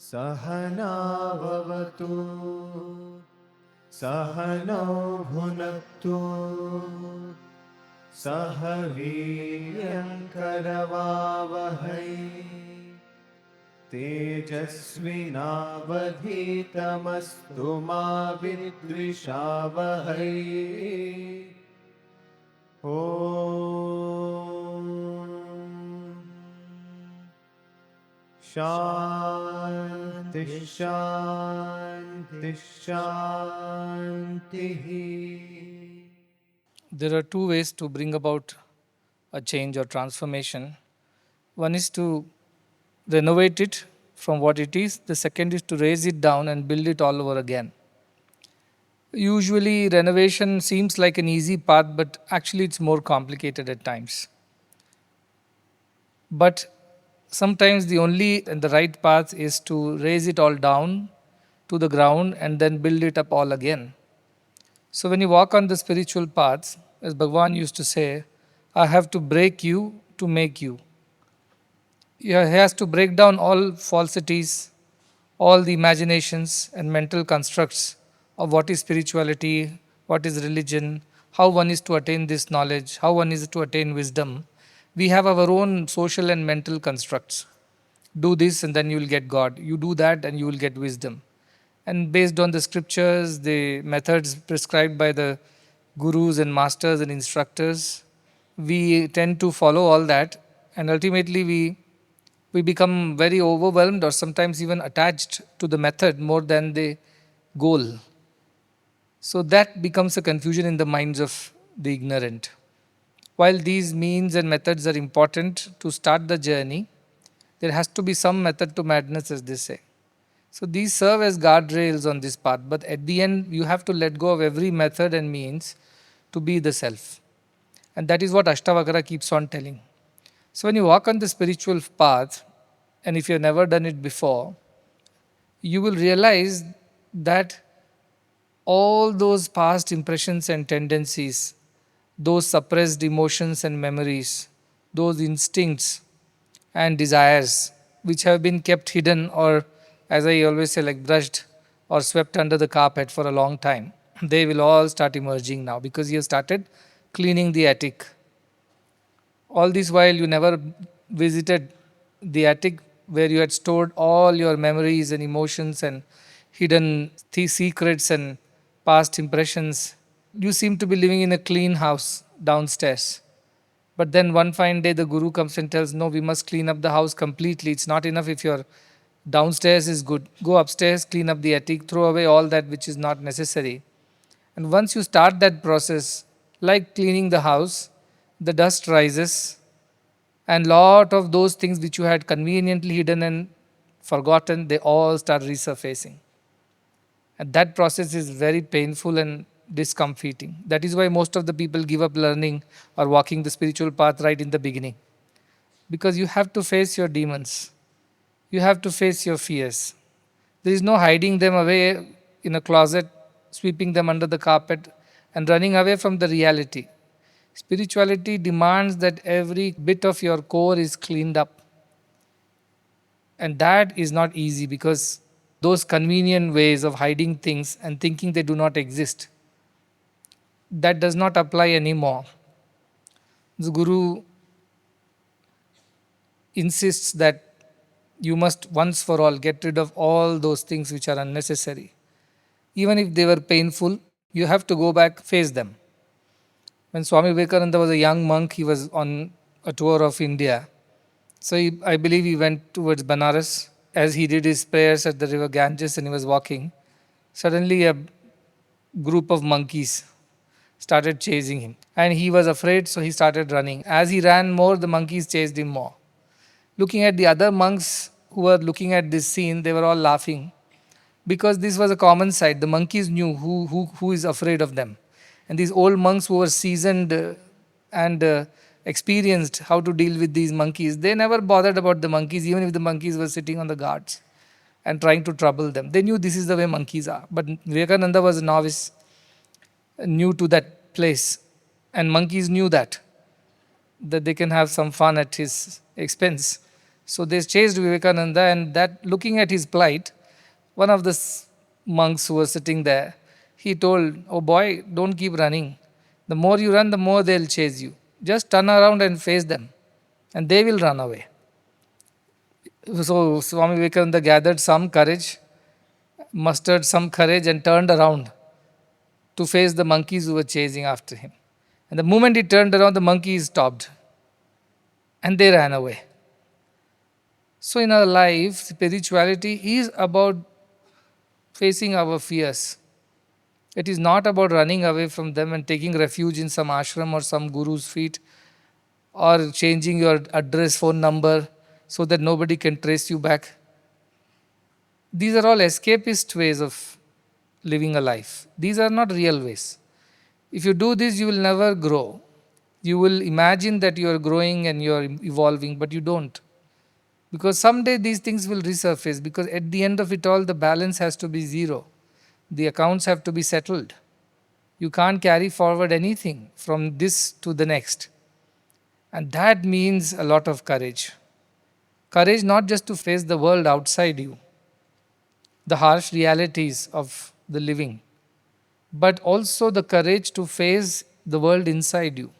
Sahana Vavatu Sahano Bhunaktu Sahaviryankaravavahai Tejasvinavadhitamastu ma vidvishavahai. Om Shanti Shanti Shanti. There are two ways to bring about a change or transformation. One is to renovate it from what it is. The second is to raise it down and build it all over again. Usually, renovation seems like an easy path, but actually, it's more complicated at times. But sometimes the only and the right path is to raise it all down to the ground and then build it up all again. So, when you walk on the spiritual paths, as Bhagwan used to say, I have to break you to make you. He has to break down all falsities, all the imaginations and mental constructs of what is spirituality, what is religion, how one is to attain this knowledge, how one is to attain wisdom. We have our own social and mental constructs. Do this and then you will get God. You do that and you will get wisdom. And based on the scriptures, the methods prescribed by the gurus and masters and instructors, we tend to follow all that, and ultimately we become very overwhelmed or sometimes even attached to the method more than the goal. So that becomes a confusion in the minds of the ignorant. While these means and methods are important to start the journey, there has to be some method to madness, as they say. So these serve as guardrails on this path, but at the end, you have to let go of every method and means to be the self. And that is what Ashtavakra keeps on telling. So when you walk on the spiritual path, and if you have never done it before, you will realize that all those past impressions and tendencies, those suppressed emotions and memories, those instincts and desires which have been kept hidden or, as I always say, like brushed or swept under the carpet for a long time, they will all start emerging now because you have started cleaning the attic. All this while you never visited the attic where you had stored all your memories and emotions and hidden secrets and past impressions. You seem to be living in a clean house downstairs. But then one fine day the guru comes and tells, no, we must clean up the house completely. It's not enough if your downstairs is good. Go upstairs, clean up the attic, throw away all that which is not necessary. And once you start that process, like cleaning the house, the dust rises, and lot of those things which you had conveniently hidden and forgotten, they all start resurfacing. And that process is very painful and discomforting. That is why most of the people give up learning or walking the spiritual path right in the beginning. Because you have to face your demons. You have to face your fears. There is no hiding them away in a closet, sweeping them under the carpet, and running away from the reality. Spirituality demands that every bit of your core is cleaned up. And that is not easy because those convenient ways of hiding things and thinking they do not exist, that does not apply anymore. The Guru insists that you must once for all get rid of all those things which are unnecessary. Even if they were painful, you have to go back, face them. When Swami Vivekananda was a young monk, he was on a tour of India. So I believe he went towards Banaras. As he did his prayers at the river Ganges and he was walking, suddenly a group of monkeys started chasing him. And he was afraid, so he started running. As he ran more, the monkeys chased him more. Looking at the other monks who were looking at this scene, they were all laughing because this was a common sight. The monkeys knew who is afraid of them. And these old monks who were seasoned and experienced how to deal with these monkeys, they never bothered about the monkeys, even if the monkeys were sitting on the guards and trying to trouble them. They knew this is the way monkeys are. But Vivekananda was a novice, new to that place. And monkeys knew that they can have some fun at his expense. So they chased Vivekananda, and that looking at his plight, one of the monks who was sitting there, he told, "Oh boy, don't keep running. The more you run, the more they'll chase you. Just turn around and face them, and they will run away." So Swami Vivekananda gathered some courage, mustered some courage, and turned around to face the monkeys who were chasing after him. And the moment he turned around, the monkeys stopped and they ran away. So, in our life, spirituality is about facing our fears. It is not about running away from them and taking refuge in some ashram or some guru's feet, or changing your address, phone number, so that nobody can trace you back. These are all escapist ways of living a life. These are not real ways. If you do this, you will never grow. You will imagine that you are growing and you are evolving, but you don't. Because someday these things will resurface, because at the end of it all, the balance has to be zero. The accounts have to be settled. You can't carry forward anything from this to the next. And that means a lot of courage. Courage not just to face the world outside you, the harsh realities of the living, but also the courage to face the world inside you,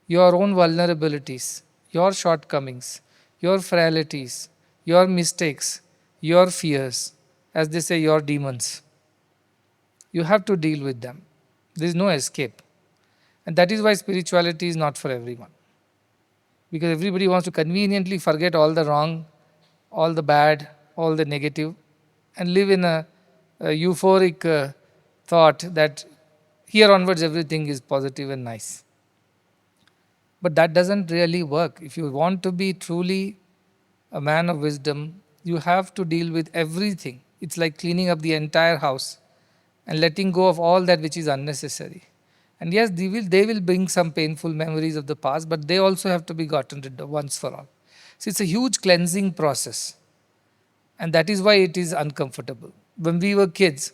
your own vulnerabilities, your shortcomings, your frailties, your mistakes, your fears, as they say, your demons. You have to deal with them. There is no escape. And that is why spirituality is not for everyone. Because everybody wants to conveniently forget all the wrong, all the bad, all the negative, and live in a euphoric thought that here onwards everything is positive and nice. But that doesn't really work. If you want to be truly a man of wisdom, you have to deal with everything. It's like cleaning up the entire house and letting go of all that which is unnecessary. And yes, they will bring some painful memories of the past, but they also have to be gotten rid of once for all. So it's a huge cleansing process. And that is why it is uncomfortable. When we were kids,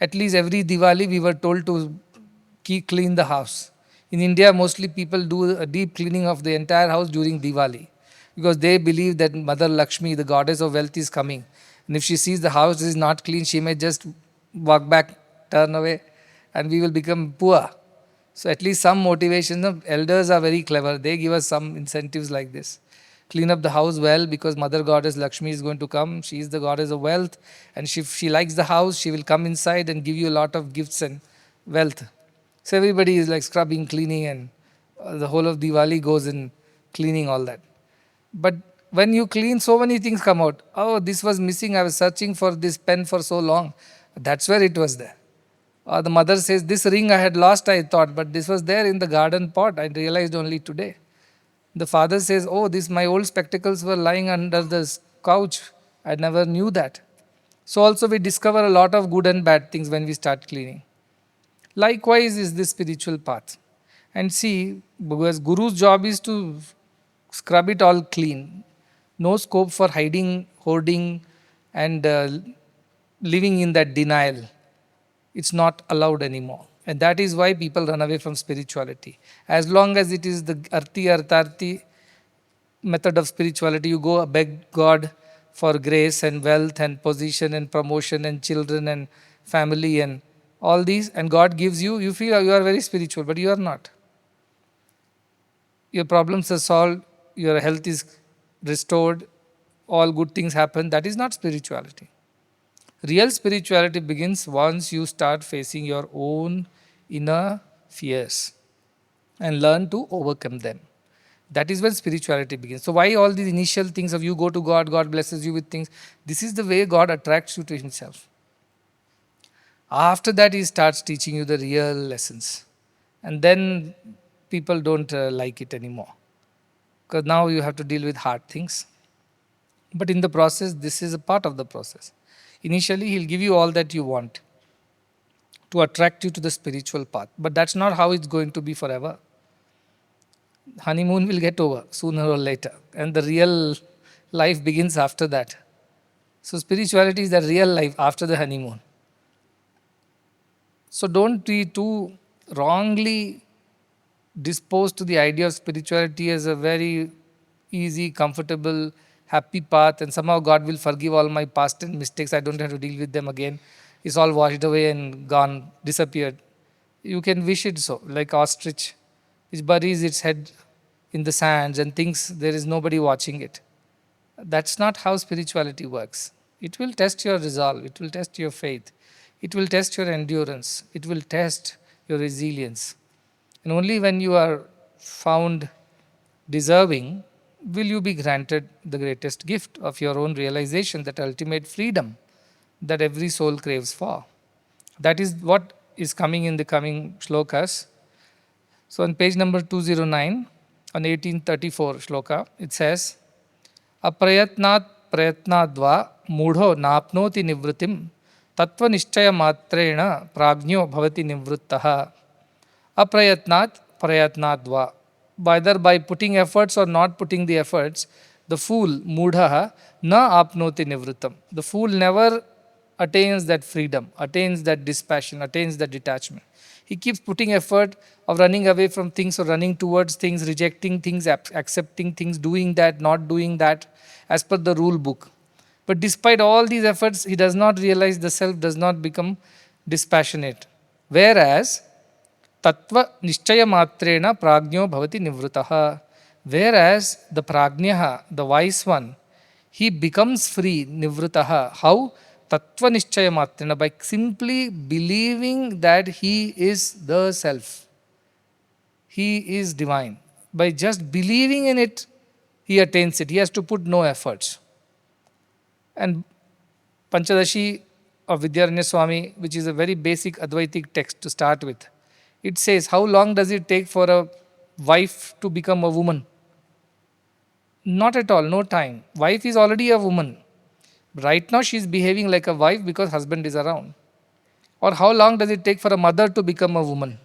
at least every Diwali we were told to clean the house. In India, mostly people do a deep cleaning of the entire house during Diwali, because they believe that Mother Lakshmi, the goddess of wealth, is coming. And if she sees the house is not clean, she may just walk back, turn away, and we will become poor. So at least some motivation. The elders are very clever. They give us some incentives like this. Clean up the house well, because Mother Goddess Lakshmi is going to come. She is the goddess of wealth. And if she likes the house, she will come inside and give you a lot of gifts and wealth. So everybody is like scrubbing, cleaning, and the whole of Diwali goes in cleaning all that. But when you clean, so many things come out. Oh, this was missing. I was searching for this pen for so long. That's where it was there. Or the mother says, this ring I had lost, I thought, but this was there in the garden pot. I realized only today. The father says, oh, my old spectacles were lying under the couch. I never knew that. So also we discover a lot of good and bad things when we start cleaning. Likewise is this spiritual path. And see, because Guru's job is to scrub it all clean. No scope for hiding, hoarding, and living in that denial. It's not allowed anymore. And that is why people run away from spirituality. As long as it is the arthi method of spirituality, you go beg God for grace and wealth and position and promotion and children and family and all these, and God gives you, you feel you are very spiritual, but you are not. Your problems are solved, your health is restored, all good things happen. That is not spirituality. Real spirituality begins once you start facing your own inner fears and learn to overcome them. That is when spirituality begins. So why all these initial things of you go to God, God blesses you with things? This is the way God attracts you to Himself. After that, He starts teaching you the real lessons. And then people don't like it anymore, because now you have to deal with hard things. But in the process, this is a part of the process. Initially, He'll give you all that you want to attract you to the spiritual path. But that's not how it's going to be forever. Honeymoon will get over sooner or later, and the real life begins after that. So spirituality is the real life after the honeymoon. So don't be too wrongly disposed to the idea of spirituality as a very easy, comfortable, happy path, and somehow God will forgive all my past and mistakes. I don't have to deal with them again. It's all washed away and gone, disappeared. You can wish it so, like ostrich, which buries its head in the sands and thinks there is nobody watching it. That's not how spirituality works. It will test your resolve, it will test your faith, it will test your endurance, it will test your resilience. And only when you are found deserving will you be granted the greatest gift of your own realization, that ultimate freedom that every soul craves for. That is what is coming in the coming shlokas. So on page number 209, on 1834 shloka, it says, अप्रयत्नात् प्रयत्नाद्वा मूढ़ो नाप्नोति निवृत्तिं तत्त्वनिश्चयमात्रेण प्राज्ञो भवति निवृत्तः. Aprayatnat prayatnadva. Either by putting efforts or not putting the efforts, the fool, mudha, na apnoti nivrittam. The fool never attains that freedom, attains that dispassion, attains that detachment. He keeps putting effort of running away from things or running towards things, rejecting things, accepting things, doing that, not doing that, as per the rule book. But despite all these efforts, he does not realize the self, does not become dispassionate. Whereas, Tattva Nishchaya Matrena Prajno Bhavati Nivrutaha. Whereas the Prajnaha, the wise one, he becomes free, Nivrutaha. How? Tattva Nishchaya Matrena, by simply believing that he is the self. He is divine. By just believing in it, he attains it. He has to put no efforts. And Panchadashi of Vidyaranya Swami, which is a very basic Advaitic text to start with, it says, how long does it take for a wife to become a woman? Not at all, no time. Wife is already a woman. Right now she is behaving like a wife because husband is around. Or how long does it take for a mother to become a woman?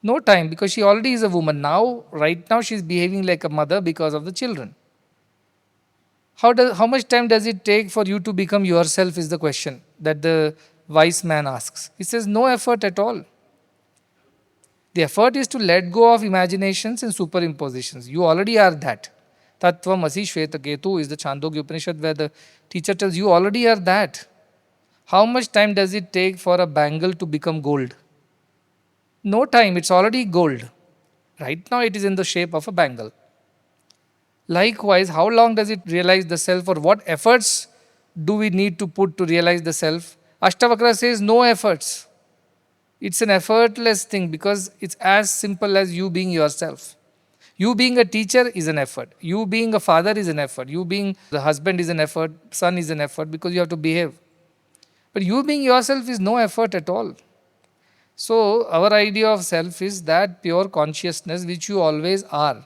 No time, because she already is a woman. Now, right now she is behaving like a mother because of the children. How much time does it take for you to become yourself is the question that the wise man asks. He says, no effort at all. The effort is to let go of imaginations and superimpositions. You already are that. Tattvam Asi Shvetaketu is the Chandogya Upanishad where the teacher tells you already are that. How much time does it take for a bangle to become gold? No time, it's already gold. Right now it is in the shape of a bangle. Likewise, how long does it realize the self, or what efforts do we need to put to realize the self? Ashtavakra says no efforts. It's an effortless thing because it's as simple as you being yourself. You being a teacher is an effort. You being a father is an effort. You being the husband is an effort. Son is an effort because you have to behave. But you being yourself is no effort at all. So our idea of self is that pure consciousness which you always are,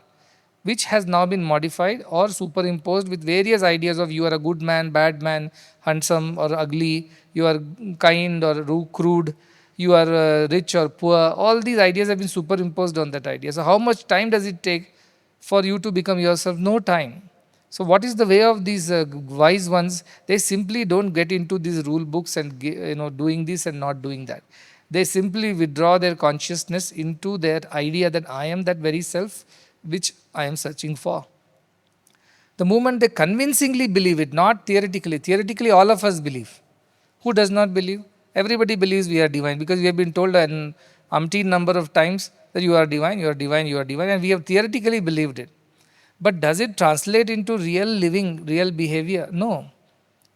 which has now been modified or superimposed with various ideas of you are a good man, bad man, handsome or ugly, you are kind or crude, you are rich or poor. All these ideas have been superimposed on that idea. So how much time does it take for you to become yourself? No time. So what is the way of these wise ones? They simply don't get into these rule books and doing this and not doing that. They simply withdraw their consciousness into their idea that I am that very self which I am searching for. The moment they convincingly believe it, not theoretically. Theoretically all of us believe. Who does not believe? Everybody believes we are divine because we have been told an umpteen number of times that you are divine, you are divine, you are divine, and we have theoretically believed it. But does it translate into real living, real behavior? No.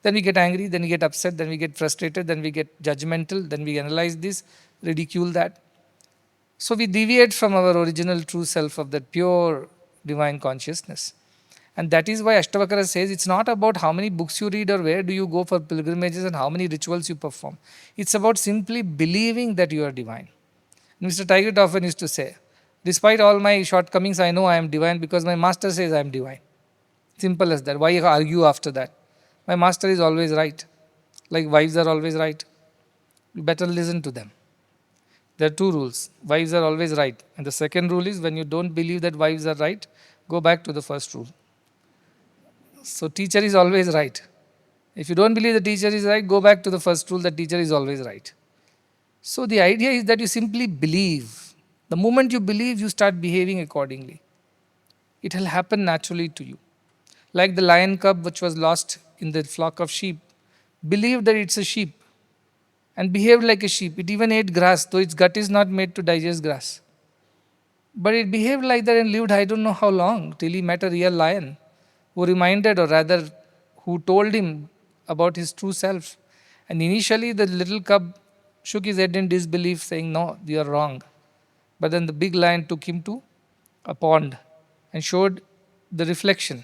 Then we get angry, then we get upset, then we get frustrated, then we get judgmental, then we analyze this, ridicule that. So we deviate from our original true self of that pure divine consciousness. And that is why Ashtavakra says it's not about how many books you read or where do you go for pilgrimages and how many rituals you perform. It's about simply believing that you are divine. Mr. Tigert often used to say, despite all my shortcomings, I know I am divine because my master says I am divine. Simple as that. Why argue after that? My master is always right. Like wives are always right. You better listen to them. There are two rules. Wives are always right. And the second rule is when you don't believe that wives are right, go back to the first rule. So teacher is always right. If you don't believe the teacher is right, go back to the first rule, that teacher is always right. So the idea is that you simply believe. The moment you believe, you start behaving accordingly. It will happen naturally to you. Like the lion cub which was lost in the flock of sheep, believed that it's a sheep and behaved like a sheep. It even ate grass, though its gut is not made to digest grass. But it behaved like that and lived I don't know how long till he met a real lion who reminded, or rather, who told him about his true self. And initially, the little cub shook his head in disbelief, saying, "No, you are wrong." But then the big lion took him to a pond and showed the reflection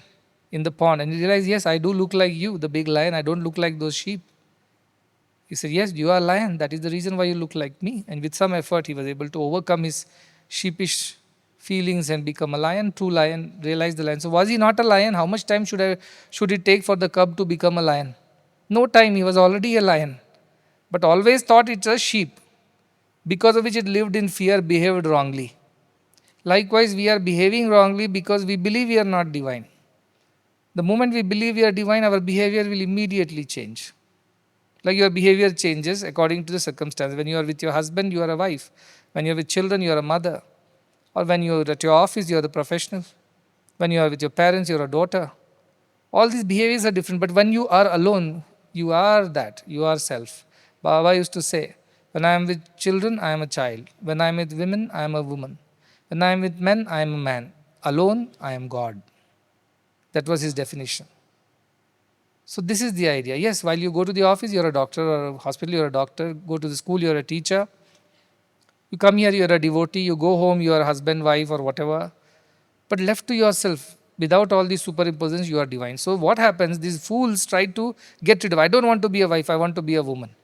in the pond. And he realized, "Yes, I do look like you, the big lion. I don't look like those sheep." He said, "Yes, you are a lion. That is the reason why you look like me." And with some effort, he was able to overcome his sheepish feelings and become a lion, true lion, realize the lion. So was he not a lion? How much time should it take for the cub to become a lion? No time, he was already a lion. But always thought it's a sheep, because of which it lived in fear, behaved wrongly. Likewise, we are behaving wrongly because we believe we are not divine. The moment we believe we are divine, our behavior will immediately change. Like your behavior changes according to the circumstance. When you are with your husband, you are a wife. When you are with children, you are a mother. Or when you are at your office, you are the professional. When you are with your parents, you are a daughter. All these behaviors are different. But when you are alone, you are that. You are self. Baba used to say, when I am with children, I am a child. When I am with women, I am a woman. When I am with men, I am a man. Alone, I am God. That was his definition. So this is the idea. Yes, while you go to the office, you're a doctor, or a hospital, you're a doctor. Go to the school, you're a teacher. You come here, you're a devotee. You go home, you're a husband, wife, or whatever. But left to yourself, without all these superimpositions, you are divine. So what happens? These fools try to get rid of. I don't want to be a wife. I want to be a woman.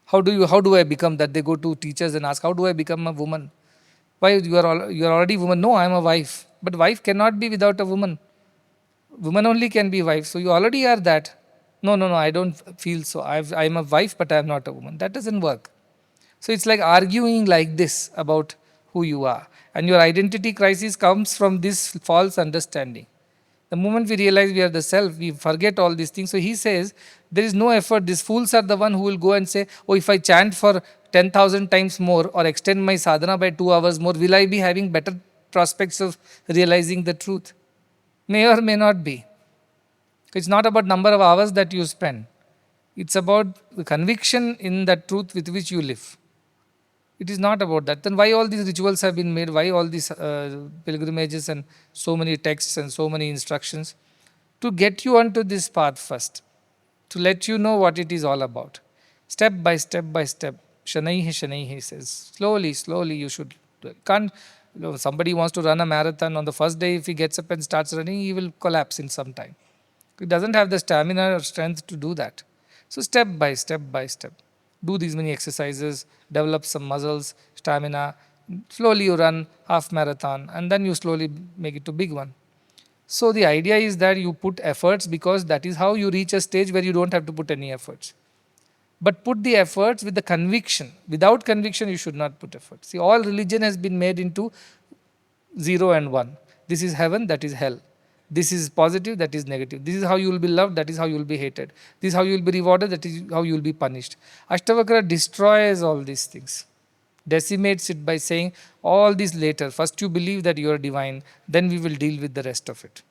How do I become that? They go to teachers and ask, how do I become a woman? Why you are already woman? No, I am a wife. But wife cannot be without a woman. Woman only can be wife. So you already are that. No, I don't feel so. I'm a wife, but I'm not a woman. That doesn't work. So it's like arguing like this about who you are. And your identity crisis comes from this false understanding. The moment we realize we are the self, we forget all these things. So he says, there is no effort. These fools are the one who will go and say, oh, if I chant for 10,000 times more or extend my sadhana by 2 hours more, will I be having better prospects of realizing the truth? May or may not be. It's not about number of hours that you spend. It's about the conviction in that truth with which you live. It is not about that. Then why all these rituals have been made? Why all these pilgrimages and so many texts and so many instructions? To get you onto this path first. To let you know what it is all about. Step by step by step. Shanaihi, he says. Slowly you should. Can't, somebody wants to run a marathon on the first day. If he gets up and starts running, he will collapse in some time. He doesn't have the stamina or strength to do that. So step by step by step. Do these many exercises, develop some muscles, stamina. Slowly you run half marathon and then you slowly make it to big one. So the idea is that you put efforts because that is how you reach a stage where you don't have to put any efforts. But put the efforts with the conviction. Without conviction, you should not put efforts. See, all religion has been made into 0 and 1. This is heaven, that is hell. This is positive, that is negative. This is how you will be loved, that is how you will be hated. This is how you will be rewarded, that is how you will be punished. Ashtavakra destroys all these things, decimates it by saying all this later. First you believe that you are divine, then we will deal with the rest of it.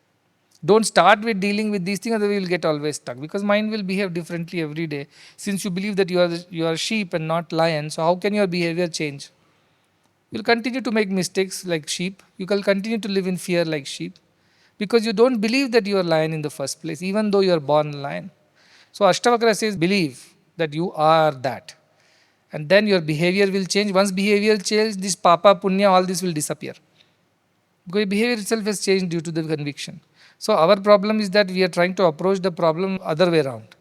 Don't start with dealing with these things, otherwise you will get always stuck. Because mind will behave differently every day. Since you believe that you are sheep and not lion, so how can your behavior change? You will continue to make mistakes like sheep. You will continue to live in fear like sheep. Because you don't believe that you are lion in the first place, even though you are born lion. So Ashtavakra says, believe that you are that. And then your behavior will change. Once behavior changes, this papa, punya, all this will disappear. Because behavior itself has changed due to the conviction. So our problem is that we are trying to approach the problem other way around.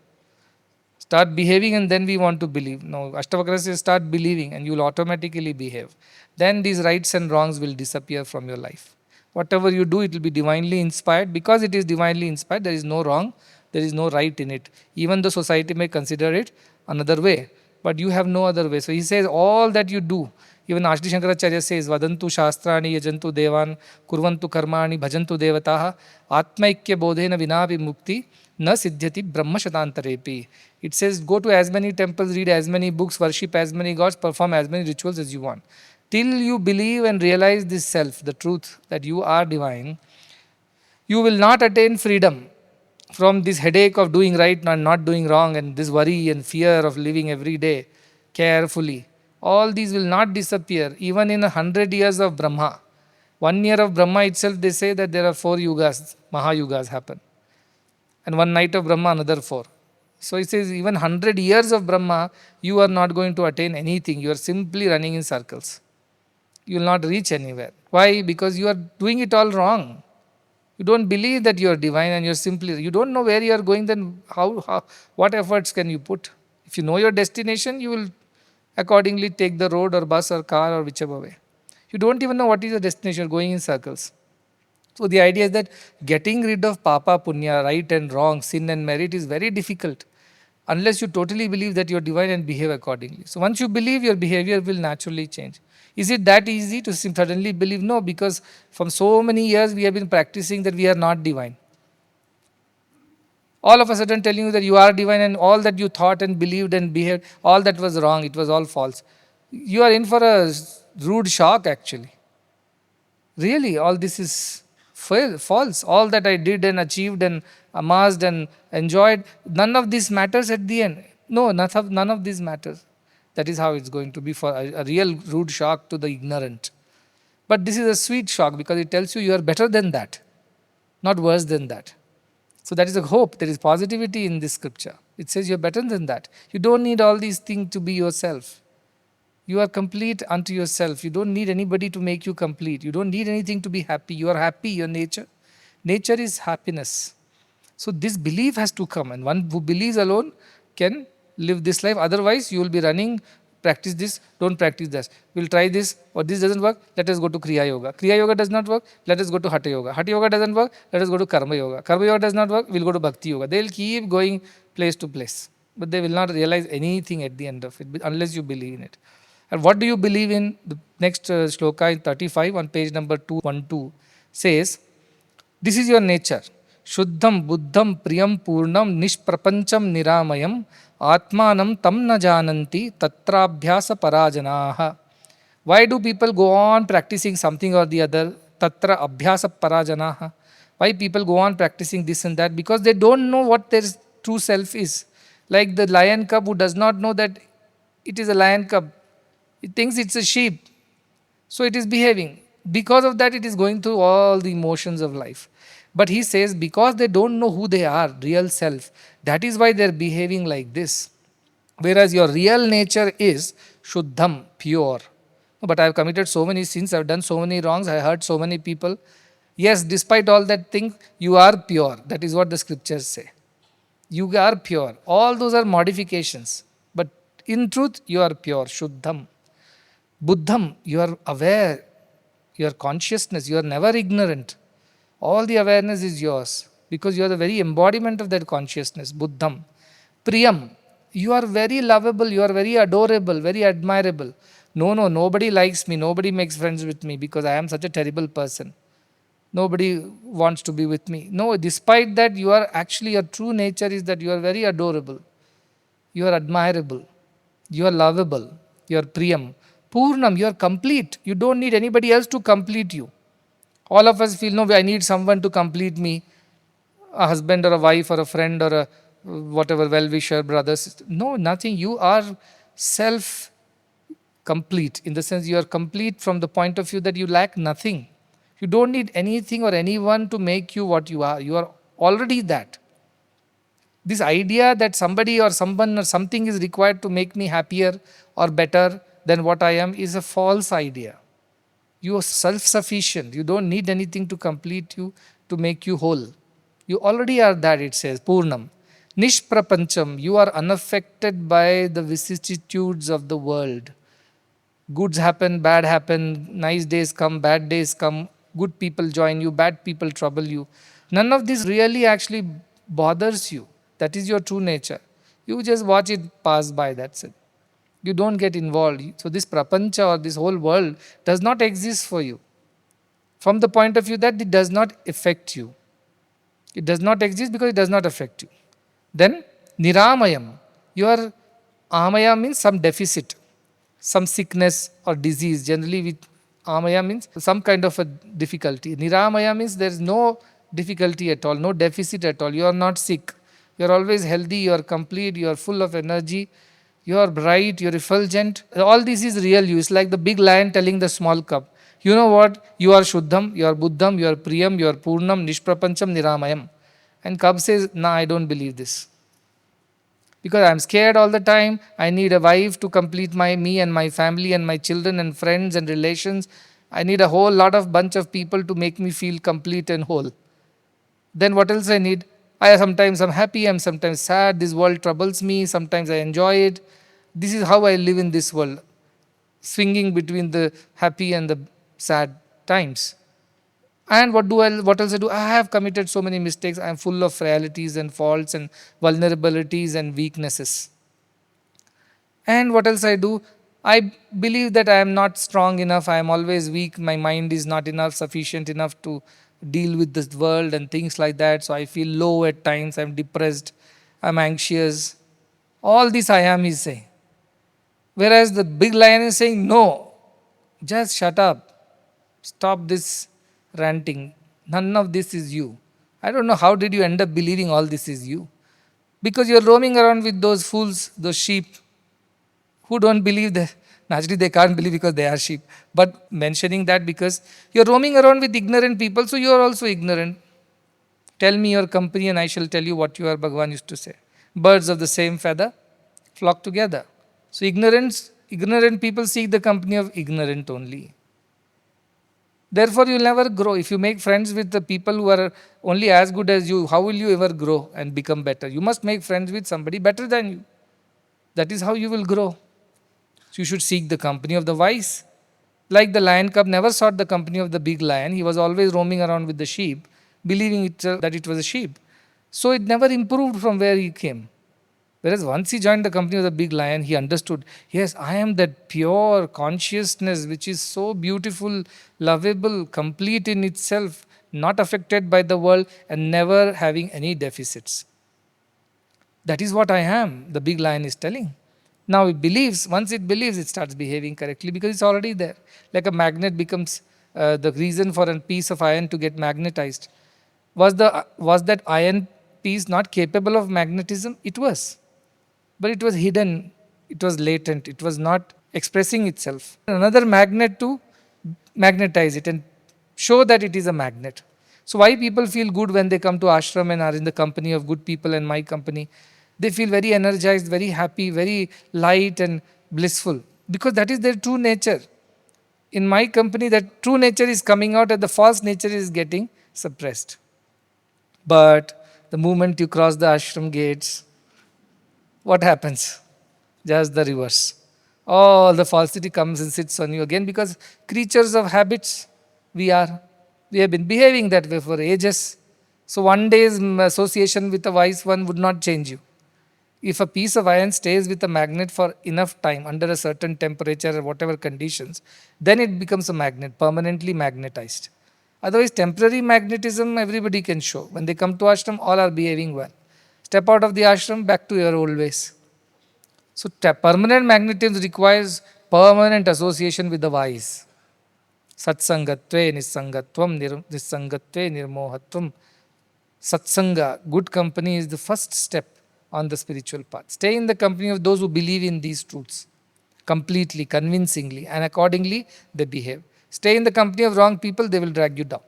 Start behaving and then we want to believe. No, Ashtavakra says start believing and you will automatically behave. Then these rights and wrongs will disappear from your life. Whatever you do, it will be divinely inspired. Because it is divinely inspired, there is no wrong, there is no right in it. Even the society may consider it another way, but you have no other way. So he says all that you do, even Ashdi Shankaracharya says, Vadantu Shastrani Yajantu Devan Kurvantu Karmani Bhajantu Devataha Atmaikya Bodhena Vinapi Mukti Na Siddhyati Brahma Shatantarepi. It says go to as many temples, read as many books, worship as many gods, perform as many rituals as you want. Till you believe and realize this self, the truth that you are divine, You will not attain freedom from this headache of doing right and not doing wrong, and this worry and fear of living every day carefully. All these will not disappear even in 100 years of Brahma. 1 year of Brahma itself, they say that there are 4 yugas, Mahayugas happen. And 1 night of Brahma, another 4. So it says even 100 years of Brahma, you are not going to attain anything. You are simply running in circles. You will not reach anywhere. Why? Because you are doing it all wrong. You don't believe that you are divine and you're simply, you don't know where you are going, then what efforts can you put? If you know your destination, you will accordingly take the road or bus or car or whichever way. You don't even know what is your destination, you're going in circles. So the idea is that getting rid of papa, punya, right and wrong, sin and merit is very difficult unless you totally believe that you're divine and behave accordingly. So once you believe, your behavior will naturally change. Is it that easy to suddenly believe? No, because from so many years we have been practicing that we are not divine. All of a sudden telling you that you are divine and all that you thought and believed and behaved, all that was wrong, it was all false. You are in for a rude shock actually. Really, all this is false. All that I did and achieved and amassed and enjoyed, none of this matters at the end. No, none of this matters. That is how it's going to be for a real rude shock to the ignorant. But this is a sweet shock because it tells you are better than that, not worse than that. So that is a hope. There is positivity in this scripture. It says you're better than that. You don't need all these things to be yourself. You are complete unto yourself. You don't need anybody to make you complete. You don't need anything to be happy. You are happy, your nature. Nature is happiness. So this belief has to come, and one who believes alone can live this life. Otherwise, you will be running, practice this, don't practice this. We'll try this, or this doesn't work, let us go to Kriya Yoga. Kriya Yoga does not work, let us go to Hatha Yoga. Hatha Yoga doesn't work, let us go to Karma Yoga. Karma Yoga does not work, we'll go to Bhakti Yoga. They'll keep going place to place, but they will not realize anything at the end of it unless you believe in it. And what do you believe in? The next shloka in 35 on page number 212 says, this is your nature. Shuddham buddham priyam purnam nishprapancham niramayam atmanam tam na jananti tatrabhyasa parajanaha. Why do people go on practicing something or the other? Tatra abhyasa parajanaha. Why people go on practicing this and that? Because they don't know what their true self is. Like the lion cub who does not know that it is a lion cub. It thinks it's a sheep. So it is behaving. Because of that, it is going through all the emotions of life. But he says, because they don't know who they are, real self, that is why they are behaving like this. Whereas your real nature is Shuddham, pure. But I have committed so many sins, I have done so many wrongs, I hurt so many people. Yes, despite all that thing, you are pure. That is what the scriptures say. You are pure. All those are modifications. But in truth, you are pure, Shuddham. Buddham, you are aware, your consciousness, you are never ignorant. All the awareness is yours because you are the very embodiment of that consciousness, Buddham. Priyam, you are very lovable, you are very adorable, very admirable. No, nobody likes me, nobody makes friends with me because I am such a terrible person. Nobody wants to be with me. No, despite that, you are actually, your true nature is that you are very adorable, you are admirable, you are lovable, you are Priyam. Purnam, you are complete. You don't need anybody else to complete you. All of us feel, no, I need someone to complete me, a husband or a wife or a friend or a whatever well-wisher, brothers. No, nothing. You are self-complete in the sense you are complete from the point of view that you lack nothing. You don't need anything or anyone to make you what you are. You are already that. This idea that somebody or someone or something is required to make me happier or better than what I am is a false idea. You are self-sufficient. You don't need anything to complete you, to make you whole. You already are that, it says, Purnam. Nishprapancham, you are unaffected by the vicissitudes of the world. Goods happen, bad happen, nice days come, bad days come, good people join you, bad people trouble you. None of this really actually bothers you. That is your true nature. You just watch it pass by, that's it. You don't get involved. So this prapancha or this whole world does not exist for you. From the point of view that it does not affect you. It does not exist because it does not affect you. Then niramayam. Your amaya means some deficit, some sickness or disease. Generally with amaya means some kind of a difficulty. Niramaya means there is no difficulty at all, no deficit at all. You are not sick. You are always healthy, you are complete, you are full of energy, you are bright, you are effulgent. All this is real you. It's like the big lion telling the small cub, you know what? You are Shuddham, you are Buddham, you are Priyam, you are Purnam, Nishprapancham, Niramayam. And cub says, nah, I don't believe this. Because I'm scared all the time. I need a wife to complete me and my family and my children and friends and relations. I need a whole lot of bunch of people to make me feel complete and whole. Then what else I need? I sometimes I'm happy, I'm sometimes sad. This world troubles me. Sometimes I enjoy it. This is how I live in this world, swinging between the happy and the sad times. And what else I do? I have committed so many mistakes. I am full of frailties and faults and vulnerabilities and weaknesses. And what else I do? I believe that I am not strong enough. I am always weak. My mind is not enough, sufficient enough to deal with this world and things like that. So I feel low at times. I'm depressed. I'm anxious. All this I am, is saying. Whereas the big lion is saying, no, just shut up. Stop this ranting. None of this is you. I don't know how did you end up believing all this is you. Because you're roaming around with those fools, those sheep who don't believe that. Naturally, they can't believe because they are sheep. But mentioning that because you're roaming around with ignorant people, so you're also ignorant. Tell me your company and I shall tell you what you are, Bhagavan used to say. Birds of the same feather flock together. So ignorant people seek the company of ignorant only. Therefore, you'll never grow. If you make friends with the people who are only as good as you, how will you ever grow and become better? You must make friends with somebody better than you. That is how you will grow. So you should seek the company of the wise. Like the lion cub never sought the company of the big lion. He was always roaming around with the sheep, believing that it was a sheep. So it never improved from where he came. Whereas once he joined the company of the big lion, he understood, yes, I am that pure consciousness which is so beautiful, lovable, complete in itself, not affected by the world, and never having any deficits. That is what I am, the big lion is telling. Now it believes, once it believes, it starts behaving correctly because it's already there. Like a magnet becomes the reason for a piece of iron to get magnetized. Was that iron piece not capable of magnetism? It was. But it was hidden, it was latent, it was not expressing itself. Another magnet to magnetize it and show that it is a magnet. So why people feel good when they come to ashram and are in the company of good people and my company? They feel very energized, very happy, very light and blissful because that is their true nature. In my company, that true nature is coming out and the false nature is getting suppressed. But the moment you cross the ashram gates, what happens? Just the reverse. All the falsity comes and sits on you again because creatures of habits we are. We have been behaving that way for ages. So one day's association with a wise one would not change you. If a piece of iron stays with a magnet for enough time under a certain temperature or whatever conditions, then it becomes a magnet, permanently magnetized. Otherwise, temporary magnetism everybody can show. When they come to ashram, all are behaving well. Step out of the ashram, back to your old ways. So permanent magnetism requires permanent association with the wise. Satsangatve nisangatvam nisangatve nirmohatvam. Satsanga, good company, is the first step on the spiritual path. Stay in the company of those who believe in these truths completely, convincingly, and accordingly they behave. Stay in the company of wrong people, they will drag you down.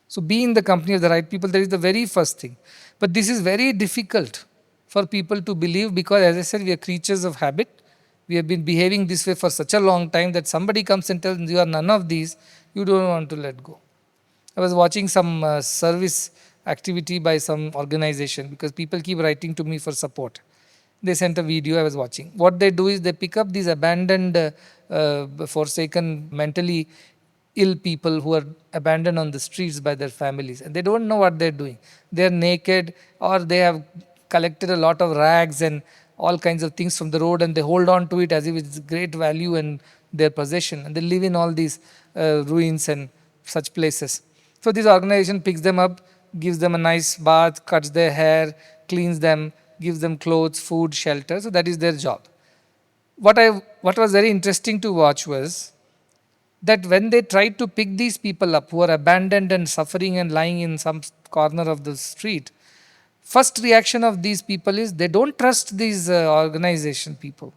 So be in the company of the right people, that is the very first thing. But this is very difficult for people to believe because, as I said, we are creatures of habit. We have been behaving this way for such a long time that somebody comes and tells you are none of these, you don't want to let go. I was watching some service activity by some organization because people keep writing to me for support. They sent a video I was watching. What they do is they pick up these abandoned, forsaken, mentally ill people who are abandoned on the streets by their families and they don't know what they're doing. They're naked or they have collected a lot of rags and all kinds of things from the road and they hold on to it as if it's great value and their possession and they live in all these ruins and such places. So this organization picks them up, gives them a nice bath, cuts their hair, cleans them, gives them clothes, food, shelter. So that is their job. What was very interesting to watch was that when they try to pick these people up who are abandoned and suffering and lying in some corner of the street, first reaction of these people is they don't trust these organization people,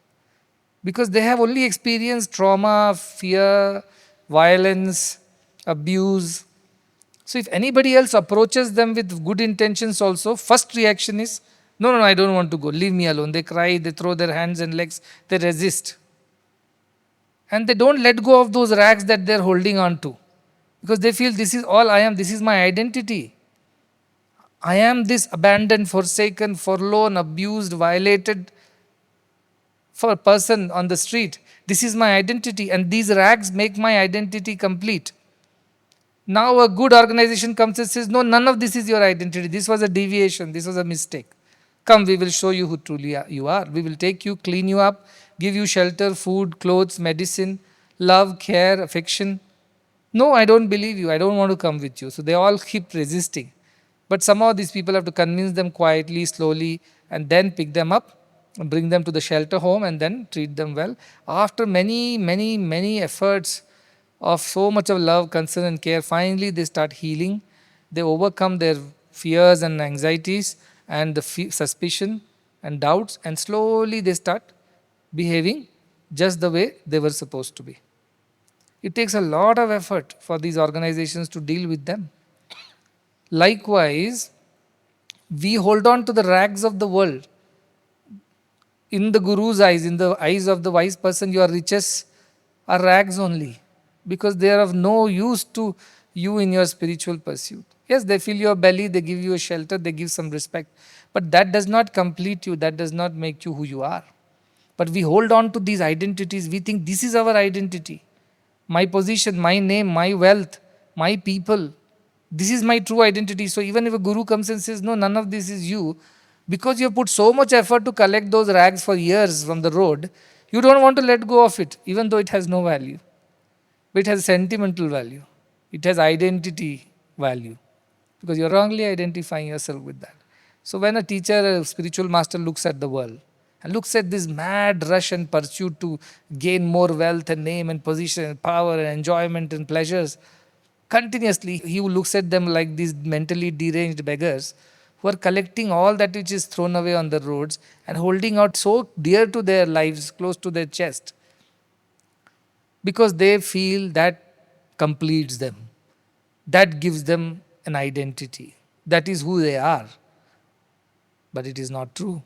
because they have only experienced trauma, fear, violence, abuse. So if anybody else approaches them with good intentions also, first reaction is, no, no, no, I don't want to go, leave me alone. They cry, they throw their hands and legs, they resist. And they don't let go of those rags that they're holding on to, because they feel this is all I am, this is my identity. I am this abandoned, forsaken, forlorn, abused, violated for a person on the street. This is my identity, and these rags make my identity complete. Now a good organization comes and says, no, none of this is your identity. This was a deviation. This was a mistake. Come, we will show you who truly you are. We will take you, clean you up, give you shelter, food, clothes, medicine, love, care, affection. No, I don't believe you. I don't want to come with you. So they all keep resisting. But somehow these people have to convince them quietly, slowly, and then pick them up and bring them to the shelter home and then treat them well. After many, many, many efforts of so much of love, concern, and care, finally they start healing. They overcome their fears and anxieties and the suspicion and doubts, and slowly they start behaving just the way they were supposed to be. It takes a lot of effort for these organizations to deal with them. Likewise, we hold on to the rags of the world. In the Guru's eyes, in the eyes of the wise person, your riches are rags only, because they are of no use to you in your spiritual pursuit. Yes, they fill your belly, they give you a shelter, they give some respect, but that does not complete you, that does not make you who you are. But we hold on to these identities, we think this is our identity. My position, my name, my wealth, my people, this is my true identity. So even if a guru comes and says, no, none of this is you, because you have put so much effort to collect those rags for years from the road, you don't want to let go of it, even though it has no value. But it has sentimental value. It has identity value, because you're wrongly identifying yourself with that. So when a teacher, a spiritual master looks at the world and looks at this mad rush and pursuit to gain more wealth and name and position and power and enjoyment and pleasures, continuously he looks at them like these mentally deranged beggars who are collecting all that which is thrown away on the roads and holding out so dear to their lives, close to their chest, because they feel that completes them, that gives them an identity, that is who they are. But it is not true.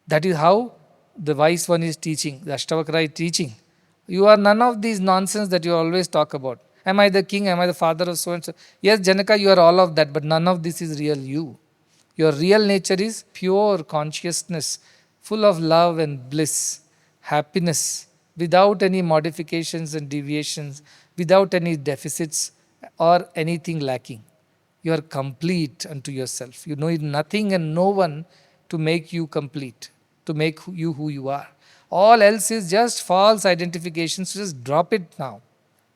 That is how the wise one is teaching, the Ashtavakra is teaching. You are none of these nonsense that you always talk about. Am I the king? Am I the father of so and so? Yes, Janaka, you are all of that, but none of this is real you. Your real nature is pure consciousness, full of love and bliss, happiness, without any modifications and deviations, without any deficits or anything lacking. You are complete unto yourself. You need nothing and no one to make you complete, to make you who you are. All else is just false identifications. So just drop it now.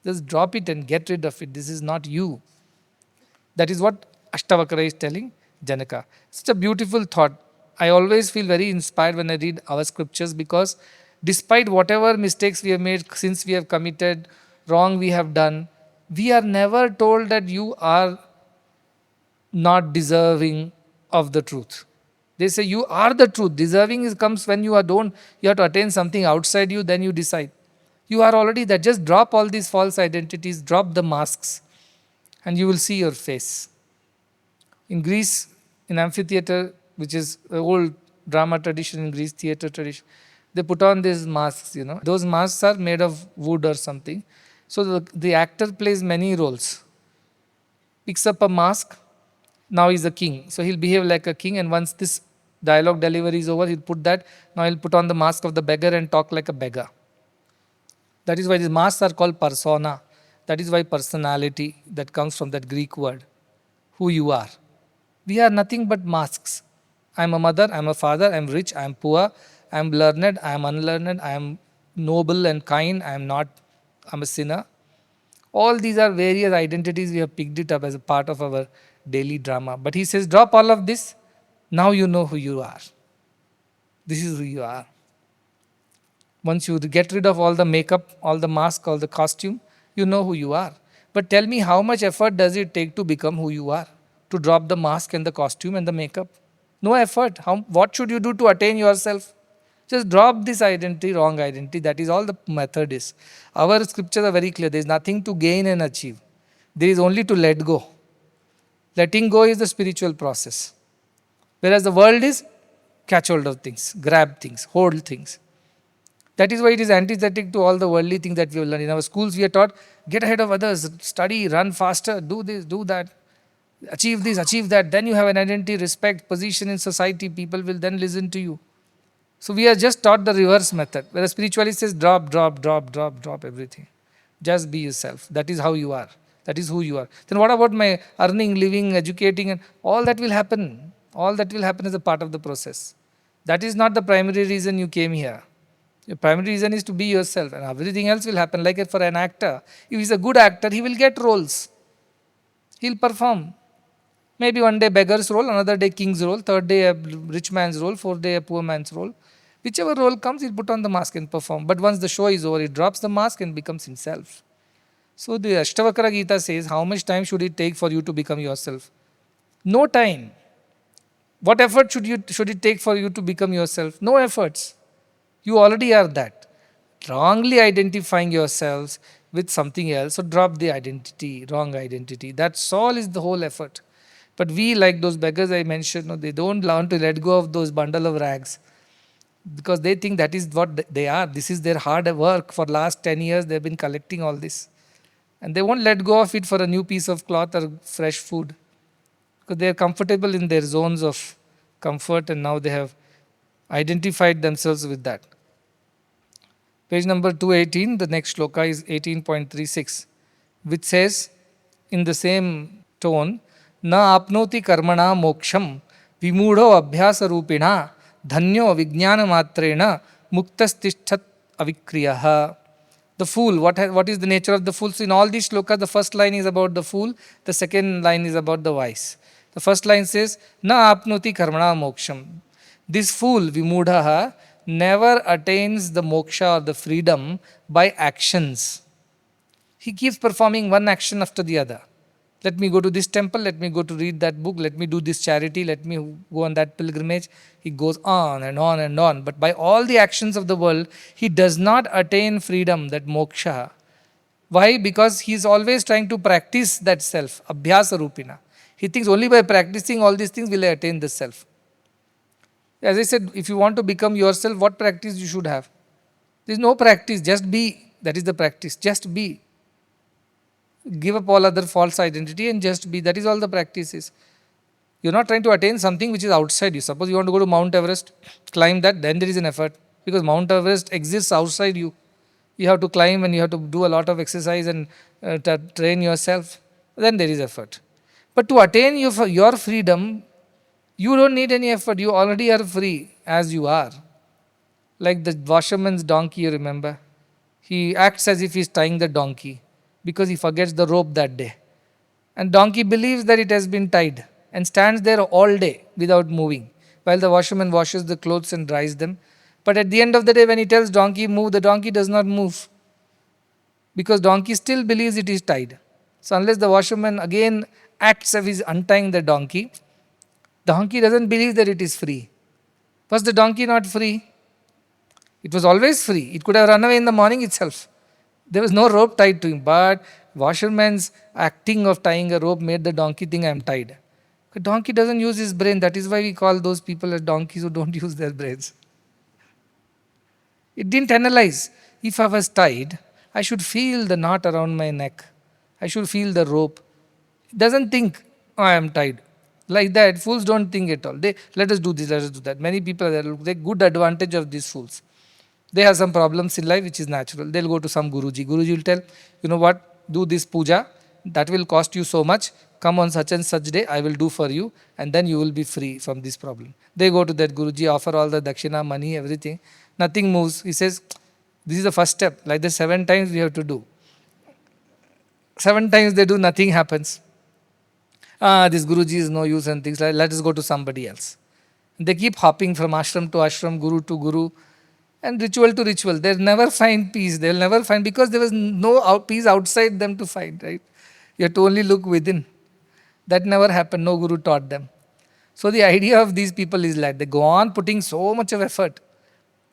Just drop it and get rid of it. This is not you. That is what Ashtavakra is telling Janaka. Such a beautiful thought. I always feel very inspired when I read our scriptures, because despite whatever mistakes we have made, sins we have committed, wrong we have done, we are never told that you are not deserving of the truth. They say you are the truth. Deserving comes when you have to attain something outside you, then you decide. You are already that. Just drop all these false identities, drop the masks, and you will see your face. In Greece, in amphitheater, which is an old drama tradition in Greece, theater tradition, they put on these masks, Those masks are made of wood or something. So the actor plays many roles. Picks up a mask, now he's a king. So he'll behave like a king, and once this dialogue delivery is over, he'll put that, now he'll put on the mask of the beggar and talk like a beggar. That is why these masks are called persona. That is why personality, that comes from that Greek word, who you are. We are nothing but masks. I am a mother, I am a father, I am rich, I am poor, I am learned, I am unlearned, I am noble and kind, I am not, I am a sinner. All these are various identities. We have picked it up as a part of our daily drama. But he says, drop all of this. Now you know who you are. This is who you are. Once you get rid of all the makeup, all the mask, all the costume, you know who you are. But tell me, how much effort does it take to become who you are? To drop the mask and the costume and the makeup? No effort. What should you do to attain yourself? Just drop this identity, wrong identity. That is all the method is. Our scriptures are very clear. There is nothing to gain and achieve. There is only to let go. Letting go is the spiritual process. Whereas the world is catch hold of things, grab things, hold things. That is why it is antithetic to all the worldly things that we have learned. In our schools, we are taught, get ahead of others, study, run faster, do this, do that, achieve this, achieve that. Then you have an identity, respect, position in society. People will then listen to you. So we are just taught the reverse method, whereas spirituality says drop, drop, drop, drop, drop everything. Just be yourself. That is how you are. That is who you are. Then what about my earning, living, educating, and all that will happen? All that will happen is a part of the process. That is not the primary reason you came here. Your primary reason is to be yourself, and everything else will happen. Like for an actor, if he's a good actor, he will get roles. He'll perform. Maybe one day beggar's role, another day king's role, third day a rich man's role, fourth day a poor man's role. Whichever role comes, he'll put on the mask and perform. But once the show is over, he drops the mask and becomes himself. So the Ashtavakra Gita says, how much time should it take for you to become yourself? No time. What effort should it take for you to become yourself? No efforts. You already are that. Wrongly identifying yourselves with something else, so drop the identity, wrong identity. That's all is the whole effort. But we, like those beggars I mentioned, they don't learn to let go of those bundle of rags because they think that is what they are. This is their hard work. For last 10 years, they've been collecting all this. And they won't let go of it for a new piece of cloth or fresh food because they are comfortable in their zones of comfort, and now they have identified themselves with that. Page number 218, the next shloka is 18.36, which says in the same tone, Na apnoti karmana moksham vimudho abhyasa rupina dhanyo vijnana matrena muktastishthat avikriyaha. The fool, what is the nature of the fool? So in all these shlokas, the first line is about the fool, the second line is about the wise. The first line says, Na apnoti karmana moksham. This fool, vimudhaha, never attains the moksha or the freedom by actions. He keeps performing one action after the other. Let me go to this temple, let me go to read that book, let me do this charity, let me go on that pilgrimage. He goes on and on and on. But by all the actions of the world, he does not attain freedom, that moksha. Why? Because he is always trying to practice that self, abhyasa rupina. He thinks only by practicing all these things will I attain the self. As I said, if you want to become yourself, what practice you should have? There is no practice, just be. That is the practice, just be. Give up all other false identity and just be. That is all the practice is. You're not trying to attain something which is outside you. Suppose you want to go to Mount Everest, climb that, then there is an effort. Because Mount Everest exists outside you. You have to climb and you have to do a lot of exercise and train yourself. Then there is effort. But to attain your freedom, you don't need any effort. You already are free as you are. Like the washerman's donkey, you remember? He acts as if he's tying the donkey because he forgets the rope that day. And donkey believes that it has been tied and stands there all day without moving while the washerman washes the clothes and dries them. But at the end of the day, when he tells donkey move, the donkey does not move because donkey still believes it is tied. So unless the washerman again acts as if he's untying the donkey doesn't believe that it is free. Was the donkey not free? It was always free. It could have run away in the morning itself. There was no rope tied to him. But washerman's acting of tying a rope made the donkey think I am tied. The donkey doesn't use his brain. That is why we call those people as donkeys who don't use their brains. It didn't analyze. If I was tied, I should feel the knot around my neck. I should feel the rope. It doesn't think, oh, I am tied. Like that, fools don't think at all. Let us do this, let us do that. Many people take good advantage of these fools. They have some problems in life, which is natural. They'll go to some Guruji. Guruji will tell, you know what, do this puja. That will cost you so much. Come on such and such day, I will do for you. And then you will be free from this problem. They go to that Guruji, offer all the dakshina, money, everything. Nothing moves. He says, this is the first step. Like this 7 times we have to do. 7 times they do, nothing happens. This Guruji is no use and things like that. Let us go to somebody else. They keep hopping from ashram to ashram, guru to guru. and ritual to ritual. They'll never find peace. They'll never find, because there was no peace outside them to find, right? You have to only look within. That never happened. No guru taught them. So the idea of these people is like they go on putting so much of effort,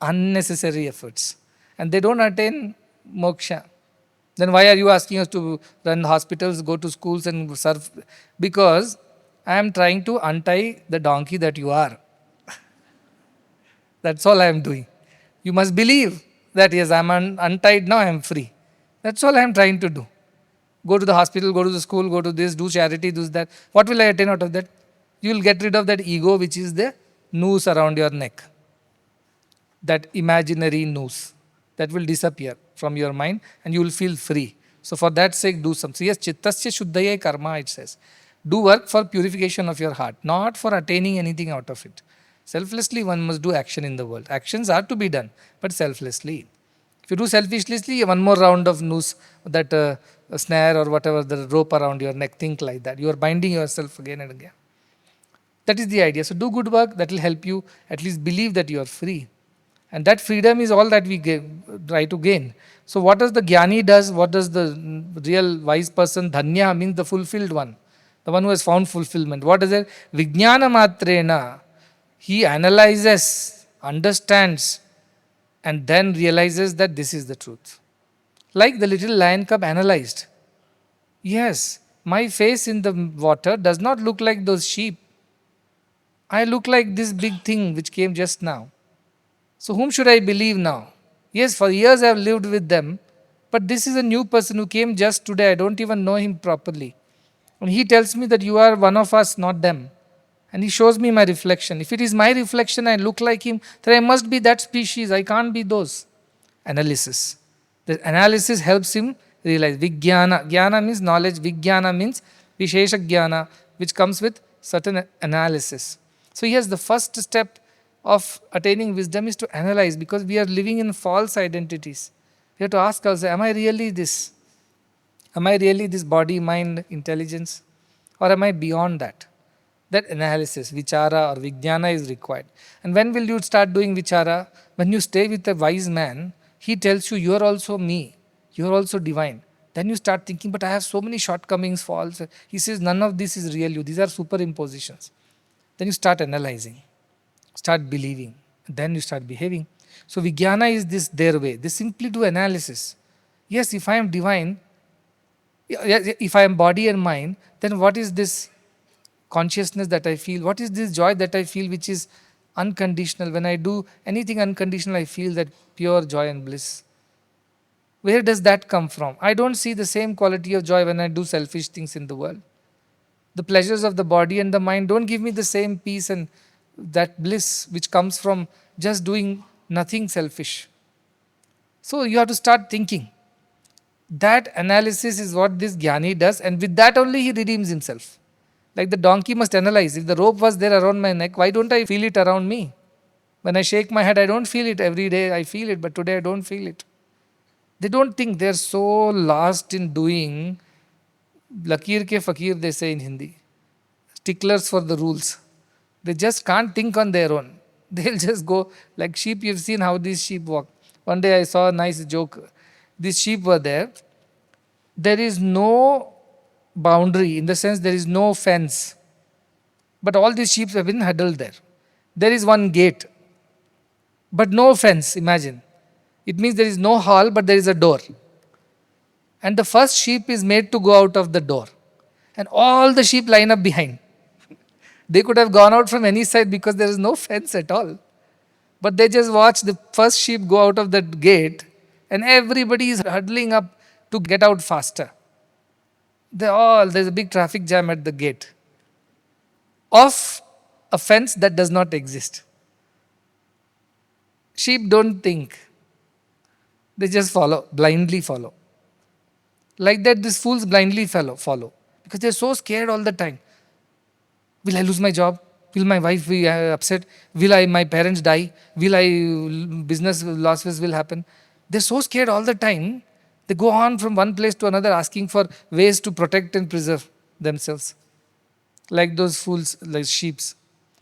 unnecessary efforts, and they don't attain moksha. Then why are you asking us to run hospitals, go to schools and serve? Because I am trying to untie the donkey that you are. That's all I am doing. You must believe that yes, I am untied now, I am free. That's all I am trying to do. Go to the hospital, go to the school, go to this, do charity, do that. What will I attain out of that? You will get rid of that ego, which is the noose around your neck. That imaginary noose. That will disappear from your mind and you will feel free. So for that sake, do something. So yes, chittasya shuddhaya karma, it says. Do work for purification of your heart, not for attaining anything out of it. Selflessly, one must do action in the world. Actions are to be done, but selflessly. If you do selfishly, one more round of noose, that snare or whatever, the rope around your neck, think like that. You are binding yourself again and again. That is the idea. So do good work, that will help you at least believe that you are free. And that freedom is all that we try to gain. So what does the jnani does? What does the real wise person, dhanya means the fulfilled one, the one who has found fulfillment. What is it? Vijnana matrena. He analyzes, understands, and then realizes that this is the truth. Like the little lion cub analyzed. Yes, my face in the water does not look like those sheep. I look like this big thing which came just now. So whom should I believe now? Yes, for years I have lived with them, but this is a new person who came just today. I don't even know him properly. And he tells me that you are one of us, not them. And he shows me my reflection. If it is my reflection, I look like him, then I must be that species. I can't be those. Analysis. The analysis helps him realize. Vijnana. Jnana means knowledge. Vijnana means Vishesha Jnana, which comes with certain analysis. So yes, the first step of attaining wisdom is to analyze, because we are living in false identities. We have to ask ourselves, am I really this? Am I really this body, mind, intelligence? Or am I beyond that? That analysis, vichara or vijnana is required. And when will you start doing vichara? When you stay with a wise man, he tells you, you are also me. You are also divine. Then you start thinking, but I have so many shortcomings, faults. He says, none of this is real you. These are superimpositions. Then you start analyzing, start believing, then you start behaving. So vijnana is this their way. They simply do analysis. Yes, if I am divine, if I am body and mind, then what is this consciousness that I feel? What is this joy that I feel which is unconditional? When I do anything unconditional, I feel that pure joy and bliss. Where does that come from? I don't see the same quality of joy when I do selfish things in the world. The pleasures of the body and the mind don't give me the same peace and that bliss which comes from just doing nothing selfish. So you have to start thinking. That analysis is what this jnani does, and with that only he redeems himself. Like the donkey must analyze. If the rope was there around my neck, why don't I feel it around me? When I shake my head, I don't feel it every day. I feel it, but today I don't feel it. They don't think. They're so lost in doing. Lakir ke fakir, they say in Hindi. Sticklers for the rules. They just can't think on their own. They'll just go like sheep. You've seen how these sheep walk. One day I saw a nice joke. These sheep were there. There is no boundary, in the sense there is no fence. But all these sheep have been huddled there. There is one gate, but no fence, imagine. It means there is no hall, but there is a door. And the first sheep is made to go out of the door. And all the sheep line up behind. They could have gone out from any side because there is no fence at all. But they just watch the first sheep go out of that gate, and everybody is huddling up to get out faster. There's a big traffic jam at the gate of a fence that does not exist. Sheep don't think. They just follow, blindly follow. Like that, these fools blindly follow. Because they're so scared all the time. Will I lose my job? Will my wife be upset? Will my parents die? Business losses will happen? They're so scared all the time. They go on from one place to another asking for ways to protect and preserve themselves. Like those fools, like sheep.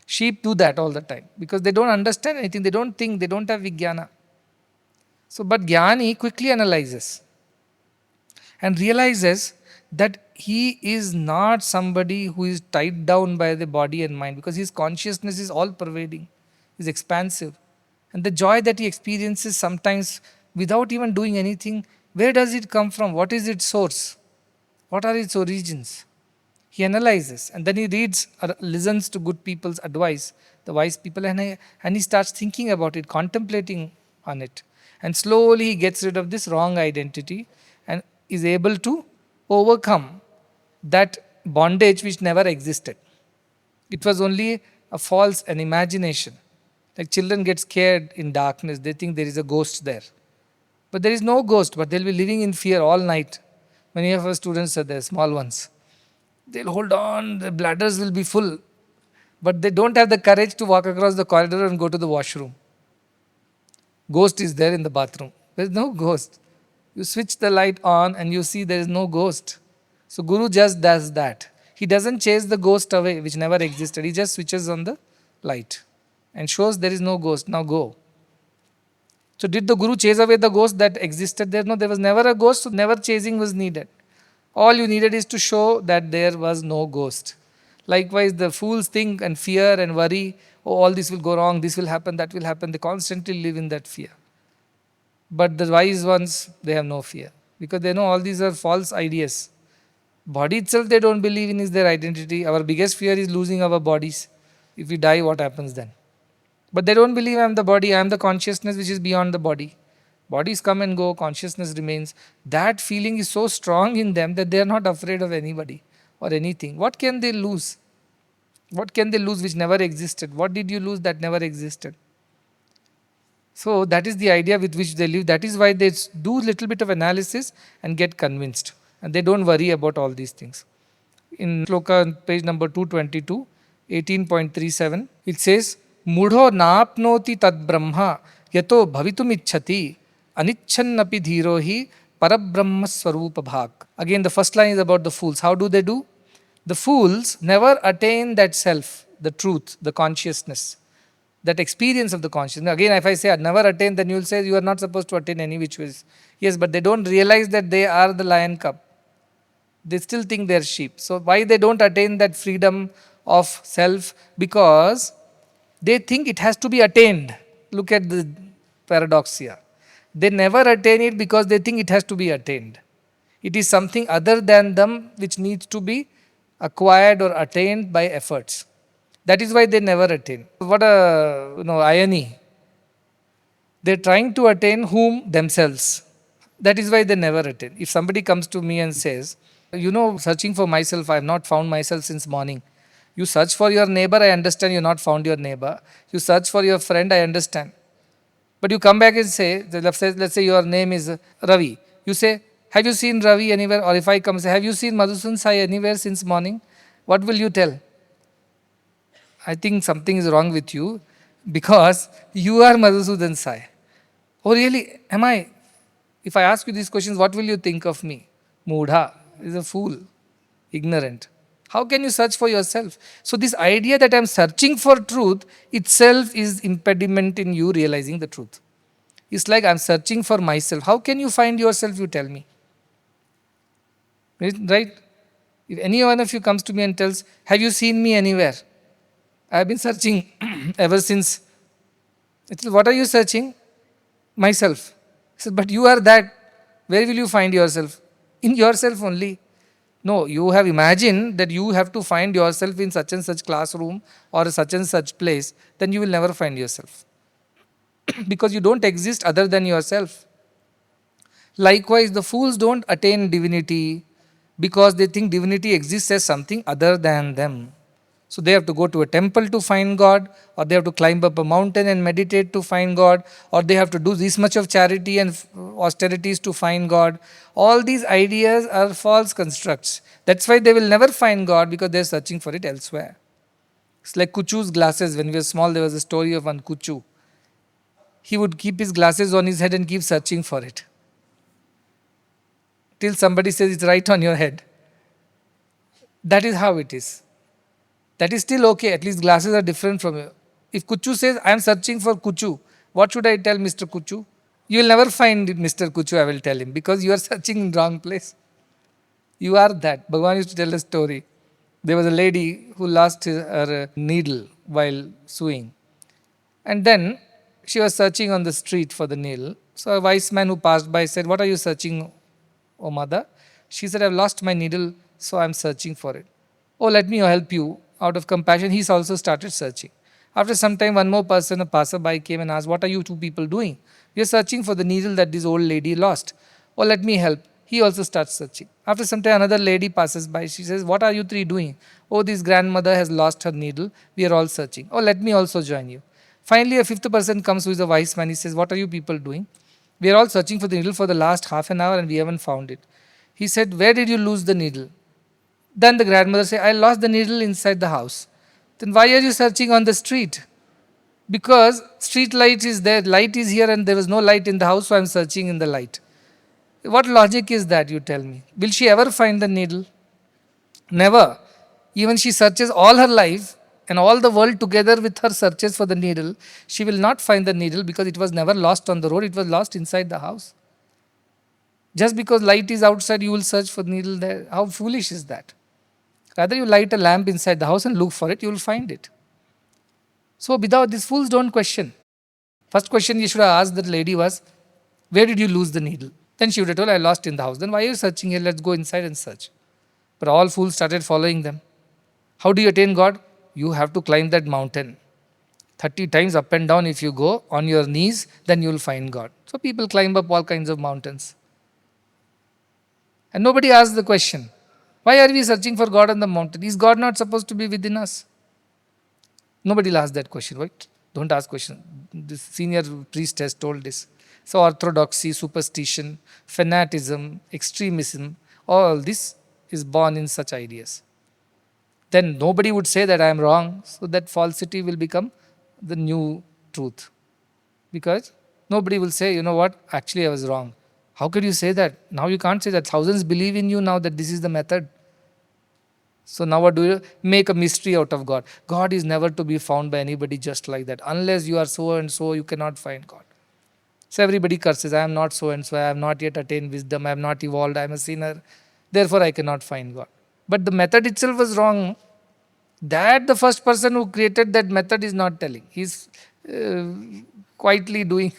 Sheep do that all the time because they don't understand anything. They don't think. They don't have vijnana. So, but Jnani quickly analyzes and realizes that he is not somebody who is tied down by the body and mind, because his consciousness is all pervading, is expansive. And the joy that he experiences sometimes without even doing anything, where does it come from? What is its source? What are its origins? He analyzes and then he reads or listens to good people's advice, the wise people, and he starts thinking about it, contemplating on it. And slowly he gets rid of this wrong identity and is able to overcome that bondage which never existed. It was only a false, an imagination. Like children get scared in darkness, they think there is a ghost there. But there is no ghost, but they'll be living in fear all night. Many of our students are there, small ones. They'll hold on, the bladders will be full, but they don't have the courage to walk across the corridor and go to the washroom. Ghost is there in the bathroom. There's no ghost. You switch the light on and you see there is no ghost. So Guru just does that. He doesn't chase the ghost away, which never existed. He just switches on the light and shows there is no ghost. Now go. So did the Guru chase away the ghost that existed there? No, there was never a ghost, so never chasing was needed. All you needed is to show that there was no ghost. Likewise, the fools think and fear and worry, oh, all this will go wrong, this will happen, that will happen. They constantly live in that fear. But the wise ones, they have no fear because they know all these are false ideas. Body itself they don't believe in is their identity. Our biggest fear is losing our bodies. If we die, what happens then? But they don't believe I am the body, I am the consciousness which is beyond the body. Bodies come and go, consciousness remains. That feeling is so strong in them that they are not afraid of anybody or anything. What can they lose? What can they lose which never existed? What did you lose that never existed? So that is the idea with which they live. That is why they do little bit of analysis and get convinced. And they don't worry about all these things. In Shloka, page number 222, 18.37, it says, Mudho naapnoti tad brahma yato bhavitum ichhati anichannapi dhirohi parabrahma swarupa bhak. Again, the first line is about the fools. How do they do? The fools never attain that self, the truth, the consciousness, that experience of the consciousness. Again, if I say I never attain, then you will say you are not supposed to attain any which ways. Yes, but they don't realize that they are the lion cub. They still think they are sheep. So why they don't attain that freedom of self? Because they think it has to be attained. Look at the paradox here. They never attain it because they think it has to be attained. It is something other than them which needs to be acquired or attained by efforts. That is why they never attain. What a irony. They are trying to attain whom? Themselves. That is why they never attain. If somebody comes to me and says, searching for myself, I have not found myself since morning. You search for your neighbor, I understand you have not found your neighbor. You search for your friend, I understand. But you come back and say, let's say your name is Ravi. You say, have you seen Ravi anywhere? Or if I come and say, have you seen Madhusudan Sai anywhere since morning? What will you tell? I think something is wrong with you because you are Madhusudan Sai. Oh really? Am I? If I ask you these questions, what will you think of me? Moodha is a fool, ignorant. How can you search for yourself? So this idea that I am searching for truth itself is impediment in you realizing the truth. It's like I am searching for myself. How can you find yourself, you tell me? Right? If any one of you comes to me and tells, have you seen me anywhere? I have been searching ever since. What are you searching? Myself. I said, but you are that. Where will you find yourself? In yourself only. No, you have imagined that you have to find yourself in such and such classroom or such and such place, then you will never find yourself. Because you don't exist other than yourself. Likewise, the fools don't attain divinity because they think divinity exists as something other than them. So they have to go to a temple to find God, or they have to climb up a mountain and meditate to find God, or they have to do this much of charity and austerities to find God. All these ideas are false constructs. That's why they will never find God, because they are searching for it elsewhere. It's like Kuchu's glasses. When we were small, there was a story of one Kuchu. He would keep his glasses on his head and keep searching for it. Till somebody says it's right on your head. That is how it is. That is still okay. At least glasses are different from you. If Kuchu says, I am searching for Kuchu, what should I tell Mr. Kuchu? You will never find Mr. Kuchu, I will tell him, because you are searching in wrong place. You are that. Bhagavan used to tell a story. There was a lady who lost her needle while sewing. And then she was searching on the street for the needle. So a wise man who passed by said, "What are you searching, O mother?" She said, "I've lost my needle, so I'm searching for it." "Oh, let me help you." Out of compassion, he also started searching. After some time, one more person, a passerby, came and asked, "What are you two people doing?" "We are searching for the needle that this old lady lost." "Oh, let me help." He also starts searching. After some time, another lady passes by. She says, "What are you three doing?" "Oh, this grandmother has lost her needle. We are all searching." "Oh, let me also join you." Finally, a fifth person comes who is a wise man. He says, "What are you people doing?" "We are all searching for the needle for the last half an hour and we haven't found it." He said, "Where did you lose the needle?" Then the grandmother said, "I lost the needle inside the house." "Then why are you searching on the street?" "Because street light is there, light is here and there was no light in the house, so I'm searching in the light." What logic is that, you tell me? Will she ever find the needle? Never. Even she searches all her life and all the world together with her searches for the needle, she will not find the needle because it was never lost on the road, it was lost inside the house. Just because light is outside, you will search for the needle there. How foolish is that? Rather, you light a lamp inside the house and look for it, you will find it. So, without these fools don't question. First question you should have asked that lady was, "Where did you lose the needle?" Then she would have told, "I lost in the house." "Then why are you searching here? Let's go inside and search." But all fools started following them. How do you attain God? You have to climb that mountain. 30 times up and down if you go on your knees, then you will find God. So people climb up all kinds of mountains. And nobody asks the question, why are we searching for God on the mountain? Is God not supposed to be within us? Nobody will ask that question, right? Don't ask question. This senior priest has told this. So orthodoxy, superstition, fanaticism, extremism, all this is born in such ideas. Then nobody would say that I am wrong. So that falsity will become the new truth. Because nobody will say, you know what, actually I was wrong. How could you say that? Now you can't say that. Thousands believe in you now that this is the method. So now what do you make a mystery out of God? God is never to be found by anybody just like that. Unless you are so and so, you cannot find God. So everybody curses, I am not so and so, I have not yet attained wisdom, I have not evolved, I am a sinner. Therefore I cannot find God. But the method itself was wrong. That the first person who created that method is not telling. He's quietly doing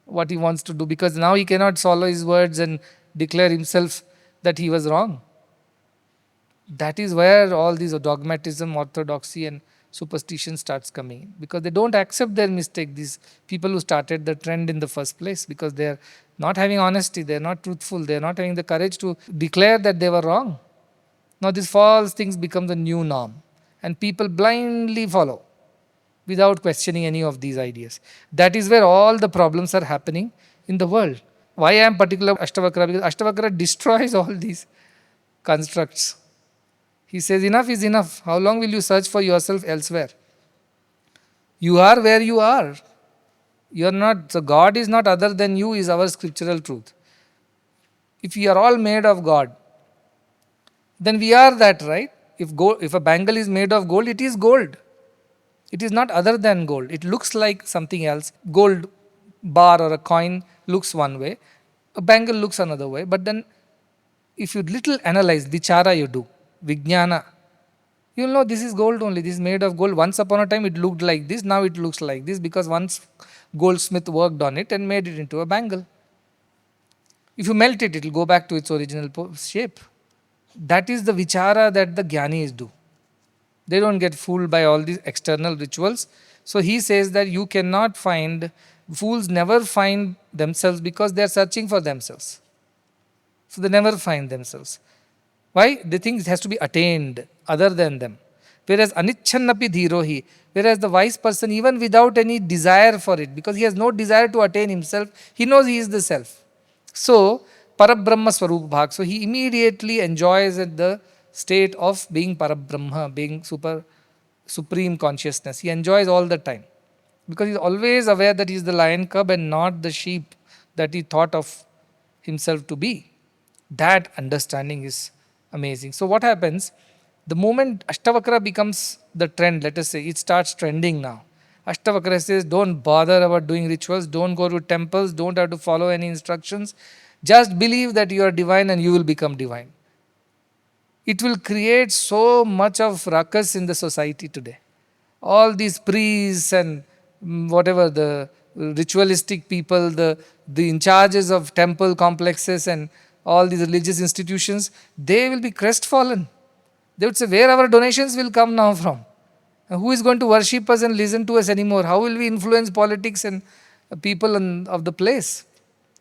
what he wants to do because now he cannot swallow his words and declare himself that he was wrong. That is where all these dogmatism, orthodoxy and superstition starts coming in because they don't accept their mistake. These people who started the trend in the first place because they are not having honesty, they are not truthful, they are not having the courage to declare that they were wrong. Now these false things become the new norm and people blindly follow without questioning any of these ideas. That is where all the problems are happening in the world. Why I am particular Ashtavakra? Because Ashtavakra destroys all these constructs. He says, enough is enough. How long will you search for yourself elsewhere? You are where you are. You are not, so God is not other than you, is our scriptural truth. If we are all made of God, then we are that, right? If a bangle is made of gold, it is gold. It is not other than gold. It looks like something else. Gold bar or a coin looks one way. A bangle looks another way. But then if you little analyze, vichara you do, vijnana, you'll know this is gold only. This is made of gold. Once upon a time it looked like this. Now it looks like this because once goldsmith worked on it and made it into a bangle. If you melt it, it will go back to its original shape. That is the vichara that the jnanis do. They don't get fooled by all these external rituals. So he says that you cannot find, fools never find themselves because they are searching for themselves. So they never find themselves. Why? They think it has to be attained other than them. Whereas anichannapi dhirohi, whereas the wise person, even without any desire for it, because he has no desire to attain himself, he knows he is the self. So, Parabrahma Swarup Bhag. So he immediately enjoys the state of being Parabrahma, being supreme consciousness. He enjoys all the time. Because he is always aware that he is the lion cub and not the sheep that he thought of himself to be. That understanding is amazing. So what happens? The moment Ashtavakra becomes the trend, let us say, it starts trending now. Ashtavakra says, don't bother about doing rituals, don't go to temples, don't have to follow any instructions. Just believe that you are divine and you will become divine. It will create so much of ruckus in the society today. All these priests and whatever the ritualistic people, the in charges of temple complexes and all these religious institutions, they will be crestfallen. They would say, where our donations will come now from? And who is going to worship us and listen to us anymore? How will we influence politics and people of the place?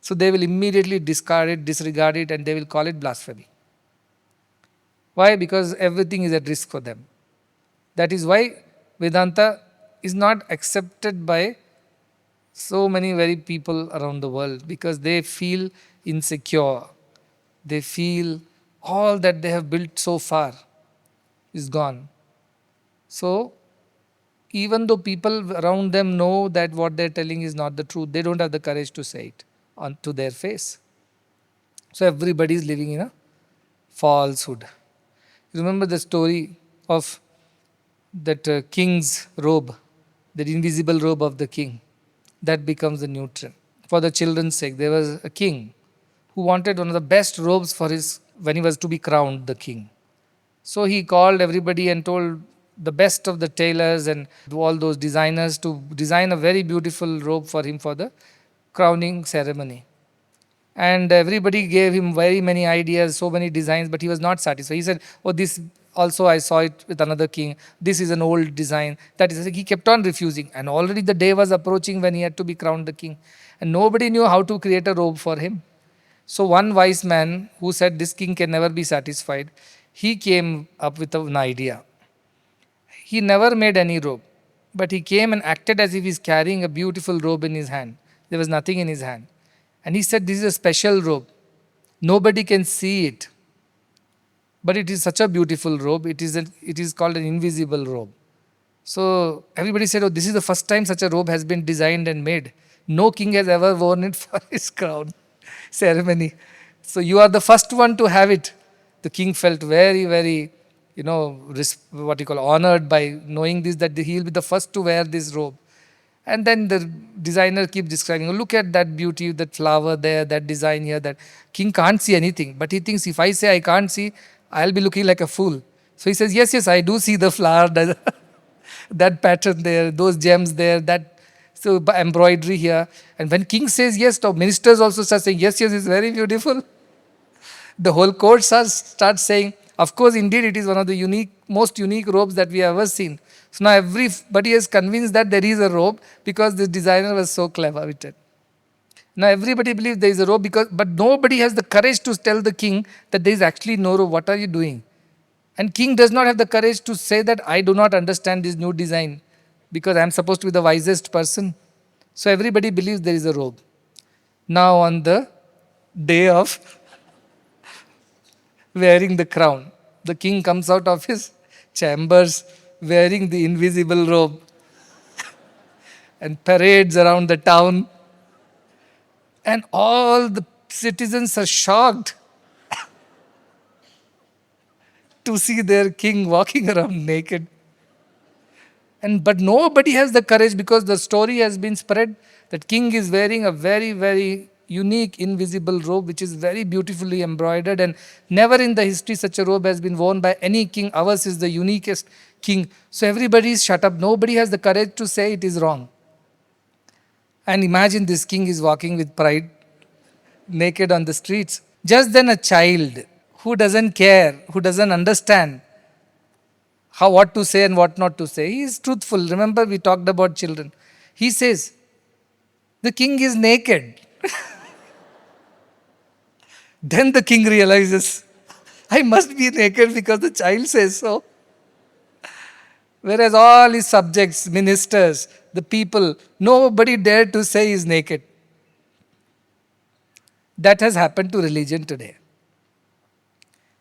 So they will immediately discard it, disregard it, and they will call it blasphemy. Why? Because everything is at risk for them. That is why Vedanta is not accepted by so many very people around the world, because they feel insecure. They feel all that they have built so far is gone. So even though people around them know that what they're telling is not the truth, they don't have the courage to say it to their face. So everybody is living in a falsehood. Remember the story of that king's robe, that invisible robe of the king, that becomes the new trend. For the children's sake, there was a king who wanted one of the best robes for his when he was to be crowned the king. So he called everybody and told the best of the tailors and all those designers to design a very beautiful robe for him for the crowning ceremony. And everybody gave him very many ideas, so many designs, but he was not satisfied. He said, oh, this also I saw it with another king. This is an old design. That is, he kept on refusing. And already the day was approaching when he had to be crowned the king. And nobody knew how to create a robe for him. So one wise man who said this king can never be satisfied, he came up with an idea. He never made any robe, but he came and acted as if he's carrying a beautiful robe in his hand. There was nothing in his hand. And he said, this is a special robe. Nobody can see it. But it is such a beautiful robe. It is called an invisible robe. So everybody said, oh, this is the first time such a robe has been designed and made. No king has ever worn it for his crown ceremony. So you are the first one to have it. The king felt very, very, honored by knowing this, that he will be the first to wear this robe. And then the designer keeps describing, oh, look at that beauty, that flower there, that design here, that king can't see anything. But he thinks, if I say I can't see, I'll be looking like a fool. So he says, yes, I do see the flower, that pattern there, those gems there, that embroidery here. And when king says yes, the ministers also start saying, yes, it's very beautiful. The whole court starts saying, of course, indeed, it is one of the most unique robes that we have ever seen. So now everybody is convinced that there is a robe because the designer was so clever with it. Now everybody believes there is a robe, but nobody has the courage to tell the king that there is actually no robe. What are you doing? And king does not have the courage to say that I do not understand this new design because I am supposed to be the wisest person. So everybody believes there is a robe. Now on the day of wearing the crown, the king comes out of his chambers wearing the invisible robe and parades around the town. And all the citizens are shocked to see their king walking around naked. But nobody has the courage, because the story has been spread that king is wearing a very, very unique invisible robe which is very beautifully embroidered, and never in the history such a robe has been worn by any king. Ours is the uniquest king. So everybody is shut up. Nobody has the courage to say it is wrong. And imagine this king is walking with pride, naked on the streets. Just then a child who doesn't care, who doesn't understand what to say and what not to say. He is truthful. Remember, we talked about children. He says, the king is naked. Then the king realizes, I must be naked because the child says so. Whereas all his subjects, ministers, the people, nobody dared to say he is naked. That has happened to religion today.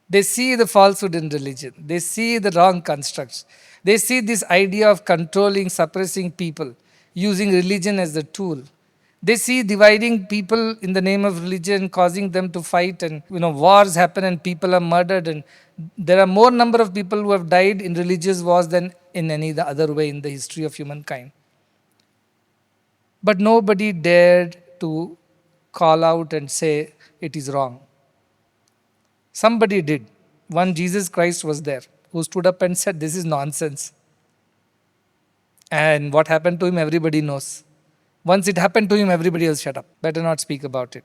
They see the falsehood in religion. They see the wrong constructs. They see this idea of controlling, suppressing people, using religion as a tool. They see dividing people in the name of religion, causing them to fight, and wars happen and people are murdered. And there are more number of people who have died in religious wars than in any other way in the history of humankind. But nobody dared to call out and say it is wrong. Somebody did. One Jesus Christ was there who stood up and said, "This is nonsense." And what happened to him, everybody knows. Once it happened to him, everybody else shut up. Better not speak about it.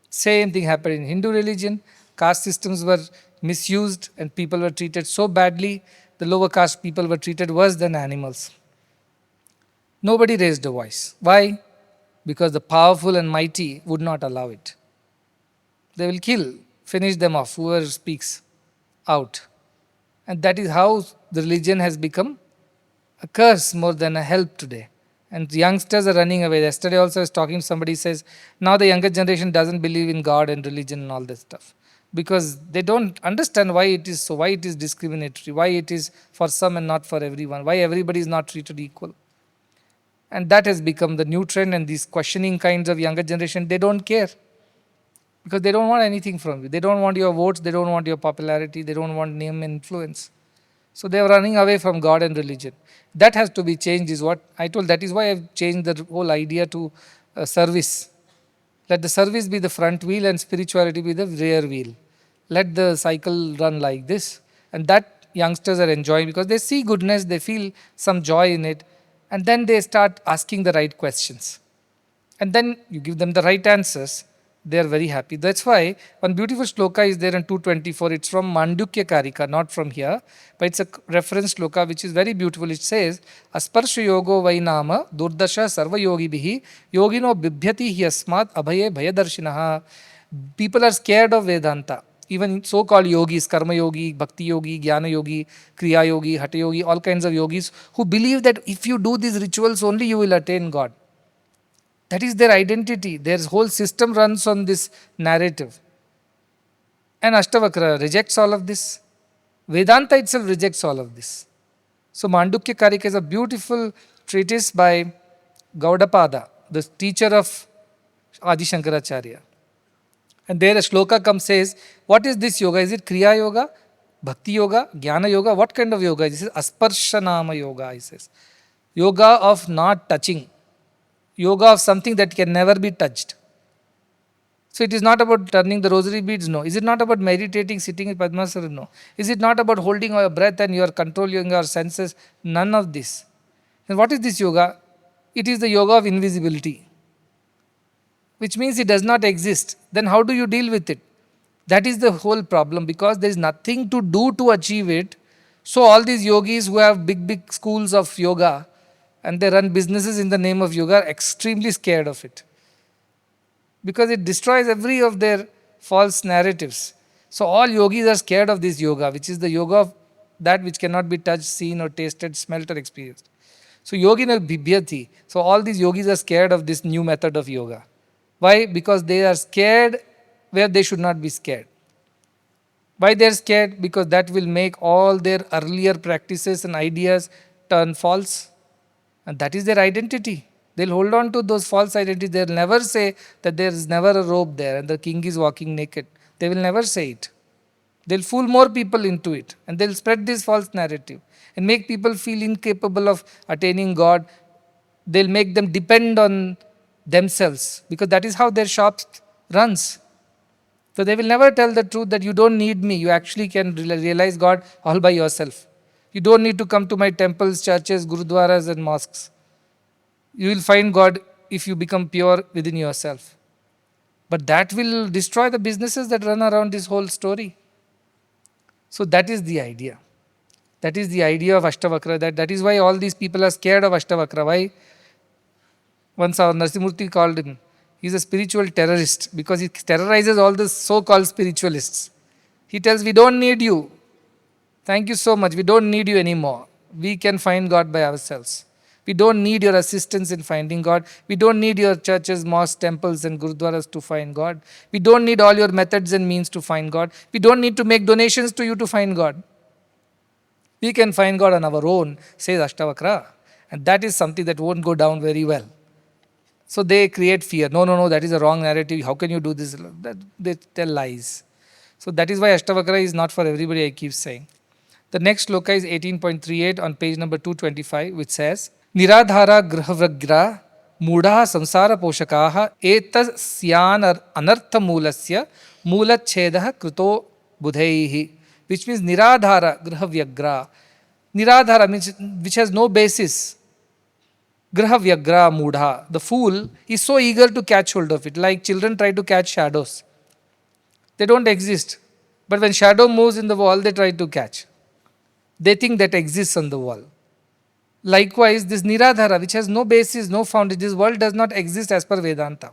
Same thing happened in Hindu religion. Caste systems were misused and people were treated so badly. The lower caste people were treated worse than animals. Nobody raised a voice. Why? Because the powerful and mighty would not allow it. They will kill, finish them off, whoever speaks out. And that is how the religion has become a curse more than a help today. And youngsters are running away. Yesterday also I was talking to somebody says, now the younger generation doesn't believe in God and religion and all this stuff. Because they don't understand why it is so, why it is discriminatory, why it is for some and not for everyone, why everybody is not treated equal. And that has become the new trend, and these questioning kinds of younger generation, they don't care. Because they don't want anything from you. They don't want your votes, they don't want your popularity, they don't want name and influence. So they are running away from God and religion. That has to be changed, is what I told. That is why I've changed the whole idea to service. Let the service be the front wheel and spirituality be the rear wheel. Let the cycle run like this. And that youngsters are enjoying because they see goodness, they feel some joy in it. And then they start asking the right questions. And then you give them the right answers, they are very happy. That's why one beautiful shloka is there in 224. It's from Mandukya Karika, not from here, but it's a reference shloka which is very beautiful. It says, Asparsha yogo vainama durdasha sarva yogi bihi yogino bibhyati hyasmat abhaye bhayadarshinaha. People are scared of Vedanta. Even so-called yogis, karma yogi, bhakti yogi, jnana yogi, kriya yogi, hatha yogi, all kinds of yogis who believe that if you do these rituals only you will attain God. That is their identity. Their whole system runs on this narrative. And Ashtavakra rejects all of this. Vedanta itself rejects all of this. So Mandukya Karika is a beautiful treatise by Gaudapada, the teacher of Adi Shankaracharya. And there a shloka comes says, what is this yoga? Is it Kriya Yoga, Bhakti Yoga, Jnana Yoga? What kind of yoga? This is Asparshanama Yoga, he says. Yoga of not touching. Yoga of something that can never be touched. So it is not about turning the rosary beads, no. Is it not about meditating, sitting in Padmasana? No. Is it not about holding your breath and you are controlling your senses? None of this. And what is this yoga? It is the yoga of invisibility, which means it does not exist. Then how do you deal with it? That is the whole problem, because there is nothing to do to achieve it. So all these yogis who have big schools of yoga, and they run businesses in the name of yoga, are extremely scared of it. Because it destroys every of their false narratives. So all yogis are scared of this yoga, which is the yoga of that which cannot be touched, seen or tasted, smelt or experienced. So yogina bibhyati. So all these yogis are scared of this new method of yoga. Why? Because they are scared where they should not be scared. Why they are scared? Because that will make all their earlier practices and ideas turn false. And that is their identity. They'll hold on to those false identities. They'll never say that there is never a robe there and the king is walking naked. They will never say it. They'll fool more people into it. And they'll spread this false narrative and make people feel incapable of attaining God. They'll make them depend on themselves, because that is how their shop runs. So they will never tell the truth that you don't need me. You actually can realize God all by yourself. You don't need to come to my temples, churches, gurudwaras and mosques. You will find God if you become pure within yourself. But that will destroy the businesses that run around this whole story. So that is the idea. That is the idea of Ashtavakra. That is why all these people are scared of Ashtavakra. Why? Once our Narasimurti called him, he is a spiritual terrorist, because he terrorizes all the so-called spiritualists. He tells, we don't need you. Thank you so much. We don't need you anymore. We can find God by ourselves. We don't need your assistance in finding God. We don't need your churches, mosques, temples and gurudwaras to find God. We don't need all your methods and means to find God. We don't need to make donations to you to find God. We can find God on our own, says Ashtavakra. And that is something that won't go down very well. So they create fear. No, that is a wrong narrative. How can you do this? They tell lies. So that is why Ashtavakra is not for everybody, I keep saying. The next sloka is 18.38 on page number 225, which says, Niradhara Grahavragra मूढ़ा संसार पोषकाः एतस्यान अनर्थ मूलस्य मूलच्छेदः कृतो बुधैः, which means niradhara graha vyagra. Niradhara means which has no basis. Graha vyagra mudha. The fool is so eager to catch hold of it, like children try to catch shadows. They don't exist. But when shadow moves in the wall, they try to catch. They think that exists on the wall. Likewise, this Niradhara, which has no basis, no foundation, this world does not exist as per Vedanta.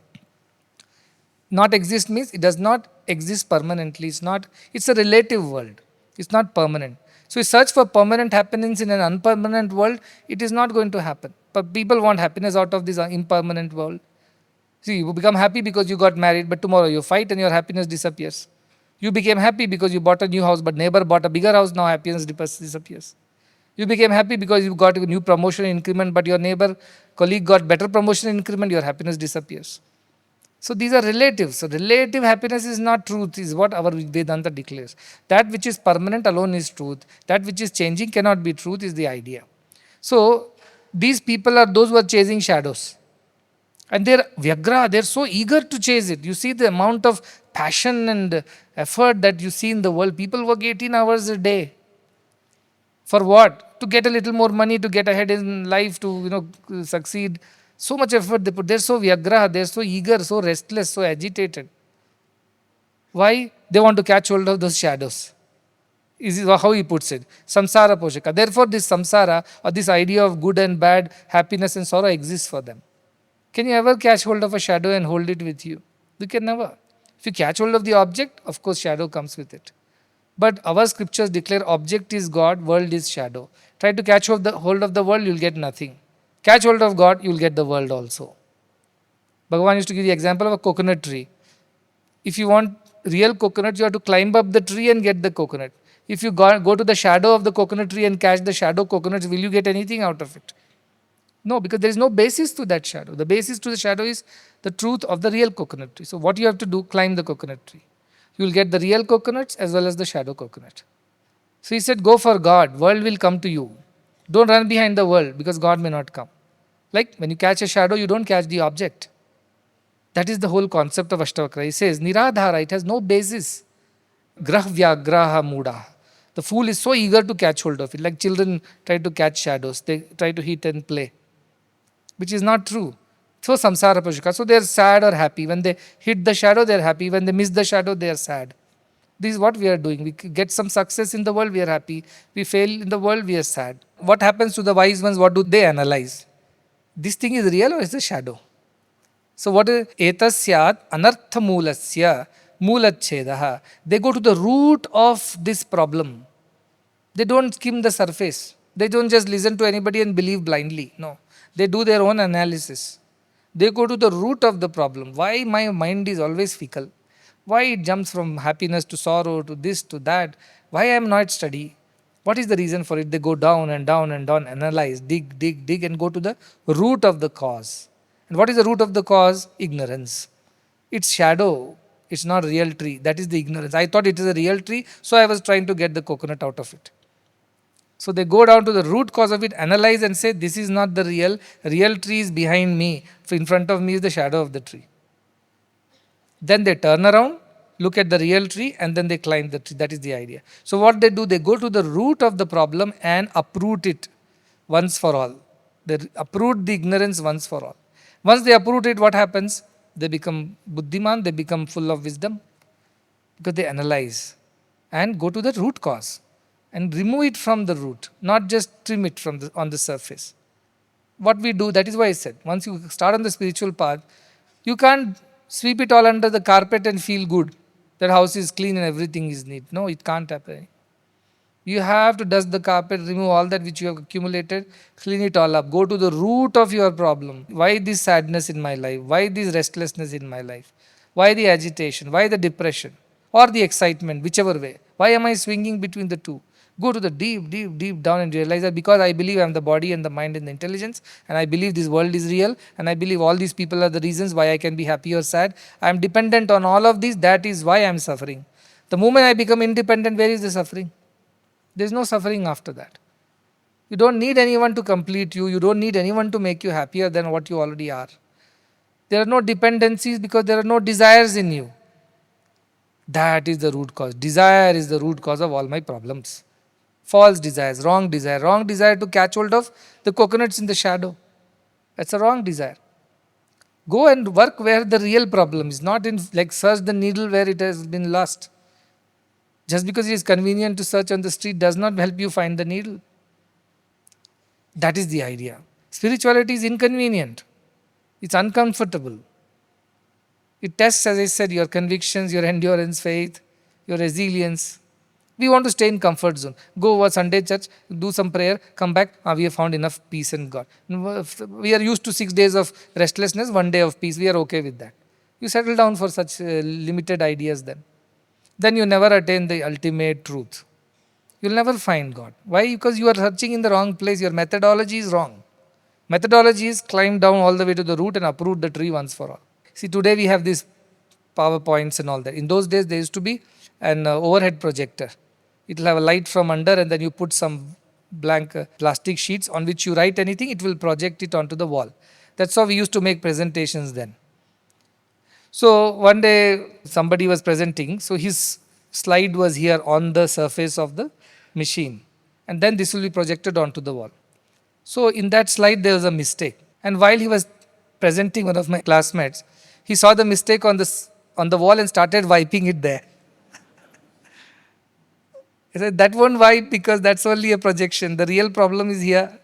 Not exist means it does not exist permanently. It's a relative world. It's not permanent. So we search for permanent happenings in an unpermanent world, it is not going to happen. But people want happiness out of this impermanent world. See, you become happy because you got married, but tomorrow you fight and your happiness disappears. You became happy because you bought a new house, but neighbor bought a bigger house, now happiness disappears. You became happy because you got a new promotion increment, but your neighbor colleague got better promotion increment, your happiness disappears. So these are relatives. So relative happiness is not truth, is what our Vedanta declares. That which is permanent alone is truth. That which is changing cannot be truth, is the idea. So these people are those who are chasing shadows. And they're Vyagra, they're so eager to chase it. You see the amount of passion and effort that you see in the world. People work 18 hours a day. For what? To get a little more money, to get ahead in life, to succeed. So much effort they put. They're so Vyagra, they're so eager, so restless, so agitated. Why? They want to catch hold of those shadows. Is how he puts it. Samsara poshaka. Therefore, this samsara, or this idea of good and bad, happiness and sorrow exists for them. Can you ever catch hold of a shadow and hold it with you? You can never. If you catch hold of the object, of course shadow comes with it. But our scriptures declare object is God, world is shadow. Try to catch hold of the world, you'll get nothing. Catch hold of God, you'll get the world also. Bhagavan used to give the example of a coconut tree. If you want real coconut, you have to climb up the tree and get the coconut. If you go to the shadow of the coconut tree and catch the shadow coconuts, will you get anything out of it? No, because there is no basis to that shadow. The basis to the shadow is the truth of the real coconut tree. So what you have to do, climb the coconut tree. You will get the real coconuts as well as the shadow coconut. So he said, go for God, world will come to you. Don't run behind the world because God may not come. Like when you catch a shadow, you don't catch the object. That is the whole concept of Ashtavakra. He says, Niradhara, it has no basis. Grahvya graha muda. The fool is so eager to catch hold of it. Like children try to catch shadows. They try to hit and play. Which is not true. So samsara pashika. So they are sad or happy. When they hit the shadow, they are happy. When they miss the shadow, they are sad. This is what we are doing. We get some success in the world, we are happy. We fail in the world, we are sad. What happens to the wise ones? What do they analyze? This thing is real or is a shadow? So what is etasyat anartha moolasya moolachhedaha? They go to the root of this problem. They don't skim the surface. They don't just listen to anybody and believe blindly. No. They do their own analysis. They go to the root of the problem. Why my mind is always fickle? Why it jumps from happiness to sorrow to this to that? Why I am not study? What is the reason for it? They go down and down and down, analyze, dig and go to the root of the cause. And what is the root of the cause? Ignorance. It's shadow. It's not real tree. That is the ignorance. I thought it is a real tree, so I was trying to get the coconut out of it. So they go down to the root cause of it, analyze and say, this is not the real tree is behind me. In front of me is the shadow of the tree. Then they turn around, look at the real tree, and then they climb the tree. That is the idea. So what they do, they go to the root of the problem and uproot it once for all. They uproot the ignorance once for all. Once they uproot it, what happens? They become buddhiman, they become full of wisdom because they analyze and go to the root cause and remove it from the root, not just trim it from on the surface. What we do, that is why I said, once you start on the spiritual path, you can't sweep it all under the carpet and feel good. That house is clean and everything is neat. No, it can't happen. You have to dust the carpet, remove all that which you have accumulated, clean it all up. Go to the root of your problem. Why this sadness in my life? Why this restlessness in my life? Why the agitation? Why the depression? Or the excitement, whichever way. Why am I swinging between the two? Go to the deep down and realize that because I believe I am the body and the mind and the intelligence, and I believe this world is real, and I believe all these people are the reasons why I can be happy or sad. I am dependent on all of these. That is why I am suffering. The moment I become independent, where is the suffering? There is no suffering after that. You don't need anyone to complete you. You don't need anyone to make you happier than what you already are. There are no dependencies because there are no desires in you. That is the root cause. Desire is the root cause of all my problems. False desires, wrong desire to catch hold of the coconuts in the shadow. That's a wrong desire. Go and work where the real problem is, not in like search the needle where it has been lost. Just because it is convenient to search on the street does not help you find the needle. That is the idea. Spirituality is inconvenient. It's uncomfortable. It tests, as I said, your convictions, your endurance, faith, your resilience. We want to stay in comfort zone. Go over Sunday church, do some prayer, come back. We have found enough peace in God. We are used to 6 days of restlessness, 1 day of peace. We are okay with that. You settle down for such limited ideas then. Then you never attain the ultimate truth. You'll never find God. Why? Because you are searching in the wrong place. Your methodology is wrong. Methodology is climb down all the way to the root and uproot the tree once for all. See, today we have these PowerPoints and all that. In those days, there used to be an overhead projector. It will have a light from under, and then you put some blank plastic sheets on which you write anything, it will project it onto the wall. That's how we used to make presentations then. So one day somebody was presenting, so his slide was here on the surface of the machine, and then this will be projected onto the wall. So in that slide there was a mistake, and while he was presenting, one of my classmates, he saw the mistake on the wall and started wiping it there. He said, that won't wipe because that's only a projection. The real problem is here.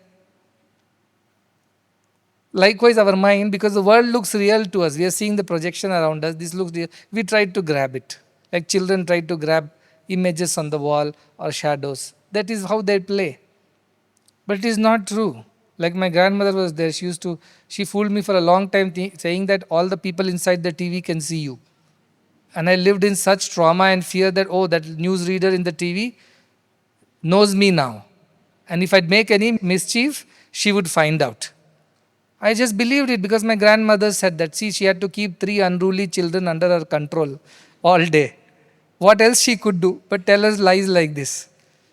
Likewise, our mind, because the world looks real to us, we are seeing the projection around us, this looks real, we try to grab it. Like children try to grab images on the wall or shadows. That is how they play. But it is not true. Like my grandmother was there, she fooled me for a long time saying that all the people inside the TV can see you. And I lived in such trauma and fear that, oh, that newsreader in the TV knows me now. And if I'd make any mischief, she would find out. I just believed it because my grandmother said that. See, she had to keep 3 unruly children under her control all day. What else she could do but tell us lies like this?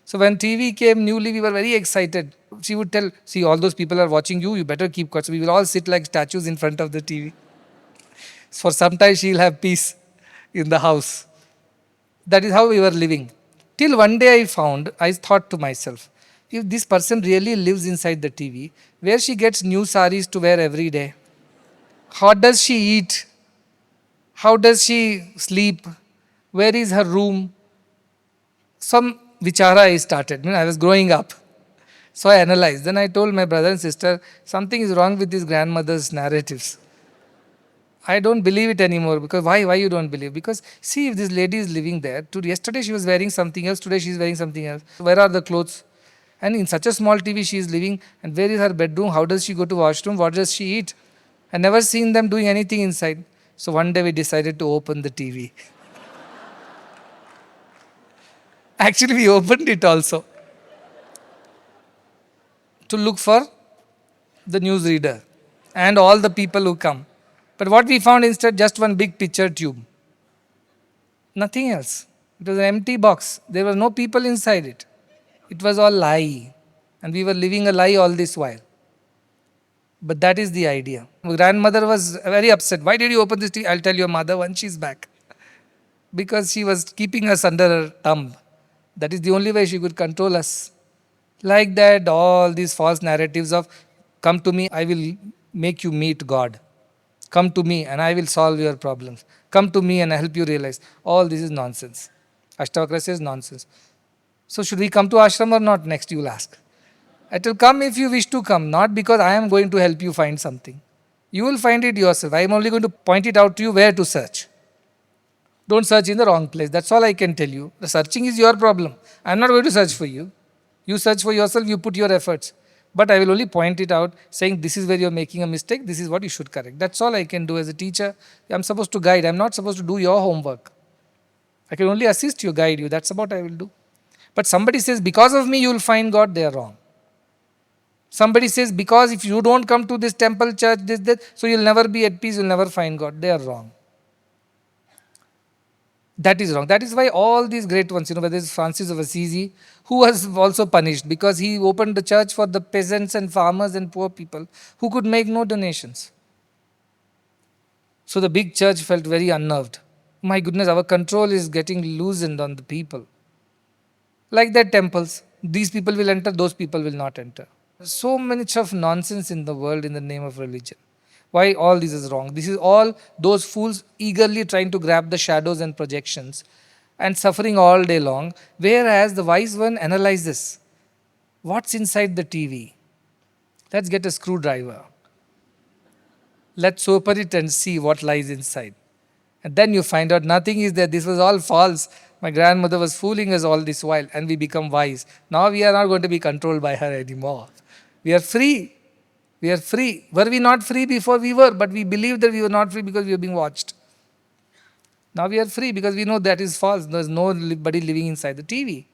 So when TV came newly, we were very excited. She would tell, see, all those people are watching you, you better keep quiet. So we will all sit like statues in front of the TV. For some time, she'll have peace in the house. That is how we were living. Till one day I thought to myself, if this person really lives inside the TV, where she gets new saris to wear every day? How does she eat? How does she sleep? Where is her room? Some vichara I started. I was growing up. So I analyzed. Then I told my brother and sister, something is wrong with these grandmother's narratives. I don't believe it anymore. Because why you don't believe? Because see, if this lady is living there, yesterday she was wearing something else, today she is wearing something else. Where are the clothes? And in such a small TV she is living, and where is her bedroom? How does she go to washroom? What does she eat? I never seen them doing anything inside. So one day we decided to open the TV. Actually, we opened it also to look for the newsreader and all the people who come. But what we found instead, just one big picture tube. Nothing else. It was an empty box. There were no people inside it. It was all lie. And we were living a lie all this while. But that is the idea. My grandmother was very upset. Why did you open this TV? I'll tell your mother once she's back. Because she was keeping us under her thumb. That is the only way she could control us. Like that, all these false narratives of, come to me, I will make you meet God. Come to me and I will solve your problems. Come to me and I help you realize. All this is nonsense. Ashtavakra says nonsense. So should we come to ashram or not? Next you will ask. It will come if you wish to come, not because I am going to help you find something. You will find it yourself. I am only going to point it out to you where to search. Don't search in the wrong place. That's all I can tell you. The searching is your problem. I am not going to search for you. You search for yourself, you put your efforts. But I will only point it out, saying this is where you are making a mistake, this is what you should correct. That's all I can do as a teacher. I am supposed to guide. I am not supposed to do your homework. I can only assist you, guide you. That's what I will do. But somebody says, because of me you will find God, they are wrong. Somebody says, because if you don't come to this temple, church, this, so you'll never be at peace, you'll never find God. They are wrong. That is wrong. That is why all these great ones, whether it's Francis of Assisi, who was also punished because he opened the church for the peasants and farmers and poor people who could make no donations. So the big church felt very unnerved. My goodness, our control is getting loosened on the people. Like that temples, these people will enter, those people will not enter. So much of nonsense in the world in the name of religion. Why all this is wrong? This is all those fools eagerly trying to grab the shadows and projections and suffering all day long, whereas the wise one analyzes what's inside the TV. Let's get a screwdriver. Let's open it and see what lies inside. And then you find out nothing is there. This was all false. My grandmother was fooling us all this while, and we become wise. Now we are not going to be controlled by her anymore. We are free. We are free. Were we not free before? We were, but we believed that we were not free because we were being watched. Now we are free because we know that is false. There is nobody living inside the TV.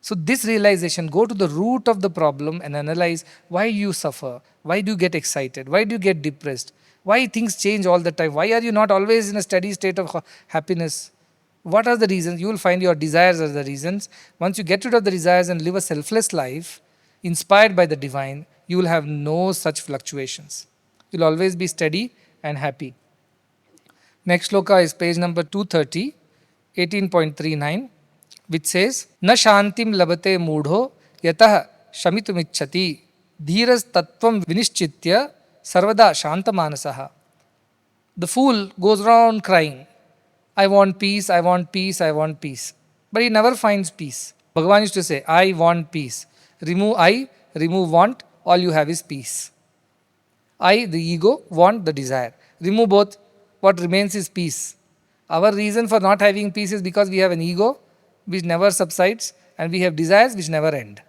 So this realization, go to the root of the problem and analyze why you suffer, why do you get excited, why do you get depressed, why things change all the time, why are you not always in a steady state of happiness. What are the reasons? You will find your desires are the reasons. Once you get rid of the desires and live a selfless life, inspired by the divine, you will have no such fluctuations. You will always be steady and happy. Next sloka is page number 230, 18.39, which says, Na shantim labate mudho yatah shamitumichati dhiras tattvam vinishchitya sarvada shantamanasaha. The fool goes around crying, I want peace, I want peace, I want peace. But he never finds peace. Bhagavan used to say, I want peace. Remove I, remove want, all you have is peace. I, the ego, want the desire. Remove both, what remains is peace. Our reason for not having peace is because we have an ego which never subsides and we have desires which never end.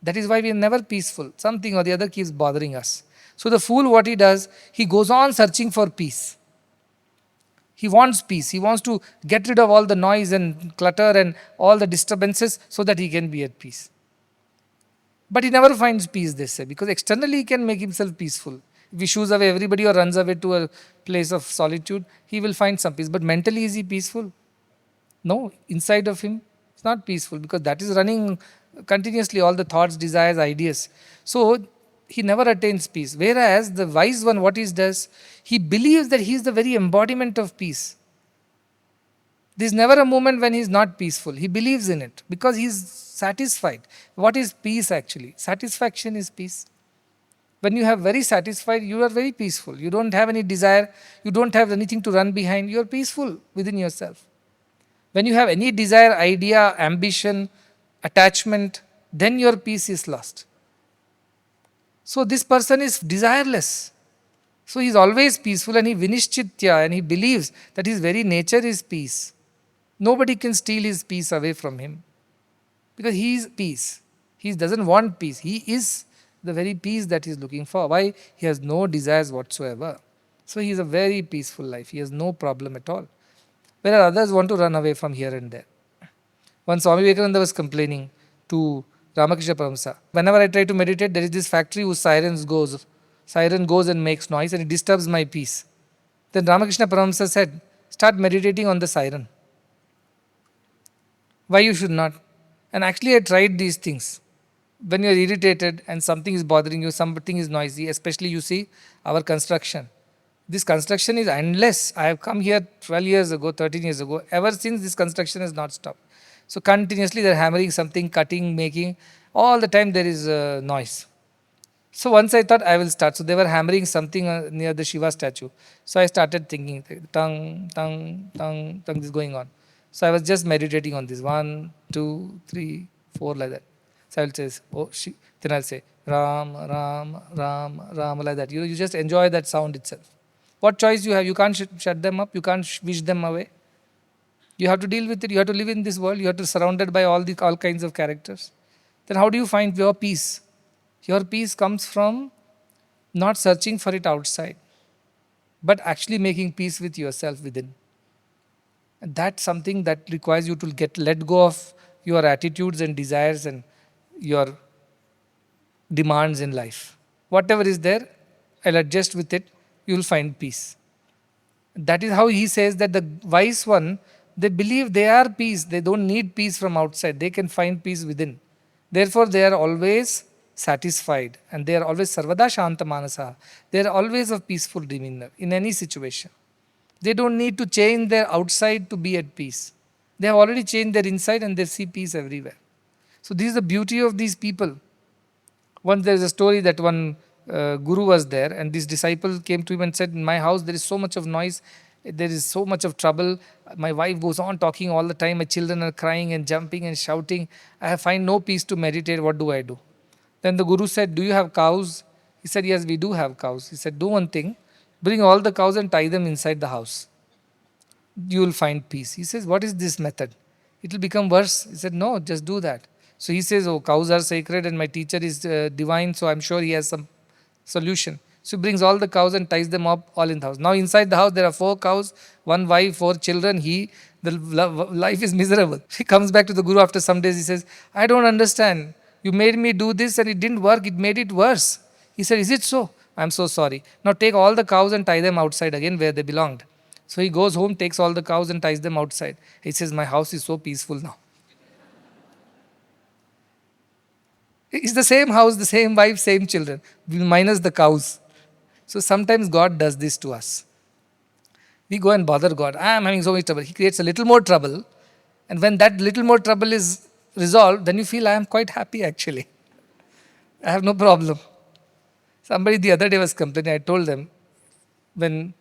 That is why we are never peaceful. Something or the other keeps bothering us. So the fool, what he does, he goes on searching for peace. He wants peace. He wants to get rid of all the noise and clutter and all the disturbances so that he can be at peace. But he never finds peace, they say, because externally he can make himself peaceful. If he shoos away everybody or runs away to a place of solitude, he will find some peace. But mentally, is he peaceful? No, inside of him, it's not peaceful because that is running continuously, all the thoughts, desires, ideas. So he never attains peace. Whereas the wise one, what he does, he believes that he is the very embodiment of peace. There is never a moment when he is not peaceful. He believes in it because he is satisfied. What is peace actually? Satisfaction is peace. When you have very satisfied, you are very peaceful. You don't have any desire. You don't have anything to run behind. You are peaceful within yourself. When you have any desire, idea, ambition, attachment, then your peace is lost. So this person is desireless. So he is always peaceful and he vinishchitya and he believes that his very nature is peace. Nobody can steal his peace away from him because he is peace. He doesn't want peace. He is the very peace that he is looking for. Why? He has no desires whatsoever. So he is a very peaceful life. He has no problem at all. Whereas others want to run away from here and there. Once Swami Vivekananda was complaining to Ramakrishna Paramsa, whenever I try to meditate, there is this factory whose siren goes and makes noise and it disturbs my peace. Then Ramakrishna Paramsa said, start meditating on the siren. Why you should not? And actually I tried these things. When you are irritated and something is bothering you, something is noisy, especially you see our construction. This construction is endless. I have come here 12 years ago, 13 years ago. Ever since this construction has not stopped. So continuously they are hammering something, cutting, making. All the time there is noise. So once I thought I will start. So they were hammering something near the Shiva statue. So I started thinking, tung, tung, tung, tung, this is going on. So I was just meditating on this. 1, 2, 3, 4 like that. So I will say, oh, then I'll say, Ram, Ram, Ram, Ram, like that. You just enjoy that sound itself. What choice you have? You can't shut them up. You can't wish them away. You have to deal with it. You have to live in this world. You have to be surrounded by all kinds of characters. Then how do you find your peace? Your peace comes from not searching for it outside, but actually making peace with yourself within. And that's something that requires you to let go of your attitudes and desires and your demands in life. Whatever is there, I'll adjust with it. You will find peace. That is how he says that the wise one They believe they are peace. They don't need peace from outside. They can find peace within. Therefore, they are always satisfied and they are always sarvada shanta manasa. They are always of peaceful demeanor in any situation. They don't need to change their outside to be at peace. They have already changed their inside and they see peace everywhere. So, this is the beauty of these people. Once there is a story that one guru was there, and this disciple came to him and said, in my house there is so much of noise, there is so much of trouble. My wife goes on talking all the time, my children are crying and jumping and shouting. I find no peace to meditate. What do I do? Then the guru said, do you have cows? He said, yes, we do have cows. He said, do one thing, bring all the cows and tie them inside the house. You will find peace. He says, what is this method? It will become worse. He said, no, just do that. So he says, oh, cows are sacred and my teacher is divine, so I'm sure he has some solution. So he brings all the cows and ties them up all in the house. Now inside the house there are 4 cows, 1 wife, 4 children. The life is miserable. He comes back to the guru after some days. He says, I don't understand. You made me do this and it didn't work. It made it worse. He said, is it so? I'm so sorry. Now take all the cows and tie them outside again where they belonged. So he goes home, takes all the cows and ties them outside. He says, my house is so peaceful now. It's the same house, the same wife, same children, minus the cows. So sometimes God does this to us. We go and bother God. I am having so much trouble. He creates a little more trouble. And when that little more trouble is resolved, then you feel I am quite happy actually. I have no problem. Somebody the other day was complaining. I told them, when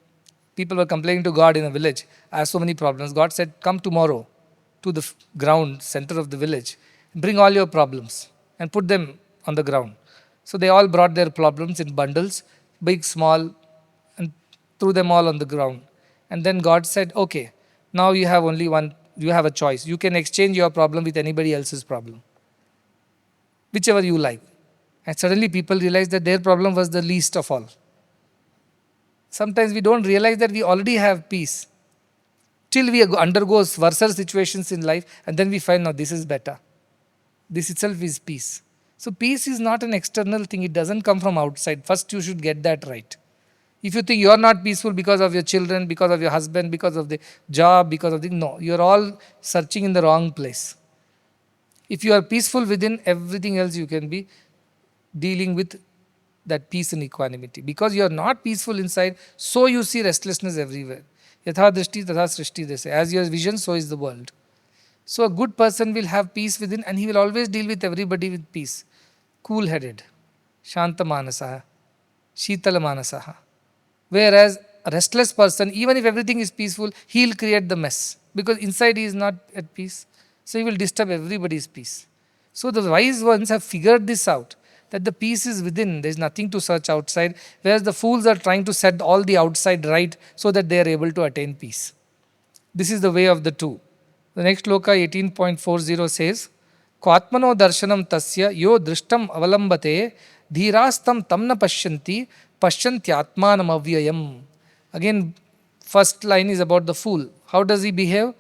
people were complaining to God in a village, I have so many problems. God said, come tomorrow to the ground, center of the village. Bring all your problems and put them on the ground. So they all brought their problems in bundles, big, small, and threw them all on the ground. And then God said, okay, now you have only one, you have a choice. You can exchange your problem with anybody else's problem, whichever you like. And suddenly people realized that their problem was the least of all. Sometimes we don't realize that we already have peace till we undergo worse situations in life, and then we find, no, this is better. This itself is peace. So peace is not an external thing. It doesn't come from outside. First you should get that right. If you think you are not peaceful because of your children, because of your husband, because of the job, because of the... No, you are all searching in the wrong place. If you are peaceful within, everything else you can be dealing with that peace and equanimity. Because you are not peaceful inside, so you see restlessness everywhere. Yatha drishti tatha srishti, they say. As your vision, so is the world. So a good person will have peace within and he will always deal with everybody with peace. Cool-headed. Shanta manasaha. Shitala manasaha. Whereas a restless person, even if everything is peaceful, he will create the mess. Because inside he is not at peace. So he will disturb everybody's peace. So the wise ones have figured this out, that the peace is within. There is nothing to search outside. Whereas the fools are trying to set all the outside right so that they are able to attain peace. This is the way of the two. The next sloka 18.40 says, Kvatmano darshanam tasya yo drishtam avalambate dhirastam tamna pashyanti pashyantyatmanam avyayam. Again, first line is about the fool. How does he behave?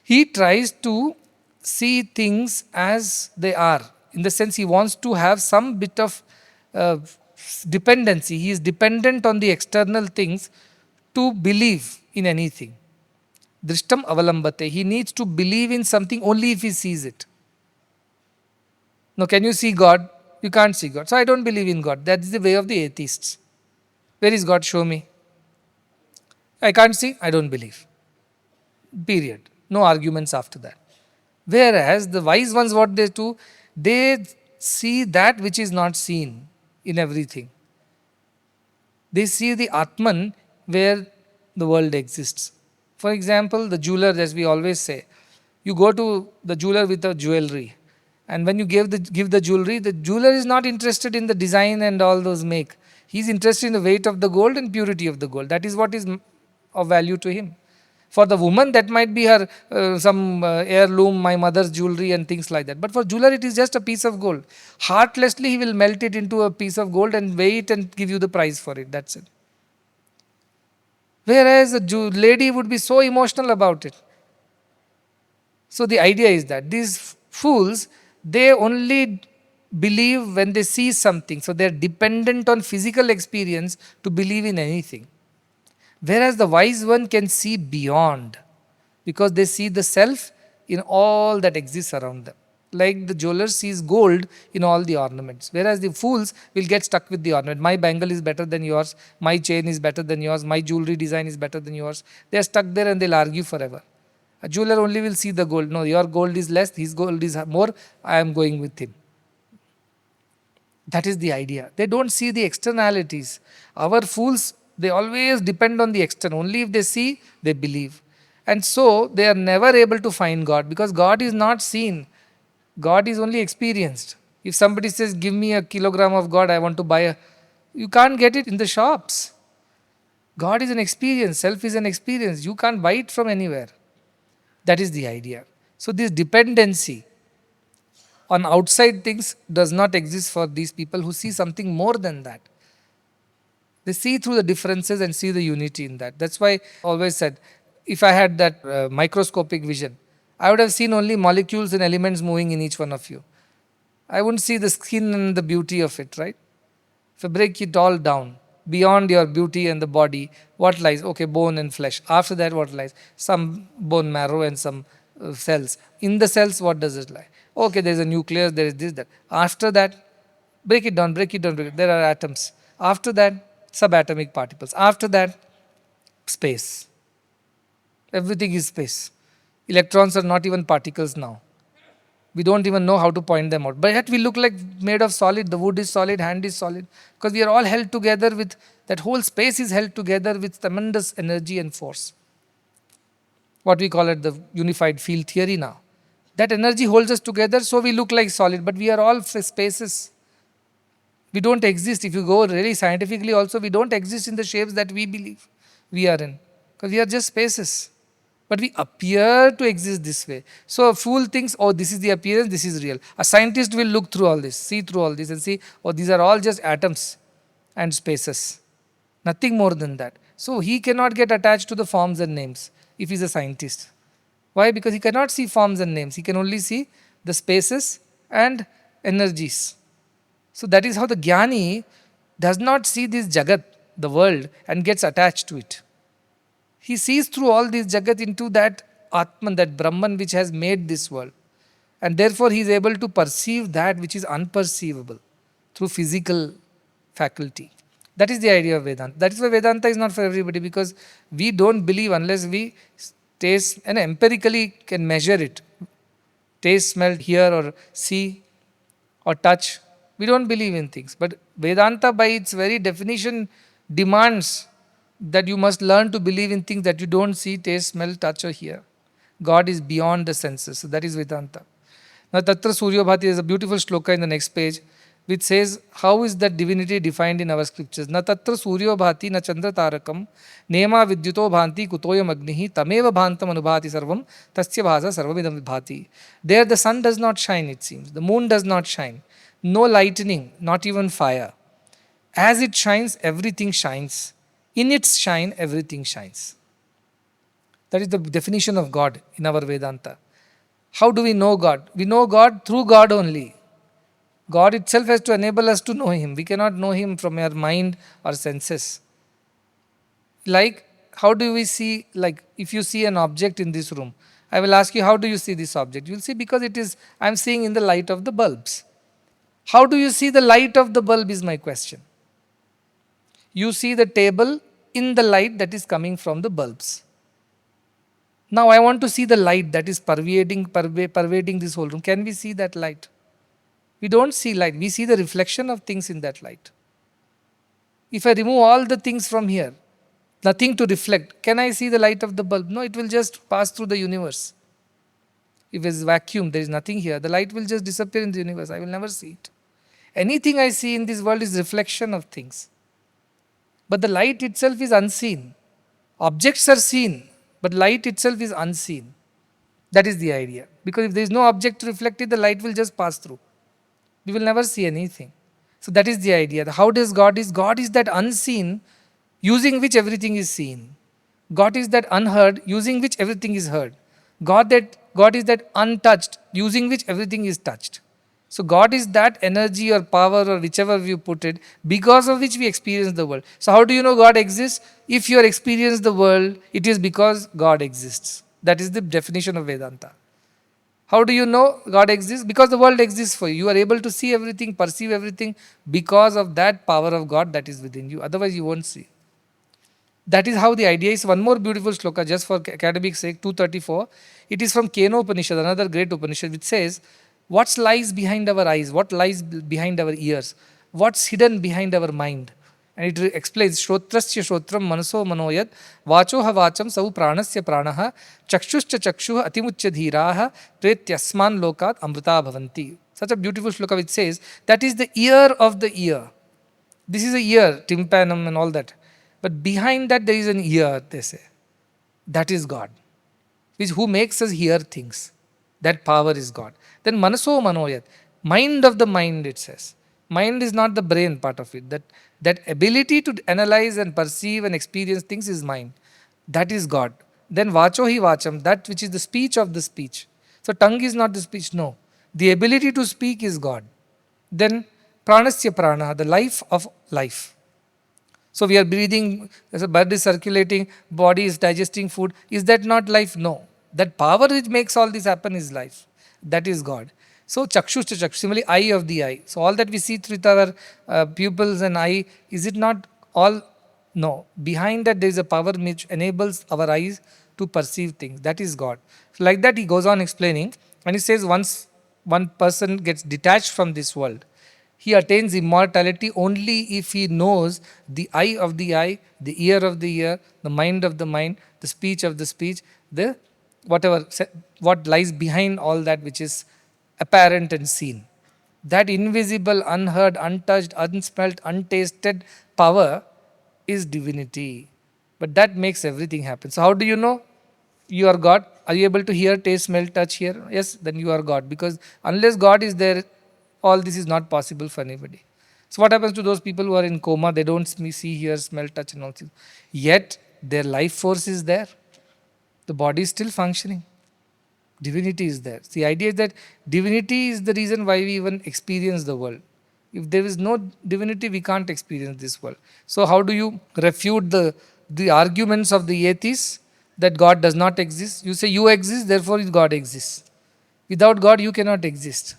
He tries to see things as they are. In the sense, he wants to have some bit of dependency. He is dependent on the external things to believe in anything. Drishtam avalambate. He needs to believe in something only if he sees it. Now, can you see God? You can't see God. So I don't believe in God. That is the way of the atheists. Where is God? Show me. I can't see. I don't believe. Period. No arguments after that. Whereas the wise ones, what they do, they see that which is not seen in everything. They see the Atman where the world exists. For example, the jeweler, as we always say, you go to the jeweler with a jewelry, and when you give the jewelry, the jeweler is not interested in the design and all those make. He is interested in the weight of the gold and purity of the gold. That is what is of value to him. For the woman, that might be her some heirloom, my mother's jewelry and things like that. But for jeweler, it is just a piece of gold. Heartlessly, he will melt it into a piece of gold and weigh it and give you the price for it. That's it. Whereas a lady would be so emotional about it. So the idea is that these fools, they only believe when they see something. So they are dependent on physical experience to believe in anything. Whereas the wise one can see beyond. because they see the self in all that exists around them. Like the jeweler sees gold in all the ornaments, whereas the fools will get stuck with the ornament. My bangle is better than yours, my chain is better than yours, my jewelry design is better than yours. They are stuck there and they'll argue forever. A jeweler only will see the gold. No, your gold is less, his gold is more, I am going with him. That is the idea. They don't see the externalities. Our fools, they always depend on the external. Only if they see, they believe. And so they are never able to find God, because God is not seen. God is only experienced. If somebody says, give me a kilogram of God, I want to buy a, you can't get it in the shops. God is an experience. Self is an experience. You can't buy it from anywhere. That is the idea. So this dependency on outside things does not exist for these people who see something more than that. They see through the differences and see the unity in that. That's why I always said, if I had that microscopic vision, I would have seen only molecules and elements moving in each one of you. I wouldn't see the skin and the beauty of it, right? If I break it all down, beyond your beauty and the body, what lies? Okay, bone and flesh. After that, what lies? Some bone marrow and some cells. In the cells, what does it lie? Okay, there is a nucleus, there is this, that. After that, break it down, break it down, break it. There are atoms. After that, subatomic particles. After that, space. Everything is space. Electrons are not even particles now. We don't even know how to point them out. But yet we look like made of solid. The wood is solid, hand is solid. Because we are all held together with, that whole space is held together with tremendous energy and force. What we call it the unified field theory now. That energy holds us together, so we look like solid. But we are all spaces. We don't exist. If you go really scientifically also, we don't exist in the shapes that we believe we are in. Because we are just spaces. But we appear to exist this way. So a fool thinks, oh, this is the appearance, this is real. A scientist will look through all this, see through all this and see, oh, these are all just atoms and spaces. Nothing more than that. So he cannot get attached to the forms and names if he's a scientist. Why? Because he cannot see forms and names. He can only see the spaces and energies. So that is how the Jnani does not see this Jagat, the world, and gets attached to it. He sees through all this Jagat into that Atman, that Brahman which has made this world. And therefore he is able to perceive that which is unperceivable through physical faculty. That is the idea of Vedanta. That is why Vedanta is not for everybody, because we don't believe unless we taste and empirically can measure it. Taste, smell, hear or see or touch. We don't believe in things. But Vedanta by its very definition demands that you must learn to believe in things that you don't see, taste, smell, touch or hear. God is beyond the senses. So that is Vedanta. Now Tatra Suryabhati is a beautiful shloka in the next page which says, how is that divinity defined in our scriptures? Na tatra Suryabhati na chandra tarakam nema vidyuto bhanti kutoyam agnihi tameva bhantam anubhati sarvam tasya bhasa sarvamidam vibhati. There the sun does not shine, it seems. The moon does not shine. No lightning, not even fire. As it shines, everything shines. In its shine, everything shines. That is the definition of God in our Vedanta. How do we know God? We know God through God only. God itself has to enable us to know Him. We cannot know Him from our mind or senses. Like, how do we see, like, if you see an object in this room, I will ask you, how do you see this object? You will see, because it is, I am seeing in the light of the bulbs. How do you see the light of the bulb is my question. You see the table in the light that is coming from the bulbs. Now I want to see the light that is pervading this whole room. Can we see that light? We don't see light. We see the reflection of things in that light. If I remove all the things from here, nothing to reflect, can I see the light of the bulb? No, it will just pass through the universe. If there is vacuum, there is nothing here. The light will just disappear in the universe. I will never see it. Anything I see in this world is reflection of things. But the light itself is unseen. Objects are seen, but light itself is unseen. That is the idea. Because if there is no object to reflect it, the light will just pass through. We will never see anything. So that is the idea. How does God is? God is that unseen, using which everything is seen. God is that unheard, using which everything is heard. God is that untouched, using which everything is touched. So God is that energy or power or whichever you put it, because of which we experience the world. So how do you know God exists? If you experience the world, it is because God exists. That is the definition of Vedanta. How do you know God exists? Because the world exists for you. You are able to see everything, perceive everything because of that power of God that is within you. Otherwise, you won't see. That is how the idea is. One more beautiful shloka, just for academic sake, 234. It is from Keno Upanishad, another great Upanishad, which says, what lies behind our eyes? What lies behind our ears? What's hidden behind our mind? And it explains, Shrotrasya Shrotram Manaso Manoyat Vachoha Vacham Savu Pranasya Pranaha Chakshuscha Chakshuha Atimuchya Dhiraha Pretyasman Lokat Amrita Bhavanti. Such a beautiful shloka which says, that is the ear of the ear. This is a ear, tympanum and all that. But behind that there is an ear, they say. That is God. Which who makes us hear things. That power is God. Then manaso manoyat. Mind of the mind, it says. Mind is not the brain part of it. That ability to analyze and perceive and experience things is mind. That is God. Then vacho hi vacham, that which is the speech of the speech. So tongue is not the speech, no. The ability to speak is God. Then pranasya prana, the life of life. So we are breathing, as a blood is circulating, body is digesting food. Is that not life? No. That power which makes all this happen is life. That is God. So chakshus to chakshush, similarly eye of the eye. So all that we see with our pupils and eye, is it not all? No. Behind that there is a power which enables our eyes to perceive things. That is God. So like that he goes on explaining, and he says once one person gets detached from this world, he attains immortality only if he knows the eye of the eye, the ear of the ear, the mind of the mind, the speech of the speech, the whatever, what lies behind all that which is apparent and seen. That invisible, unheard, untouched, unsmelt, untasted power is divinity. But that makes everything happen. So how do you know you are God? Are you able to hear, taste, smell, touch, hear? Yes, then you are God. Because unless God is there, all this is not possible for anybody. So what happens to those people who are in coma? They don't see, hear, smell, touch and all things. Yet their life force is there. The body is still functioning. Divinity is there. The idea is that divinity is the reason why we even experience the world. If there is no divinity, we can't experience this world. So how do you refute the arguments of the atheists that God does not exist? You say you exist, therefore God exists. Without God, you cannot exist.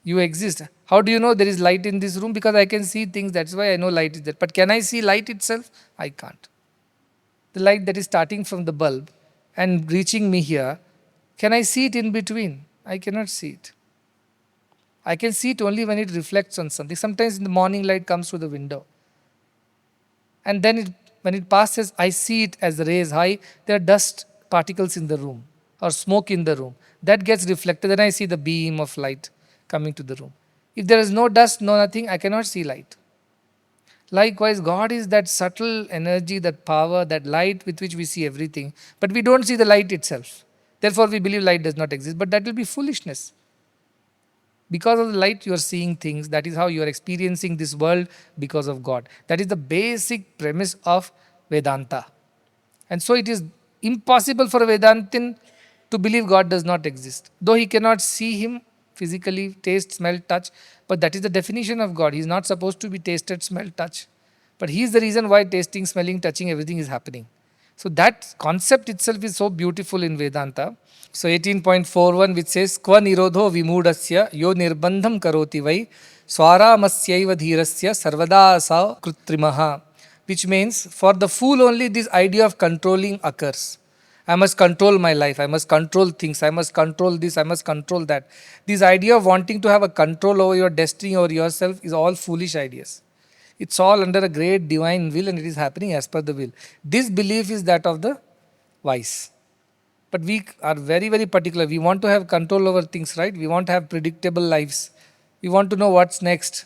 You exist. How do you know there is light in this room? Because I can see things, that's why I know light is there. But can I see light itself? I can't. The light that is starting from the bulb and reaching me here, can I see it in between? I cannot see it. I can see it only when it reflects on something. Sometimes in the morning light comes through the window. And then when it passes, I see it as rays high. There are dust particles in the room or smoke in the room. That gets reflected. Then I see the beam of light coming to the room. If there is no dust, no nothing, I cannot see light. Likewise, God is that subtle energy, that power, that light with which we see everything. But we don't see the light itself. Therefore, we believe light does not exist. But that will be foolishness. Because of the light, you are seeing things. That is how you are experiencing this world because of God. That is the basic premise of Vedanta. And so it is impossible for a Vedantin to believe God does not exist. Though he cannot see him physically, taste, smell, touch. But that is the definition of God. He is not supposed to be tasted, smelled, touch. But he is the reason why tasting, smelling, touching, everything is happening. So that concept itself is so beautiful in Vedanta. So 18.41 which says, Kva nirodho vimudasya yo nirbandham karoti vai swaramasya dhirasya sarvada sa krutrimaha. Which means, for the fool only this idea of controlling occurs. I must control my life, I must control things, I must control this, I must control that. This idea of wanting to have a control over your destiny or yourself is all foolish ideas. It's all under a great divine will and it is happening as per the will. This belief is that of the wise. But we are very, very particular. We want to have control over things, right? We want to have predictable lives. We want to know what's next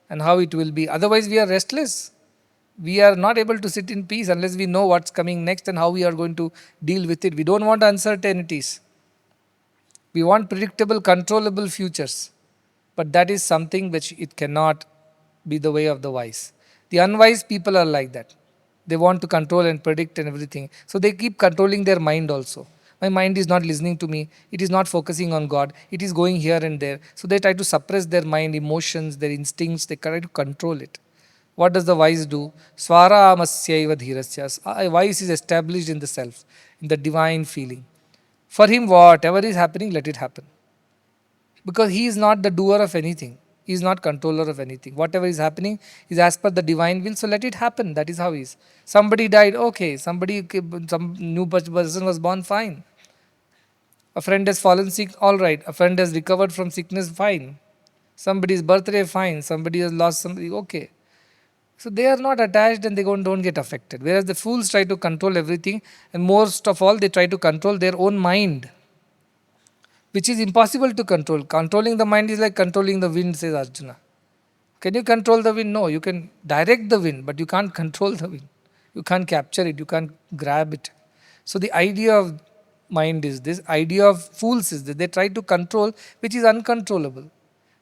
and how it will be. Otherwise, we are restless. We are not able to sit in peace unless we know what's coming next and how we are going to deal with it. We don't want uncertainties. We want predictable, controllable futures. But that is something which it cannot be the way of the wise. The unwise people are like that. They want to control and predict and everything. So they keep controlling their mind also. My mind is not listening to me. It is not focusing on God. It is going here and there. So they try to suppress their mind, emotions, their instincts. They try to control it. What does the wise do? Swara amasyaiva dhirasya. A wise is established in the self, the divine feeling. For him, whatever is happening, let it happen. Because he is not the doer of anything. He is not controller of anything. Whatever is happening is as per the divine will, so let it happen. That is how he is. Somebody died, okay. Some new person was born, fine. A friend has fallen sick, all right. A friend has recovered from sickness, fine. Somebody's birthday, fine. Somebody has lost somebody, okay. So they are not attached and they don't get affected. Whereas the fools try to control everything, and most of all, they try to control their own mind, which is impossible to control. Controlling the mind is like controlling the wind, says Arjuna. Can you control the wind? No, you can direct the wind, but you can't control the wind. You can't capture it, you can't grab it. So the idea of mind is this, idea of fools is that they try to control which is uncontrollable.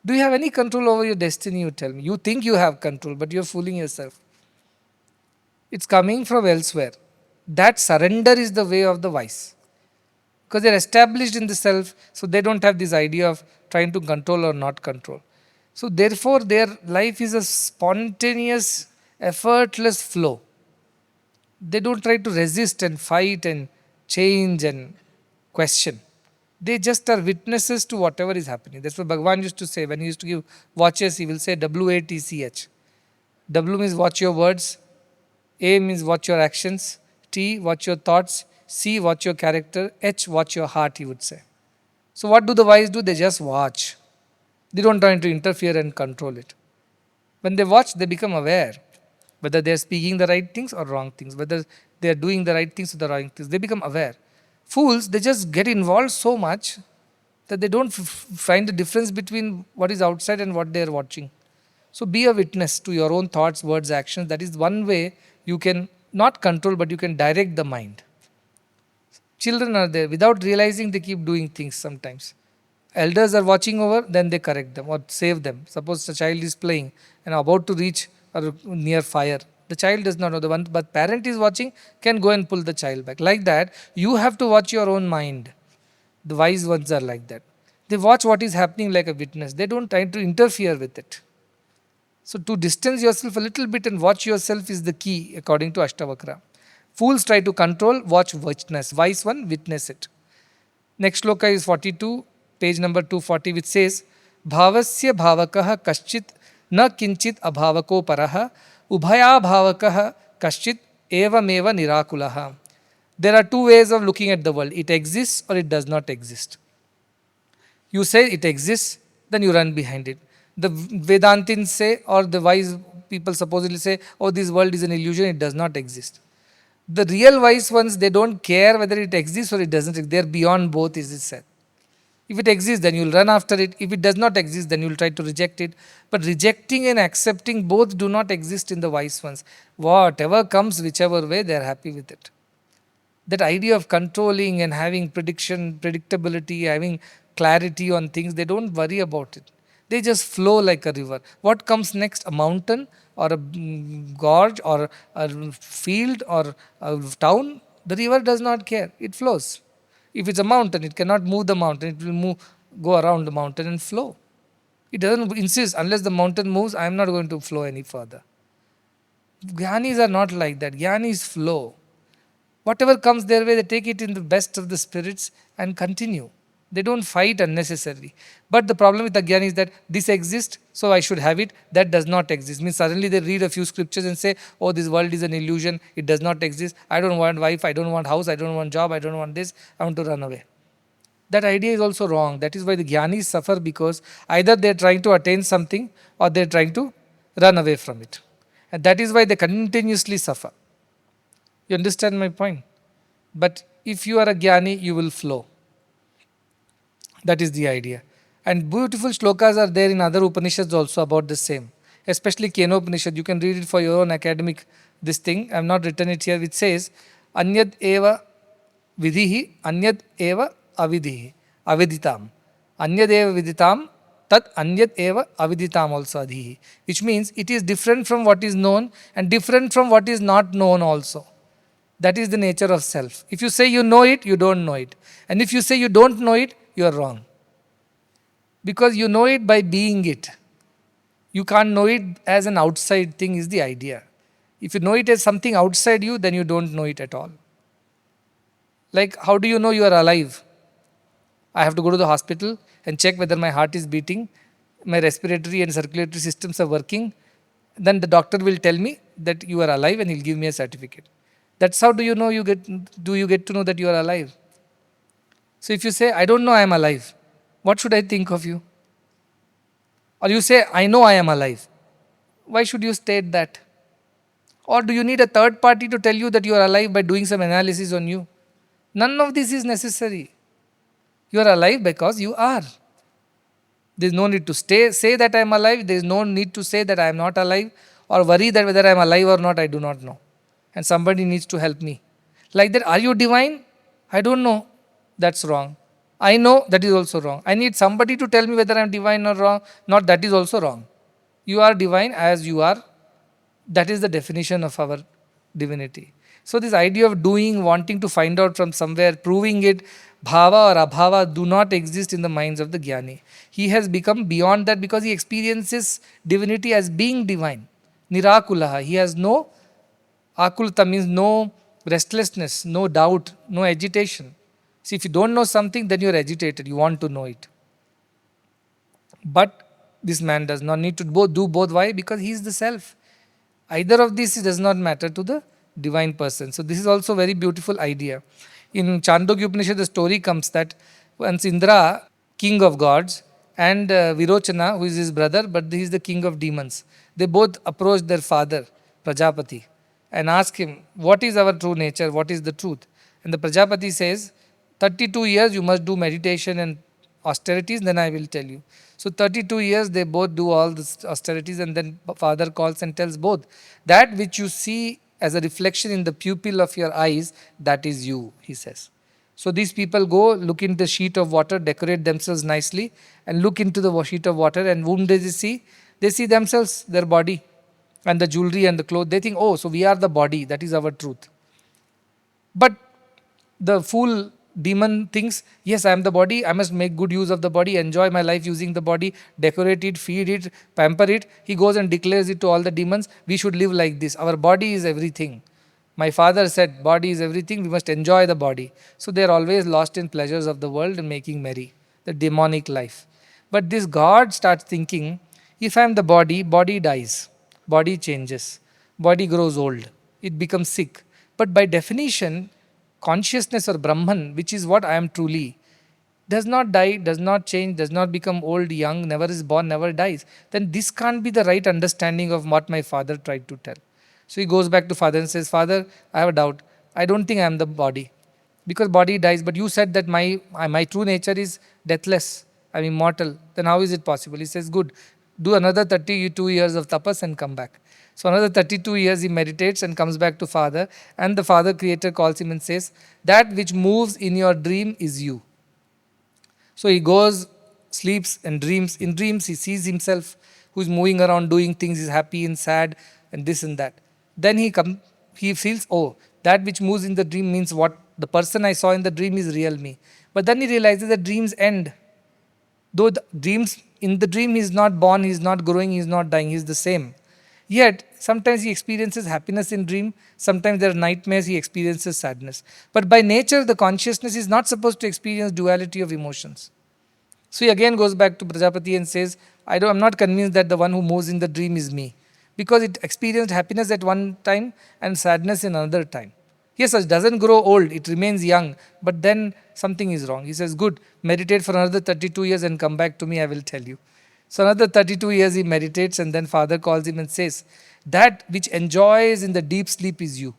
Do you have any control over your destiny, you tell me? You think you have control, but you're fooling yourself. It's coming from elsewhere. That surrender is the way of the wise. Because they're established in the self, so they don't have this idea of trying to control or not control. So therefore, their life is a spontaneous, effortless flow. They don't try to resist and fight and change and question. They just are witnesses to whatever is happening. That's what Bhagavan used to say. When he used to give watches, he will say WATCH. W means watch your words, A means watch your actions, T watch your thoughts, C watch your character, H watch your heart, he would say. So what do the wise do? They just watch. They don't try to interfere and control it. When they watch, they become aware whether they are speaking the right things or wrong things, whether they are doing the right things or the wrong things. They become aware. Fools, they just get involved so much that they don't find the difference between what is outside and what they are watching. So be a witness to your own thoughts, words, actions. That is one way you can not control, but you can direct the mind. Children are there. Without realizing, they keep doing things sometimes. Elders are watching over, then they correct them or save them. Suppose the child is playing and about to reach or near fire. The child does not know the one, but parent is watching, can go and pull the child back. Like that, you have to watch your own mind. The wise ones are like that. They watch what is happening like a witness. They don't try to interfere with it. So to distance yourself a little bit and watch yourself is the key according to Ashtavakra. Fools try to control, watch, witness. Wise one, witness it. Next sloka is 42, page number 240, which says, Bhavasya bhavakah kaschit na kinchit abhavako paraha ubhaya bhavakah kaschit evameva nirakulaha. There are two ways of looking at the world. It exists or it does not exist. You say it exists, then you run behind it. The Vedantins say, or the wise people supposedly say, oh, this world is an illusion, it does not exist. The real wise ones, they don't care whether it exists or it doesn't. They're beyond both, is it said. If it exists, then you'll run after it. If it does not exist, then you'll try to reject it. But rejecting and accepting both do not exist in the wise ones. Whatever comes, whichever way, they're happy with it. That idea of controlling and having predictability, having clarity on things, they don't worry about it. They just flow like a river. What comes next? A mountain or a gorge or a field or a town? The river does not care. It flows. If it's a mountain, it cannot move the mountain. It will go around the mountain and flow. It doesn't insist, unless the mountain moves, I am not going to flow any further. Jnanis are not like that. Jnanis flow. Whatever comes their way, they take it in the best of the spirits and continue. They don't fight unnecessarily. But the problem with Ajnani is that this exists, so I should have it. That does not exist. Means suddenly they read a few scriptures and say, oh, this world is an illusion. It does not exist. I don't want wife. I don't want house. I don't want job. I don't want this. I want to run away. That idea is also wrong. That is why the Jnanis suffer, because either they are trying to attain something or they are trying to run away from it. And that is why they continuously suffer. You understand my point? But if you are a Jnani, you will flow. That is the idea. And beautiful shlokas are there in other Upanishads also about the same. Especially Keno Upanishad. You can read it for your own academic this thing. I have not written it here, which says, Anyad eva vidhihi, anyad eva avidhihi, aviditam. Anyad eva viditam, tat anyad eva aviditam also adhihi. Which means it is different from what is known and different from what is not known also. That is the nature of self. If you say you know it, you don't know it. And if you say you don't know it, you are wrong. Because you know it by being it. You can't know it as an outside thing is the idea. If you know it as something outside you, then you don't know it at all. Like, how do you know you are alive? I have to go to the hospital and check whether my heart is beating, my respiratory and circulatory systems are working. Then the doctor will tell me that you are alive and he'll give me a certificate. That's how do you get to know that you are alive? So if you say, I don't know I am alive, what should I think of you? Or you say, I know I am alive. Why should you state that? Or do you need a third party to tell you that you are alive by doing some analysis on you? None of this is necessary. You are alive because you are. There is no need to say that I am alive. There is no need to say that I am not alive or worry that whether I am alive or not, I do not know. And somebody needs to help me. Like that, are you divine? I don't know. That's wrong. I know, that is also wrong. I need somebody to tell me whether I am divine or wrong. Not, that is also wrong. You are divine as you are. That is the definition of our divinity. So this idea of doing, wanting to find out from somewhere, proving it, bhava or abhava do not exist in the minds of the jnani. He has become beyond that because he experiences divinity as being divine. Nirakulaha. He has no akulta, means no restlessness, no doubt, no agitation. See, if you don't know something, then you are agitated. You want to know it. But this man does not need to do both. Why? Because he is the self. Either of these does not matter to the divine person. So this is also a very beautiful idea. In Chandogya Upanishad, the story comes that once Indra, king of gods, and Virochana, who is his brother, but he is the king of demons, they both approached their father, Prajapati, and asked him, what is our true nature? What is the truth? And the Prajapati says, 32 years you must do meditation and austerities, then I will tell you. So 32 years they both do all the austerities, and then father calls and tells both, that which you see as a reflection in the pupil of your eyes, that is you, he says. So these people go, look into the sheet of water, decorate themselves nicely, and look into the sheet of water, and whom do they see? They see themselves, their body, and the jewelry and the clothes. They think, oh, so we are the body, that is our truth. But the fool demon thinks, yes, I am the body, I must make good use of the body, enjoy my life using the body, decorate it, feed it, pamper it. He goes and declares it to all the demons, we should live like this. Our body is everything. My father said, body is everything, we must enjoy the body. So they are always lost in pleasures of the world and making merry, the demonic life. But this God starts thinking, if I am the body, body dies, body changes, body grows old, it becomes sick. But by definition, consciousness or Brahman, which is what I am truly, does not die, does not change, does not become old, young, never is born, never dies, then this can't be the right understanding of what my father tried to tell. So he goes back to father and says, Father, I have a doubt. I don't think I am the body. Because body dies, but you said that my true nature is deathless, I am immortal. Then how is it possible? He says, good, do another 32 years of tapas and come back. So another 32 years he meditates and comes back to father, and the father creator calls him and says, that which moves in your dream is you. So he goes, sleeps and dreams. In dreams he sees himself who is moving around doing things, is happy and sad and this and that. Then he feels, oh, that which moves in the dream means what the person I saw in the dream is real me. But then he realizes that dreams end. Though the dreams, in the dream he is not born, he is not growing, he is not dying, he is the same. Yet, sometimes he experiences happiness in dream, sometimes there are nightmares, he experiences sadness. But by nature, the consciousness is not supposed to experience duality of emotions. So he again goes back to Prajapati and says, I'm not convinced that the one who moves in the dream is me. Because it experienced happiness at one time and sadness in another time. Yes, it doesn't grow old, it remains young, but then something is wrong. He says, good, meditate for another 32 years and come back to me, I will tell you. So another 32 years he meditates, and then father calls him and says, that which enjoys in the deep sleep is you.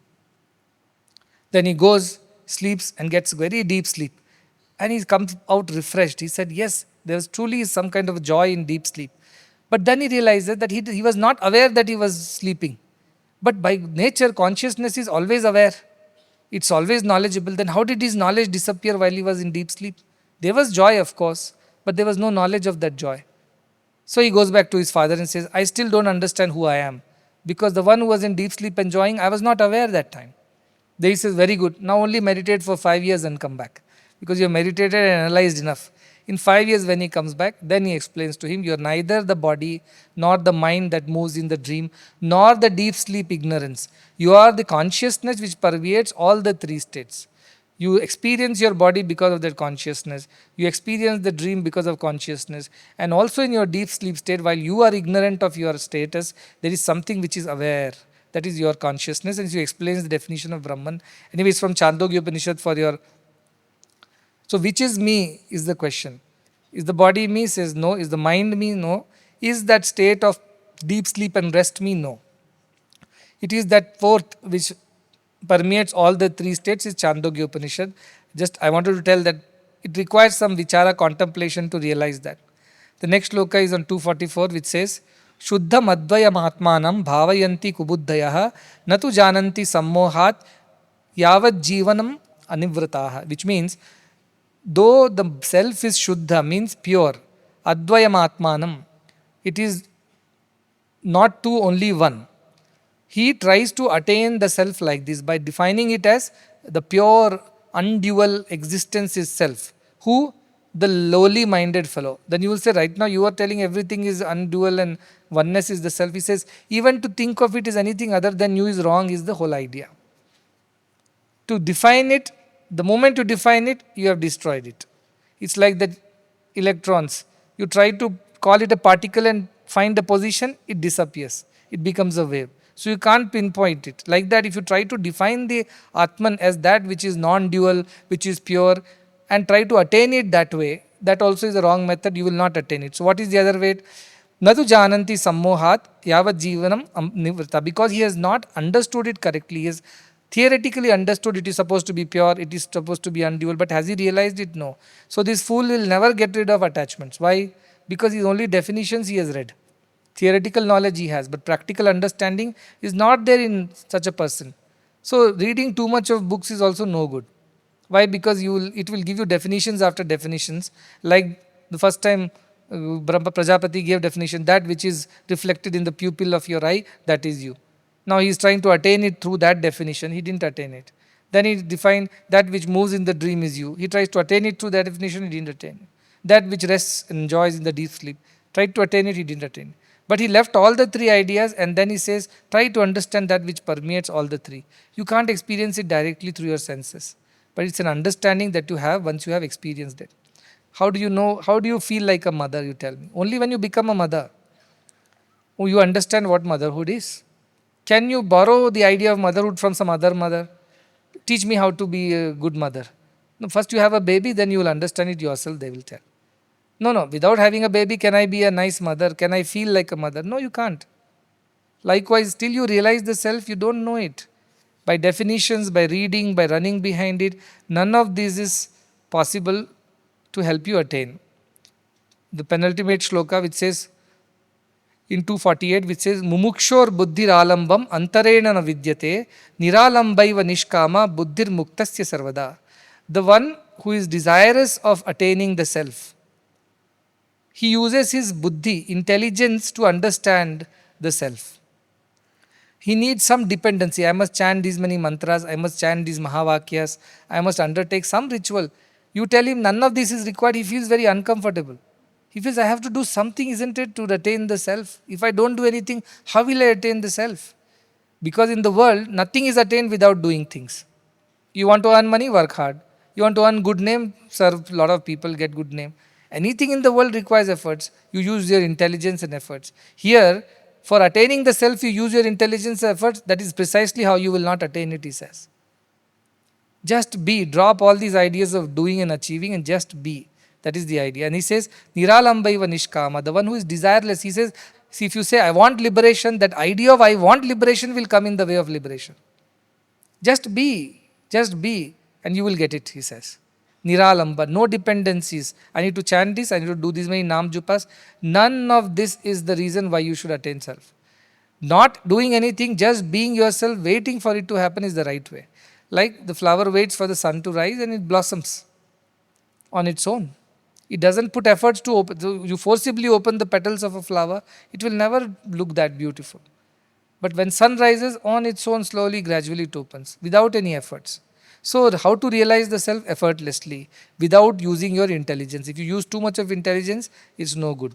Then he goes, sleeps and gets very deep sleep. And he comes out refreshed. He said, yes, there was truly some kind of joy in deep sleep. But then he realizes that he was not aware that he was sleeping. But by nature, consciousness is always aware. It's always knowledgeable. Then how did his knowledge disappear while he was in deep sleep? There was joy, of course, but there was no knowledge of that joy. So he goes back to his father and says, I still don't understand who I am. Because the one who was in deep sleep enjoying, I was not aware that time. Then he says, very good. Now only meditate for 5 years and come back. Because you have meditated and analyzed enough. In 5 years when he comes back, then he explains to him, you are neither the body, nor the mind that moves in the dream, nor the deep sleep ignorance. You are the consciousness which pervades all the three states. You experience your body because of that consciousness. You experience the dream because of consciousness. And also in your deep sleep state, while you are ignorant of your status, there is something which is aware. That is your consciousness. And he explains the definition of Brahman. Anyway, it's from Chandogya Upanishad for your. So, which is me is the question. Is the body me? Says no. Is the mind me? No. Is that state of deep sleep and rest me? No. It is that fourth which permeates all the three states is Chandogya Upanishad. Just I wanted to tell that it requires some vichara contemplation to realize that. The next shloka is on 244 which says Shuddha madvaya mahatmanam bhavayanti kubuddhayaha natu jananti sammohat yavad jivanam anivrataha, which means though the self is Shuddha means pure, Advayam Atmanam, it is not two, only one. He tries to attain the self like this by defining it as the pure, undual existence is self. Who? The lowly minded fellow. Then you will say, right now you are telling everything is undual and oneness is the self. He says, even to think of it as anything other than you is wrong, is the whole idea. To define it, the moment you define it, you have destroyed it. It's like that electrons. You try to call it a particle and find the position, it disappears. It becomes a wave. So you can't pinpoint it. Like that, if you try to define the Atman as that which is non-dual, which is pure, and try to attain it that way, that also is a wrong method. You will not attain it. So what is the other way? Natu jananti sammohat yavat jivanam nivrta. Because he has not understood it correctly. He has theoretically understood it is supposed to be pure, it is supposed to be undual, but has he realized it? No. So this fool will never get rid of attachments. Why? Because his only definitions he has read. Theoretical knowledge he has, but practical understanding is not there in such a person. So reading too much of books is also no good. Why? Because it will give you definitions after definitions. Like the first time Brahma Prajapati gave definition, that which is reflected in the pupil of your eye, that is you. Now he is trying to attain it through that definition. He didn't attain it. Then he defined that which moves in the dream is you. He tries to attain it through that definition. He didn't attain it. That which rests and enjoys in the deep sleep. Tried to attain it. He didn't attain it. But he left all the three ideas and then he says, try to understand that which permeates all the three. You can't experience it directly through your senses. But it's an understanding that you have once you have experienced it. How do you know? How do you feel like a mother? You tell me. Only when you become a mother, you understand what motherhood is. Can you borrow the idea of motherhood from some other mother? Teach me how to be a good mother. No, first you have a baby, then you will understand it yourself, they will tell. No, without having a baby, can I be a nice mother? Can I feel like a mother? No, you can't. Likewise, till you realize the self, you don't know it. By definitions, by reading, by running behind it, none of this is possible to help you attain. The penultimate shloka which says, in 248, which says mumukshor buddhir alambam antarena na vidyate niralambaiva nishkama buddhir muktasya sarvada. The one who is desirous of attaining the self, he uses his buddhi, intelligence, to understand the self. He needs some dependency. I must chant these many mantras, I must chant these mahavakyas, I must undertake some ritual. You tell him none of this is required, he feels very uncomfortable. He feels I have to do something, isn't it, to attain the self? If I don't do anything, how will I attain the self? Because in the world, nothing is attained without doing things. You want to earn money, work hard. You want to earn good name, serve a lot of people, get good name. Anything in the world requires efforts. You use your intelligence and efforts. Here, for attaining the self, you use your intelligence and efforts. That is precisely how you will not attain it, he says. Just be. Drop all these ideas of doing and achieving and just be. That is the idea. And he says, Niralambaiva Nishkama, the one who is desireless. He says, see, if you say, I want liberation, that idea of I want liberation will come in the way of liberation. Just be, and you will get it, he says. Niralamba, no dependencies. I need to chant this, I need to do these many Nam Jupas. None of this is the reason why you should attain self. Not doing anything, just being yourself, waiting for it to happen is the right way. Like the flower waits for the sun to rise and it blossoms on its own. It doesn't put efforts to open. So you forcibly open the petals of a flower, it will never look that beautiful. But when sun rises, on its own, slowly, gradually it opens, without any efforts. So how to realize the self? Effortlessly, without using your intelligence. If you use too much of intelligence, it's no good.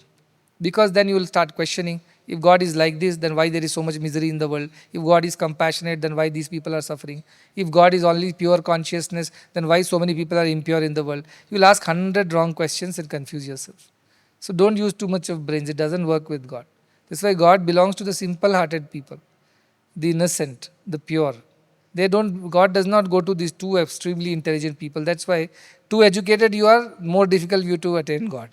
Because then you will start questioning, If God is like this, then why there is so much misery in the world? If God is compassionate, then why these people are suffering? If God is only pure consciousness, then why so many people are impure in the world? You will ask 100 wrong questions and confuse yourself. So don't use too much of brains. It doesn't work with God. That's why God belongs to the simple-hearted people, the innocent, the pure. They don't. God does not go to these too extremely intelligent people. That's why too educated you are, more difficult you to attain God.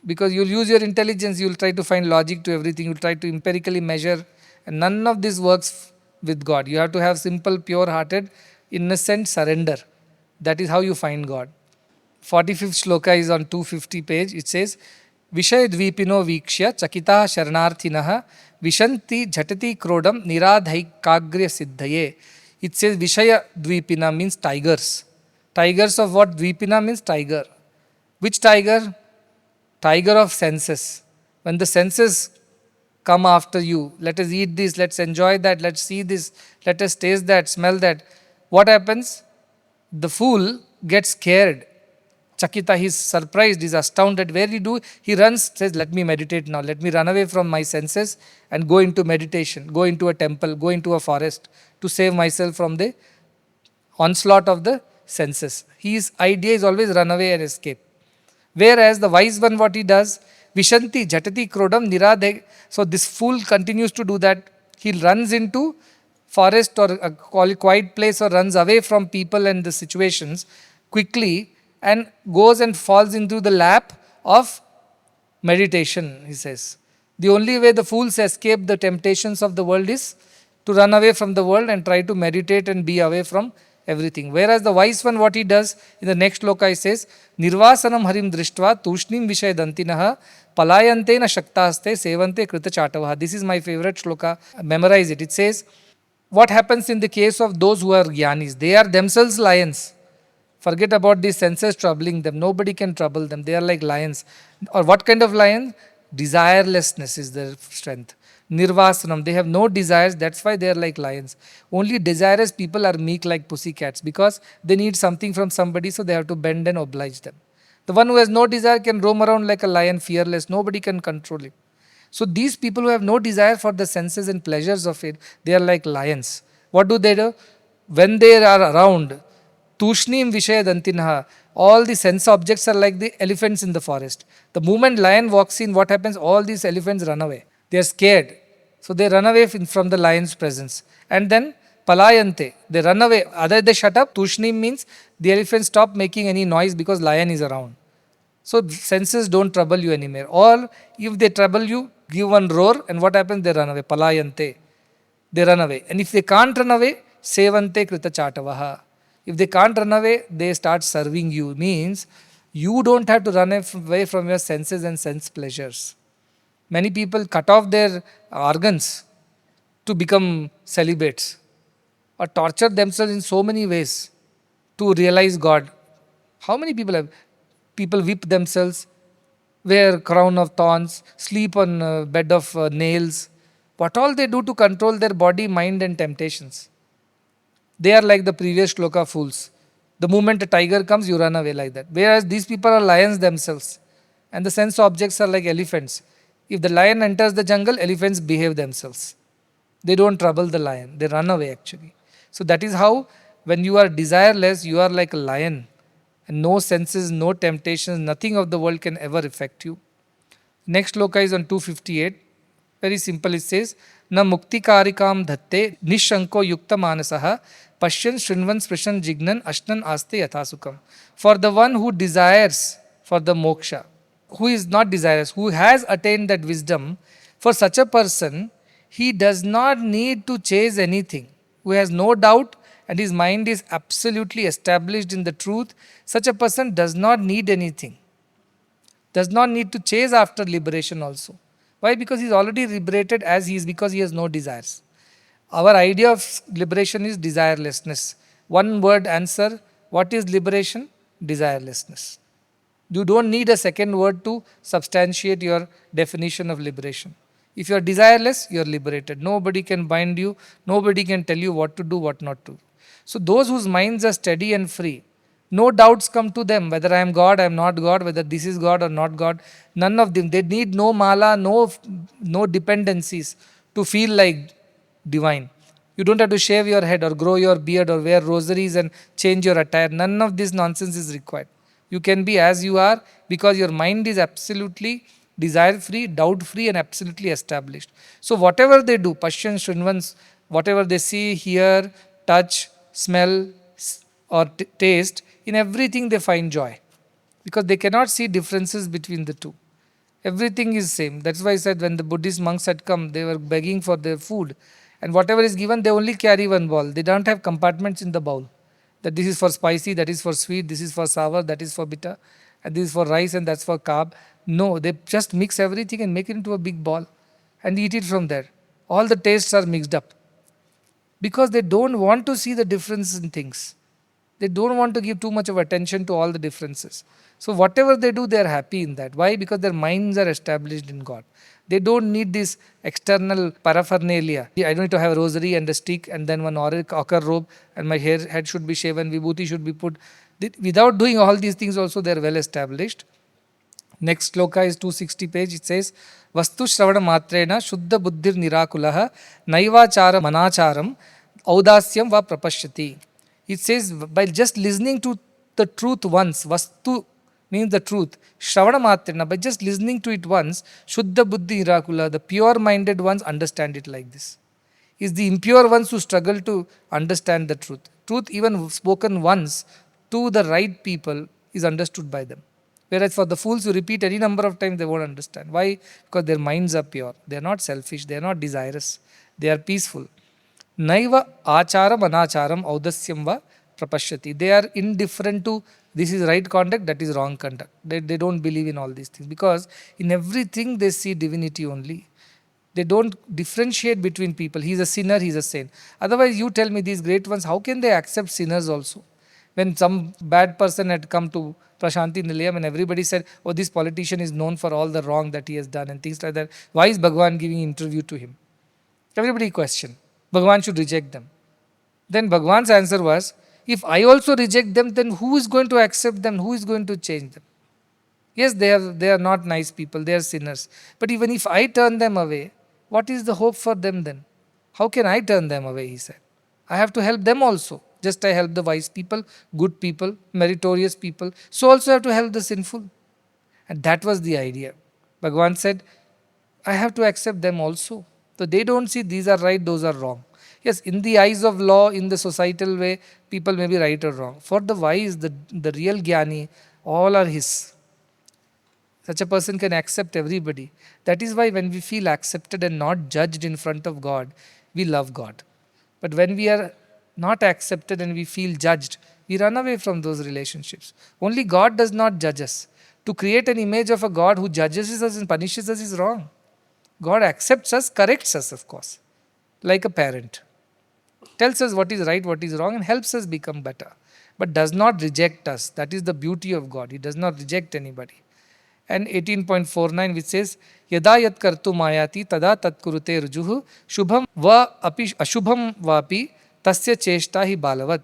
Because you'll use your intelligence, you'll try to find logic to everything, you'll try to empirically measure, and none of this works with God. You have to have simple, pure-hearted, innocent surrender. That is how you find God. 45th shloka is on 250 page. It says, Vishaya dvipino vikshya chakita sharanarthinaha vishanti jhatati krodam niradhaikagrya siddhaye. It says Vishaya dvipina means tigers. Tigers of what? Dvipina means tiger. Which tiger? Tiger of senses. When the senses come after you, let us eat this, let's enjoy that, let's see this, let us taste that, smell that. What happens? The fool gets scared. Chakita, he's surprised, he's astounded. Where he do? He runs, says, let me meditate now. Let me run away from my senses and go into meditation, go into a temple, go into a forest to save myself from the onslaught of the senses. His idea is always run away and escape. Whereas the wise one, what he does, Vishanti, Jatati, Krodam, Niradhe. So this fool continues to do that. He runs into forest or a quiet place or runs away from people and the situations quickly and goes and falls into the lap of meditation, he says. The only way the fools escape the temptations of the world is to run away from the world and try to meditate and be away from everything. Whereas the wise one, what he does, in the next shloka he says, Nirvasanam harim drishtva tushnim vishayadantinaha palayante na shaktaste sevante krita chatavaha. This is my favorite shloka. Memorize it. It says, what happens in the case of those who are jnanis? They are themselves lions. Forget about these senses troubling them. Nobody can trouble them. They are like lions. Or what kind of lion? Desirelessness is their strength. Nirvasanam. They have no desires. That's why they are like lions. Only desirous people are meek like pussycats because they need something from somebody, so they have to bend and oblige them. The one who has no desire can roam around like a lion, fearless. Nobody can control him. So these people who have no desire for the senses and pleasures of it, they are like lions. What do? When they are around, Tushnim Vishayadantinha, all the sense objects are like the elephants in the forest. The moment lion walks in, what happens? All these elephants run away. They are scared. So they run away from the lion's presence. And then Palayante, they run away. Either they shut up, Tushnim means the elephants stop making any noise because lion is around. So senses don't trouble you anymore. Or if they trouble you, give one roar and what happens? They run away. Palayante. They run away. And if they can't run away, Sevante Krita Chatavaha. If they can't run away, they start serving you. Means you don't have to run away from your senses and sense pleasures. Many people cut off their organs to become celibates or torture themselves in so many ways to realize God. How many people have? People whip themselves, wear crown of thorns, sleep on a bed of nails. What all they do to control their body, mind and temptations. They are like the previous shloka fools. The moment a tiger comes, you run away like that. Whereas these people are lions themselves. And the sense objects are like elephants. If the lion enters the jungle, elephants behave themselves. They don't trouble the lion. They run away actually. So that is how when you are desireless, you are like a lion. And no senses, no temptations, nothing of the world can ever affect you. Next shloka is on 258. Very simple. It says, Na mukti karikam dhatte nishanko yukta manasaha pashyan shrinvan sprishan jignan ashnan aste yathasukam. For the one who desires for the moksha, who is not desirous, who has attained that wisdom, for such a person, he does not need to chase anything. Who has no doubt and his mind is absolutely established in the truth, such a person does not need anything. Does not need to chase after liberation also. Why? Because he is already liberated as he is, because he has no desires. Our idea of liberation is desirelessness. One word answer, what is liberation? Desirelessness. You don't need a second word to substantiate your definition of liberation. If you are desireless, you are liberated. Nobody can bind you. Nobody can tell you what to do, what not to. So those whose minds are steady and free, No doubts come to them whether I am God, I am not God, whether this is God or not God. None of them. They need no mala, no dependencies to feel like divine. You don't have to shave your head or grow your beard or wear rosaries and change your attire. None of this nonsense is required. You can be as you are because your mind is absolutely desire free, doubt free, and absolutely established. So, whatever they do, Pashyan Shrinvans, whatever they see, hear, touch, smell, or taste, in everything they find joy because they cannot see differences between the two. Everything is same. That's why I said when the Buddhist monks had come, they were begging for their food. And whatever is given, they only carry one bowl. They don't have compartments in the bowl. That this is for spicy, that is for sweet, this is for sour, that is for bitter, and this is for rice and that's for carb. No, they just mix everything and make it into a big ball and eat it from there. All the tastes are mixed up because they don't want to see the difference in things. They don't want to give too much of attention to all the differences. So whatever they do, they are happy in that. Why? Because their minds are established in God. They don't need this external paraphernalia. I don't need to have a rosary and a stick and then one ochre robe and my head should be shaven, vibhuti should be put. Without doing all these things also, they are well established. Next sloka is 260 page. It says, Vastu Shravana Matrena Shuddha Buddhir Nirakulaha Naivachara Manacharam Audasyam Va Prapashyati. It says, by just listening to the truth once, Vastu means the truth, Shravana Matrena, by just listening to it once, Shuddha Buddhi Nirakula, the pure minded ones understand it like this. Is the impure ones who struggle to understand the truth. Truth, even spoken once to the right people, is understood by them. Whereas for the fools who repeat any number of times, they won't understand. Why? Because their minds are pure. They are not selfish. They are not desirous. They are peaceful. Naiva acharam anacharam audasyam va prapashyati. They are indifferent to this is right conduct, that is wrong conduct. They don't believe in all these things because in everything they see divinity only. They don't differentiate between people. He's a sinner, he's a saint. Otherwise, you tell me these great ones, how can they accept sinners also? When some bad person had come to Prashanti Nilayam and everybody said, oh, this politician is known for all the wrong that he has done and things like that. Why is Bhagwan giving interview to him? Everybody questioned. Bhagwan should reject them. Then Bhagwan's answer was, if I also reject them, then who is going to accept them? Who is going to change them? Yes, they are not nice people, they are sinners. But even if I turn them away, what is the hope for them then? How can I turn them away, he said. I have to help them also. Just I help the wise people, good people, meritorious people. So also I have to help the sinful. And that was the idea. Bhagavan said, I have to accept them also. So they don't see these are right, those are wrong. Yes, in the eyes of law, in the societal way, people may be right or wrong. For the wise, the real Jnani, all are his. Such a person can accept everybody. That is why when we feel accepted and not judged in front of God, we love God. But when we are not accepted and we feel judged, we run away from those relationships. Only God does not judge us. To create an image of a God who judges us and punishes us is wrong. God accepts us, corrects us, of course, like a parent. Tells us what is right, what is wrong, and helps us become better. But does not reject us. That is the beauty of God. He does not reject anybody. And 18.49 which says, Yada yat kartu mayati tada tat kurute rujuhu shubham va api ashubham vapi tasya cheshta hi balavat.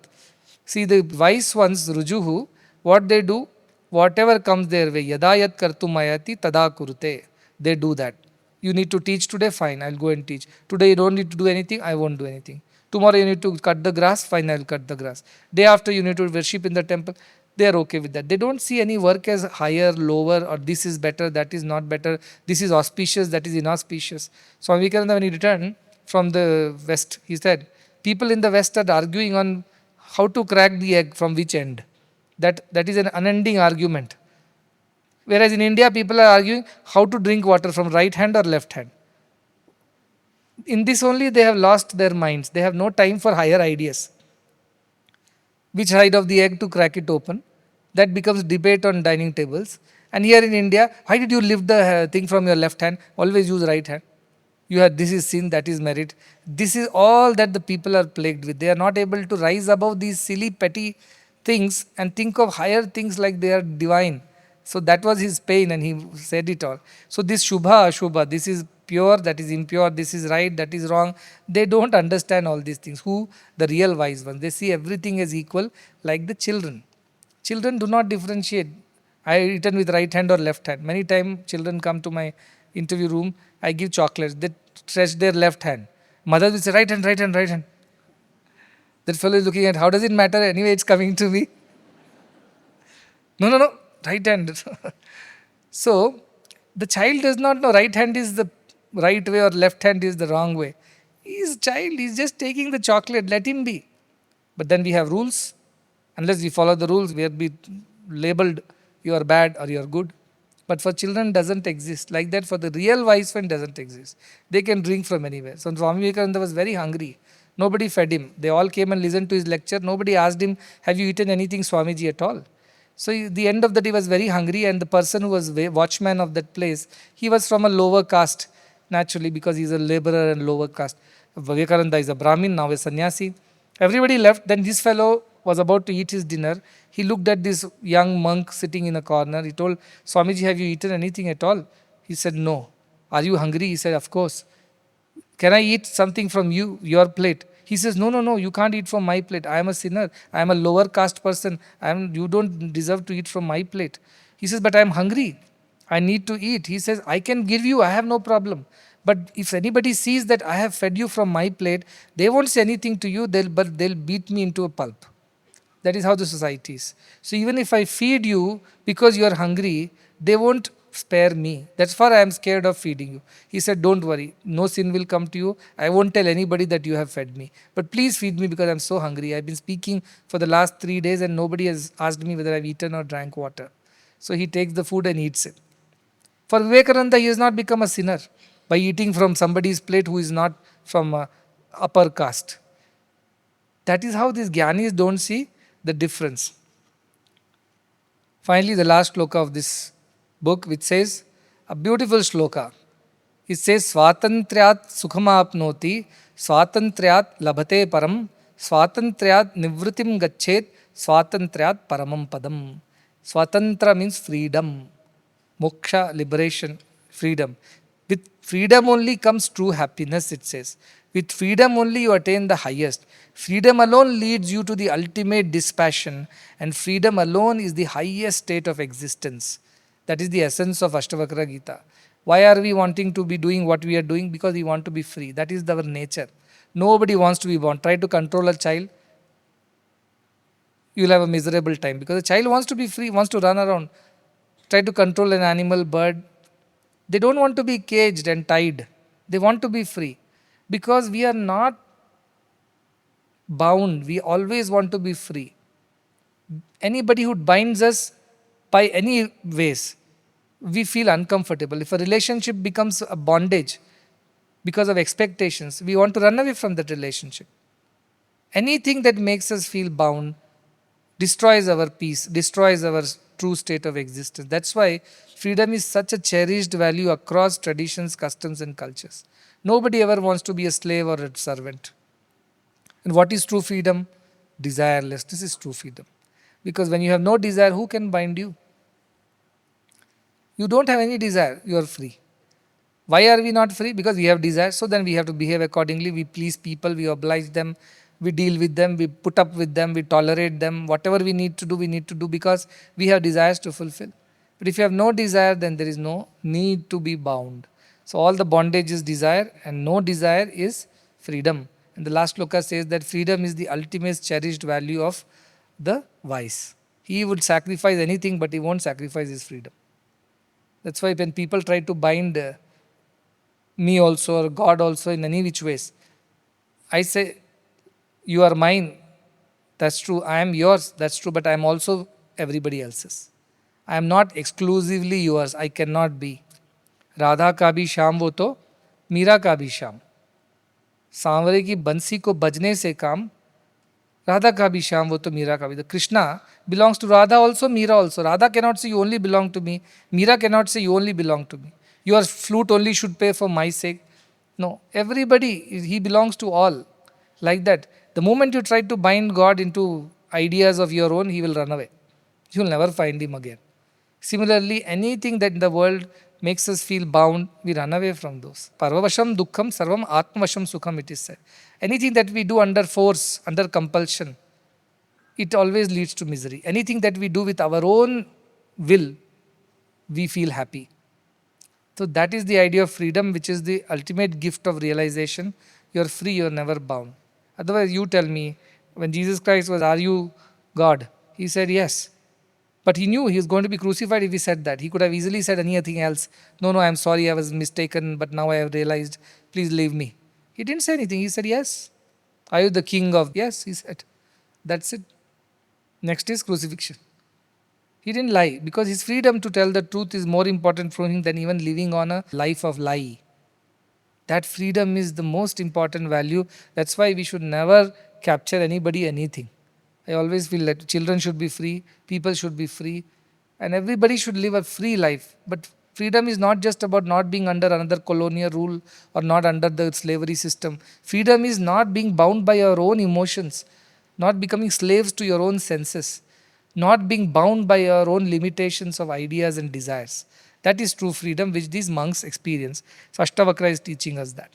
See the wise ones, rujuhu, what they do, whatever comes their way, yada yat kartu mayati tada kurute. They do that. You need to teach today, fine, I'll go and teach. Today you don't need to do anything, I won't do anything. Tomorrow you need to cut the grass, fine, I'll cut the grass. Day after you need to worship in the temple. They are okay with that. They don't see any work as higher, lower, or this is better, that is not better, this is auspicious, that is inauspicious. Swami Vivekananda, when he returned from the West, he said, people in the West are arguing on how to crack the egg from which end. That is an unending argument. Whereas in India, people are arguing how to drink water from right hand or left hand. In this only, they have lost their minds. They have no time for higher ideas. Which side of the egg to crack it open? That becomes debate on dining tables. And here in India, why did you lift the thing from your left hand? Always use right hand. You have this is sin, that is merit. This is all that the people are plagued with. They are not able to rise above these silly, petty things and think of higher things like they are divine. So that was his pain and he said it all. So this Shubha, Ashubha, this is pure, that is impure, this is right, that is wrong. They don't understand all these things. Who? The real wise ones. They see everything as equal like the children. Children do not differentiate. I eaten with right hand or left hand. Many times children come to my interview room, I give chocolates. They stretch their left hand. Mother will say, right hand, right hand, right hand. That fellow is looking at, how does it matter? Anyway, it's coming to me. No, no, no, right hand. So, the child does not know right hand is the right way or left hand is the wrong way. He is a child, he is just taking the chocolate, let him be. But then we have rules. Unless we follow the rules, we are be labeled you are bad or you are good. But for children doesn't exist. Like that for the real wise one doesn't exist. They can drink from anywhere. So Swami Vivekananda was very hungry. Nobody fed him. They all came and listened to his lecture. Nobody asked him, have you eaten anything, Swamiji, at all? So the end of the day was very hungry, and the person who was watchman of that place, he was from a lower caste, naturally, because he's a laborer and lower caste. Vivekananda is a Brahmin, now a sannyasi. Everybody left. Then this fellow was about to eat his dinner. He looked at this young monk sitting in a corner. He told, Swamiji, have you eaten anything at all? He said, no. Are you hungry? He said, of course. Can I eat something from you, your plate? He says, no, no, no, you can't eat from my plate. I am a sinner. I am a lower caste person. You don't deserve to eat from my plate. He says, but I am hungry. I need to eat. He says, I can give you. I have no problem. But if anybody sees that I have fed you from my plate, they won't say anything to you, but they'll beat me into a pulp. That is how the society is. So even if I feed you because you are hungry, they won't spare me. That's why I am scared of feeding you. He said, don't worry. No sin will come to you. I won't tell anybody that you have fed me. But please feed me because I'm so hungry. I've been speaking for the last 3 days and nobody has asked me whether I've eaten or drank water. So he takes the food and eats it. For Vivekananda, he has not become a sinner by eating from somebody's plate who is not from upper caste. That is how these Gyanis don't see the difference. Finally, the last shloka of this book, which says, a beautiful shloka. It says, Swatantriyat sukhamapnoti, Swatantriyat labhate param, Swatantriyat nivritim gachet, Swatantriyat paramam padam. Swatantra means freedom. Moksha, liberation, freedom. With freedom only comes true happiness, it says. With freedom only you attain the highest. Freedom alone leads you to the ultimate dispassion, and freedom alone is the highest state of existence. That is the essence of Ashtavakra Gita. Why are we wanting to be doing what we are doing? Because we want to be free. That is our nature. Nobody wants to be born. Try to control a child, you will have a miserable time because the child wants to be free, wants to run around. Try to control an animal, bird. They don't want to be caged and tied. They want to be free. Because we are not bound. We always want to be free. Anybody who binds us by any ways, we feel uncomfortable. If a relationship becomes a bondage because of expectations, we want to run away from that relationship. Anything that makes us feel bound destroys our peace, destroys our true state of existence. That's why freedom is such a cherished value across traditions, customs, and cultures. Nobody ever wants to be a slave or a servant. And what is true freedom? Desirelessness is true freedom. Because when you have no desire, who can bind you? You don't have any desire, you are free. Why are we not free? Because we have desire, so then we have to behave accordingly. We please people, we oblige them, we deal with them, we put up with them, we tolerate them. Whatever we need to do because we have desires to fulfill. But if you have no desire, then there is no need to be bound. So all the bondage is desire and no desire is freedom. And the last sloka says that freedom is the ultimate cherished value of the wise. He would sacrifice anything, but he won't sacrifice his freedom. That's why when people try to bind me also or God also in any which ways, I say, you are mine, that's true. I am yours, that's true, but I am also everybody else's. I am not exclusively yours, I cannot be. Radha का भी शाम वो तो मीरा का भी शाम. सांवरे की बंसी को बजने से काम, Radha ka bhi sham, wo to Meera ka bhi. The Krishna belongs to Radha also, Meera also. Radha cannot say you only belong to me. Meera cannot say you only belong to me. Your flute only should pay for my sake. No, everybody, he belongs to all. Like that. The moment you try to bind God into ideas of your own, he will run away. You will never find him again. Similarly, anything that in the world makes us feel bound, we run away from those. Parvavasham dukkham sarvam atmavasham sukham, it is said. Anything that we do under force, under compulsion, it always leads to misery. Anything that we do with our own will, we feel happy. So that is the idea of freedom, which is the ultimate gift of realization. You're free, you're never bound. Otherwise, you tell me, when Jesus Christ was, "Are you God?" He said, "Yes." But he knew he was going to be crucified if he said that. He could have easily said anything else. "No, no, I'm sorry, I was mistaken, but now I have realized, please leave me." He didn't say anything. He said, "Yes." "Are you the king of?" "Yes," he said. That's it. Next is crucifixion. He didn't lie because his freedom to tell the truth is more important for him than even living on a life of lie. That freedom is the most important value. That's why we should never capture anybody, anything. I always feel that children should be free, people should be free, and everybody should live a free life. But freedom is not just about not being under another colonial rule or not under the slavery system. Freedom is not being bound by your own emotions, not becoming slaves to your own senses, not being bound by your own limitations of ideas and desires. That is true freedom which these monks experience. So Ashtavakra is teaching us that.